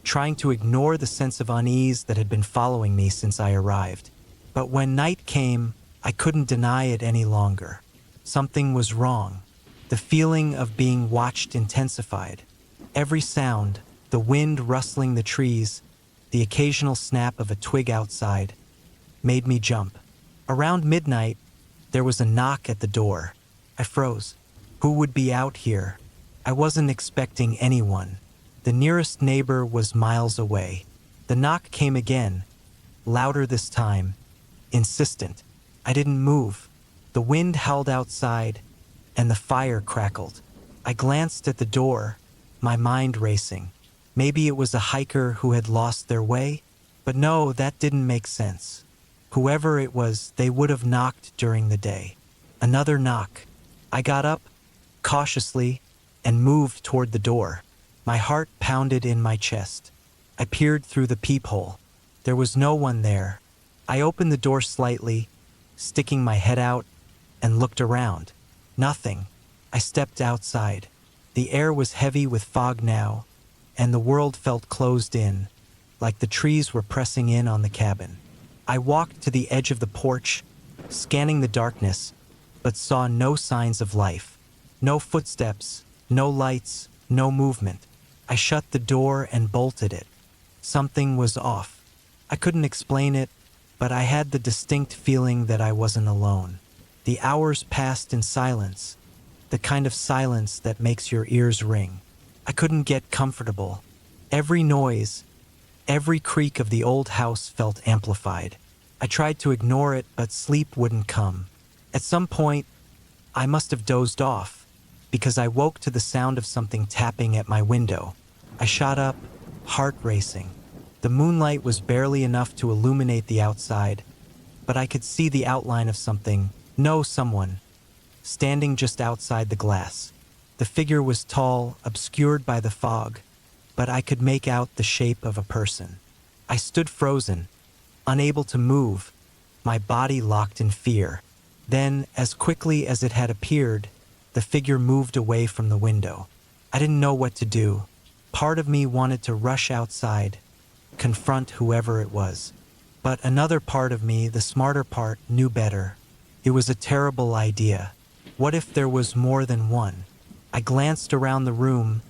trying to ignore the sense of unease that had been following me since I arrived. But when night came, I couldn't deny it any longer. Something was wrong. The feeling of being watched intensified. Every sound, the wind rustling the trees, the occasional snap of a twig outside, made me jump. Around midnight, there was a knock at the door. I froze. Who would be out here? I wasn't expecting anyone. The nearest neighbor was miles away. The knock came again, louder this time, insistent. I didn't move. The wind howled outside, and the fire crackled. I glanced at the door, my mind racing. Maybe it was a hiker who had lost their way? But no, that didn't make sense. Whoever it was, they would have knocked during the day. Another knock. I got up, cautiously, and moved toward the door. My heart pounded in my chest. I peered through the peephole. There was no one there. I opened the door slightly, sticking my head out, and looked around. Nothing. I stepped outside. The air was heavy with fog now, and the world felt closed in, like the trees were pressing in on the cabin. I walked to the edge of the porch, scanning the darkness, but saw no signs of life. No footsteps, no lights, no movement. I shut the door and bolted it. Something was off. I couldn't explain it, but I had the distinct feeling that I wasn't alone. The hours passed in silence, the kind of silence that makes your ears ring. I couldn't get comfortable. Every noise, every creak of the old house felt amplified. I tried to ignore it, but sleep wouldn't come. At some point, I must have dozed off, because I woke to the sound of something tapping at my window. I shot up, heart racing. The moonlight was barely enough to illuminate the outside, but I could see the outline of someone, standing just outside the glass. The figure was tall, obscured by the fog, but I could make out the shape of a person. I stood frozen, unable to move, my body locked in fear. Then, as quickly as it had appeared, the figure moved away from the window. I didn't know what to do. Part of me wanted to rush outside, confront whoever it was. But another part of me, the smarter part, knew better. It was a terrible idea. What if there was more than one? I glanced around the room,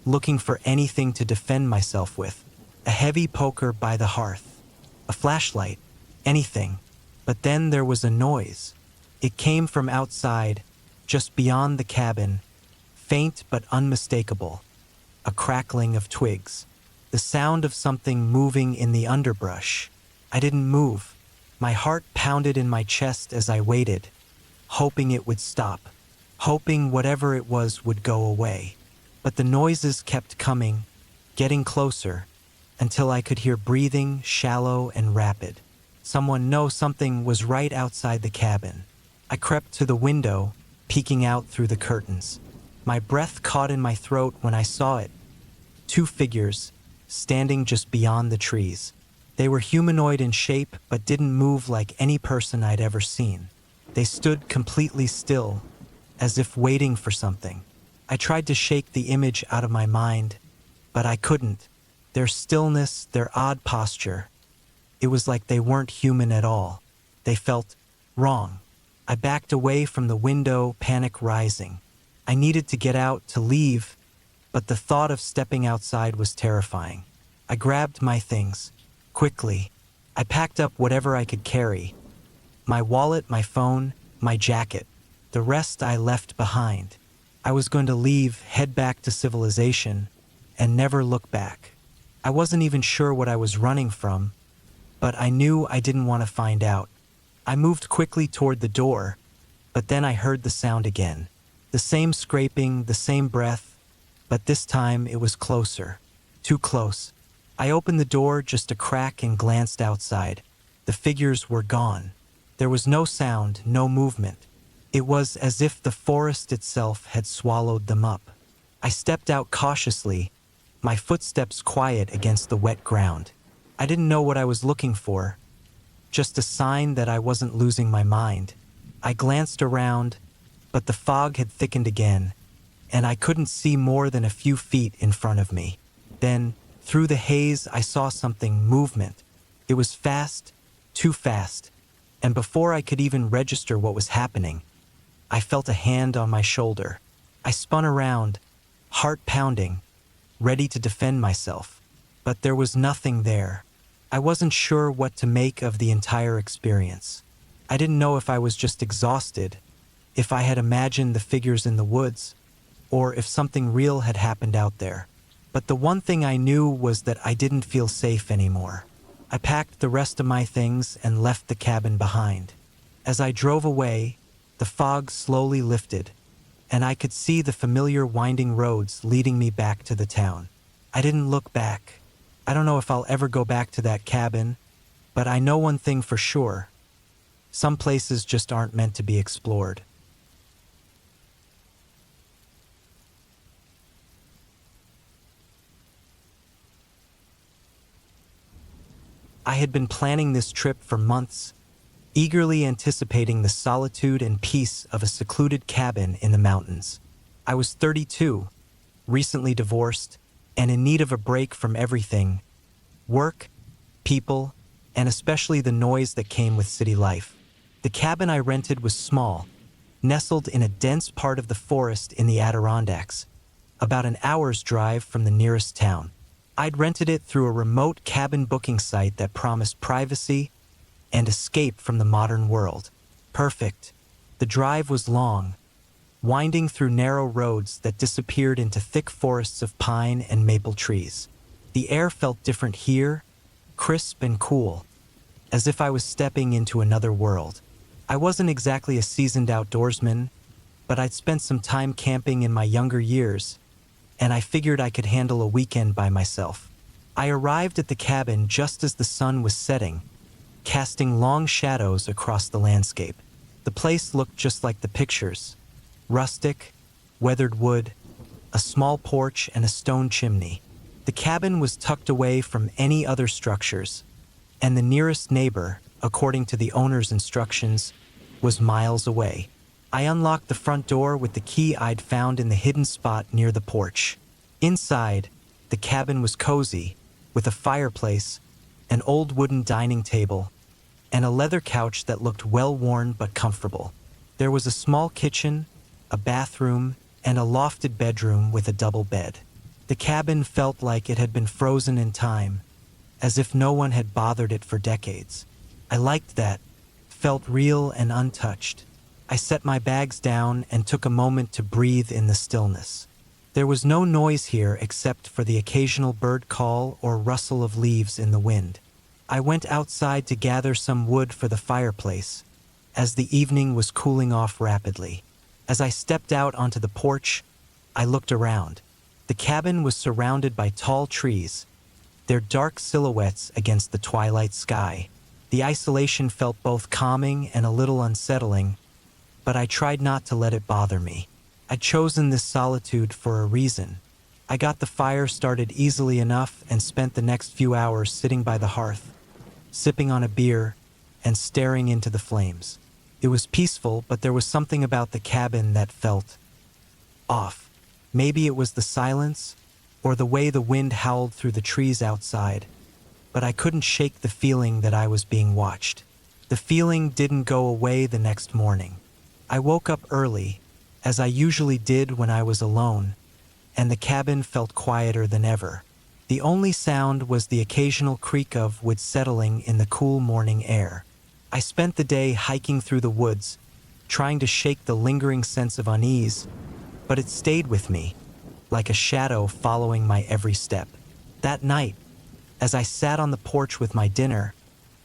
looking for anything to defend myself with. A heavy poker by the hearth, a flashlight, anything. But then there was a noise. It came from outside, just beyond the cabin, faint but unmistakable. A crackling of twigs. The sound of something moving in the underbrush. I didn't move. My heart pounded in my chest as I waited, hoping it would stop, hoping whatever it was would go away. But the noises kept coming, getting closer, until I could hear breathing, shallow and rapid. Something was right outside the cabin. I crept to the window, peeking out through the curtains. My breath caught in my throat when I saw it. Two figures, standing just beyond the trees. They were humanoid in shape, but didn't move like any person I'd ever seen. They stood completely still, as if waiting for something. I tried to shake the image out of my mind, but I couldn't. Their stillness, their odd posture. It was like they weren't human at all. They felt wrong. I backed away from the window, panic rising. I needed to get out, to leave, but the thought of stepping outside was terrifying. I grabbed my things. Quickly. I packed up whatever I could carry. My wallet, my phone, my jacket. The rest I left behind. I was going to leave, head back to civilization, and never look back. I wasn't even sure what I was running from, but I knew I didn't want to find out. I moved quickly toward the door, but then I heard the sound again. The same scraping, the same breath, but this time it was closer. Too close. I opened the door just a crack and glanced outside. The figures were gone. There was no sound, no movement. It was as if the forest itself had swallowed them up. I stepped out cautiously, my footsteps quiet against the wet ground. I didn't know what I was looking for, just a sign that I wasn't losing my mind. I glanced around, but the fog had thickened again, and I couldn't see more than a few feet in front of me. Then, through the haze, I saw something, movement. It was fast, too fast, and before I could even register what was happening, I felt a hand on my shoulder. I spun around, heart pounding, ready to defend myself, but there was nothing there. I wasn't sure what to make of the entire experience. I didn't know if I was just exhausted, if I had imagined the figures in the woods, or if something real had happened out there. But the one thing I knew was that I didn't feel safe anymore. I packed the rest of my things and left the cabin behind. As I drove away, the fog slowly lifted, and I could see the familiar winding roads leading me back to the town. I didn't look back. I don't know if I'll ever go back to that cabin, but I know one thing for sure. Some places just aren't meant to be explored. I had been planning this trip for months, eagerly anticipating the solitude and peace of a secluded cabin in the mountains. I was 32, recently divorced, and in need of a break from everything: work, people, and especially the noise that came with city life. The cabin I rented was small, nestled in a dense part of the forest in the Adirondacks, about an hour's drive from the nearest town. I'd rented it through a remote cabin booking site that promised privacy and escape from the modern world. Perfect. The drive was long, winding through narrow roads that disappeared into thick forests of pine and maple trees. The air felt different here, crisp and cool, as if I was stepping into another world. I wasn't exactly a seasoned outdoorsman, but I'd spent some time camping in my younger years, and I figured I could handle a weekend by myself. I arrived at the cabin just as the sun was setting, casting long shadows across the landscape. The place looked just like the pictures: rustic, weathered wood, a small porch, and a stone chimney. The cabin was tucked away from any other structures, and the nearest neighbor, according to the owner's instructions, was miles away. I unlocked the front door with the key I'd found in the hidden spot near the porch. Inside, the cabin was cozy, with a fireplace, an old wooden dining table, and a leather couch that looked well-worn but comfortable. There was a small kitchen, a bathroom, and a lofted bedroom with a double bed. The cabin felt like it had been frozen in time, as if no one had bothered it for decades. I liked that, felt real and untouched. I set my bags down and took a moment to breathe in the stillness. There was no noise here except for the occasional bird call or rustle of leaves in the wind. I went outside to gather some wood for the fireplace, as the evening was cooling off rapidly. As I stepped out onto the porch, I looked around. The cabin was surrounded by tall trees, their dark silhouettes against the twilight sky. The isolation felt both calming and a little unsettling, but I tried not to let it bother me. I'd chosen this solitude for a reason. I got the fire started easily enough and spent the next few hours sitting by the hearth, sipping on a beer and staring into the flames. It was peaceful, but there was something about the cabin that felt off. Maybe it was the silence, or the way the wind howled through the trees outside, but I couldn't shake the feeling that I was being watched. The feeling didn't go away the next morning. I woke up early, as I usually did when I was alone, and the cabin felt quieter than ever. The only sound was the occasional creak of wood settling in the cool morning air. I spent the day hiking through the woods, trying to shake the lingering sense of unease, but it stayed with me, like a shadow following my every step. That night, as I sat on the porch with my dinner,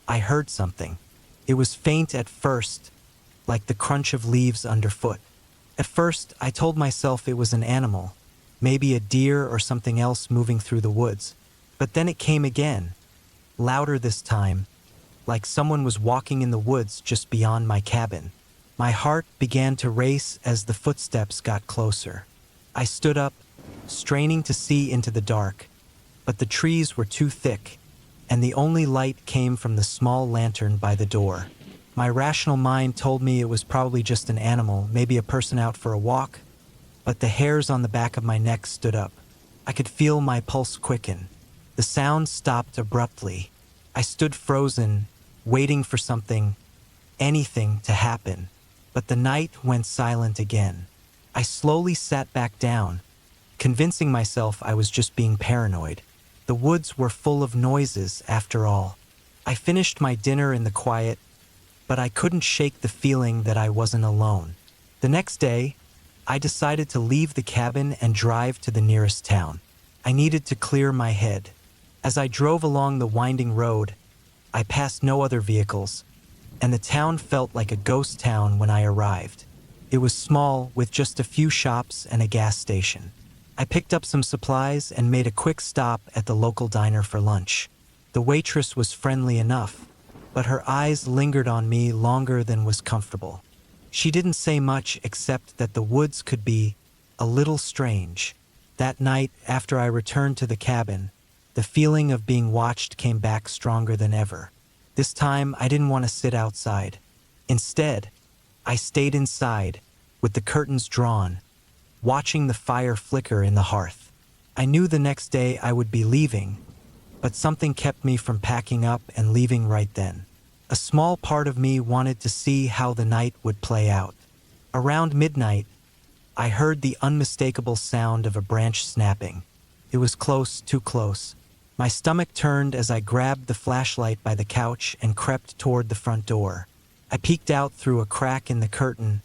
I heard something. It was faint at first, like the crunch of leaves underfoot. At first, I told myself it was an animal, maybe a deer or something else moving through the woods. But then it came again, louder this time, like someone was walking in the woods just beyond my cabin. My heart began to race as the footsteps got closer. I stood up, straining to see into the dark, but the trees were too thick, and the only light came from the small lantern by the door. My rational mind told me it was probably just an animal, maybe a person out for a walk, but the hairs on the back of my neck stood up. I could feel my pulse quicken. The sound stopped abruptly. I stood frozen, waiting for something, anything to happen. But the night went silent again. I slowly sat back down, convincing myself I was just being paranoid. The woods were full of noises, after all. I finished my dinner in the quiet, but I couldn't shake the feeling that I wasn't alone. The next day, I decided to leave the cabin and drive to the nearest town. I needed to clear my head. As I drove along the winding road, I passed no other vehicles, and the town felt like a ghost town when I arrived. It was small, with just a few shops and a gas station. I picked up some supplies and made a quick stop at the local diner for lunch. The waitress was friendly enough, but her eyes lingered on me longer than was comfortable. She didn't say much except that the woods could be a little strange. That night, after I returned to the cabin, the feeling of being watched came back stronger than ever. This time, I didn't want to sit outside. Instead, I stayed inside, with the curtains drawn, watching the fire flicker in the hearth. I knew the next day I would be leaving, but something kept me from packing up and leaving right then. A small part of me wanted to see how the night would play out. Around midnight, I heard the unmistakable sound of a branch snapping. It was close, too close. My stomach turned as I grabbed the flashlight by the couch and crept toward the front door. I peeked out through a crack in the curtain,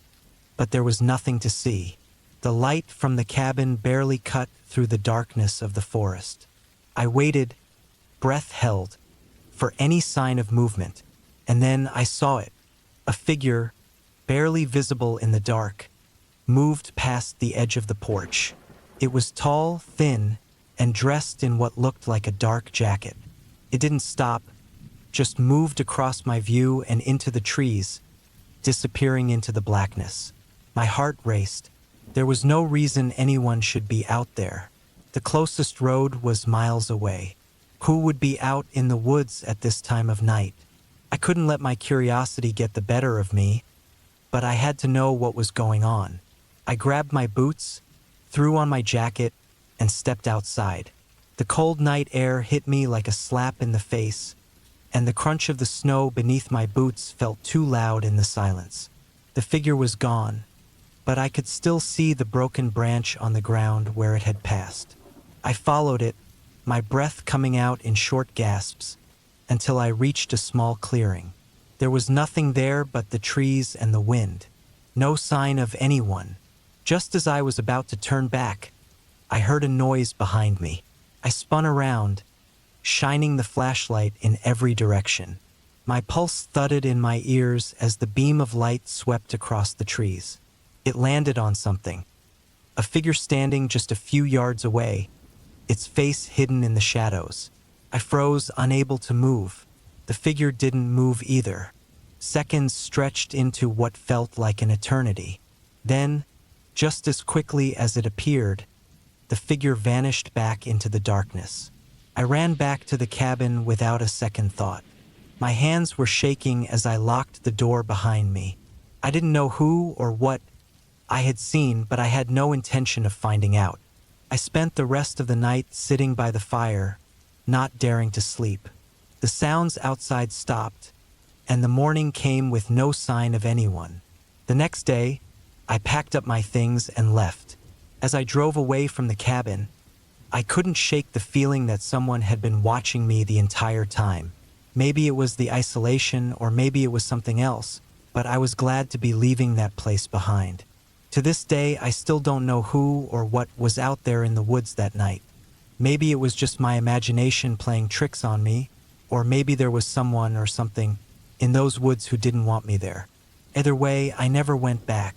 but there was nothing to see. The light from the cabin barely cut through the darkness of the forest. I waited, breath held, for any sign of movement, and then I saw it. A figure, barely visible in the dark, moved past the edge of the porch. It was tall, thin, and dressed in what looked like a dark jacket. It didn't stop, just moved across my view and into the trees, disappearing into the blackness. My heart raced. There was no reason anyone should be out there. The closest road was miles away. Who would be out in the woods at this time of night? I couldn't let my curiosity get the better of me, but I had to know what was going on. I grabbed my boots, threw on my jacket, and stepped outside. The cold night air hit me like a slap in the face, and the crunch of the snow beneath my boots felt too loud in the silence. The figure was gone, but I could still see the broken branch on the ground where it had passed. I followed it, my breath coming out in short gasps, until I reached a small clearing. There was nothing there but the trees and the wind. No sign of anyone. Just as I was about to turn back, I heard a noise behind me. I spun around, shining the flashlight in every direction. My pulse thudded in my ears as the beam of light swept across the trees. It landed on something. A figure standing just a few yards away, its face hidden in the shadows. I froze, unable to move. The figure didn't move either. Seconds stretched into what felt like an eternity. Then, just as quickly as it appeared, the figure vanished back into the darkness. I ran back to the cabin without a second thought. My hands were shaking as I locked the door behind me. I didn't know who or what I had seen, but I had no intention of finding out. I spent the rest of the night sitting by the fire, not daring to sleep. The sounds outside stopped, and the morning came with no sign of anyone. The next day, I packed up my things and left. As I drove away from the cabin, I couldn't shake the feeling that someone had been watching me the entire time. Maybe it was the isolation, or maybe it was something else, but I was glad to be leaving that place behind. To this day, I still don't know who or what was out there in the woods that night. Maybe it was just my imagination playing tricks on me, or maybe there was someone or something in those woods who didn't want me there. Either way, I never went back.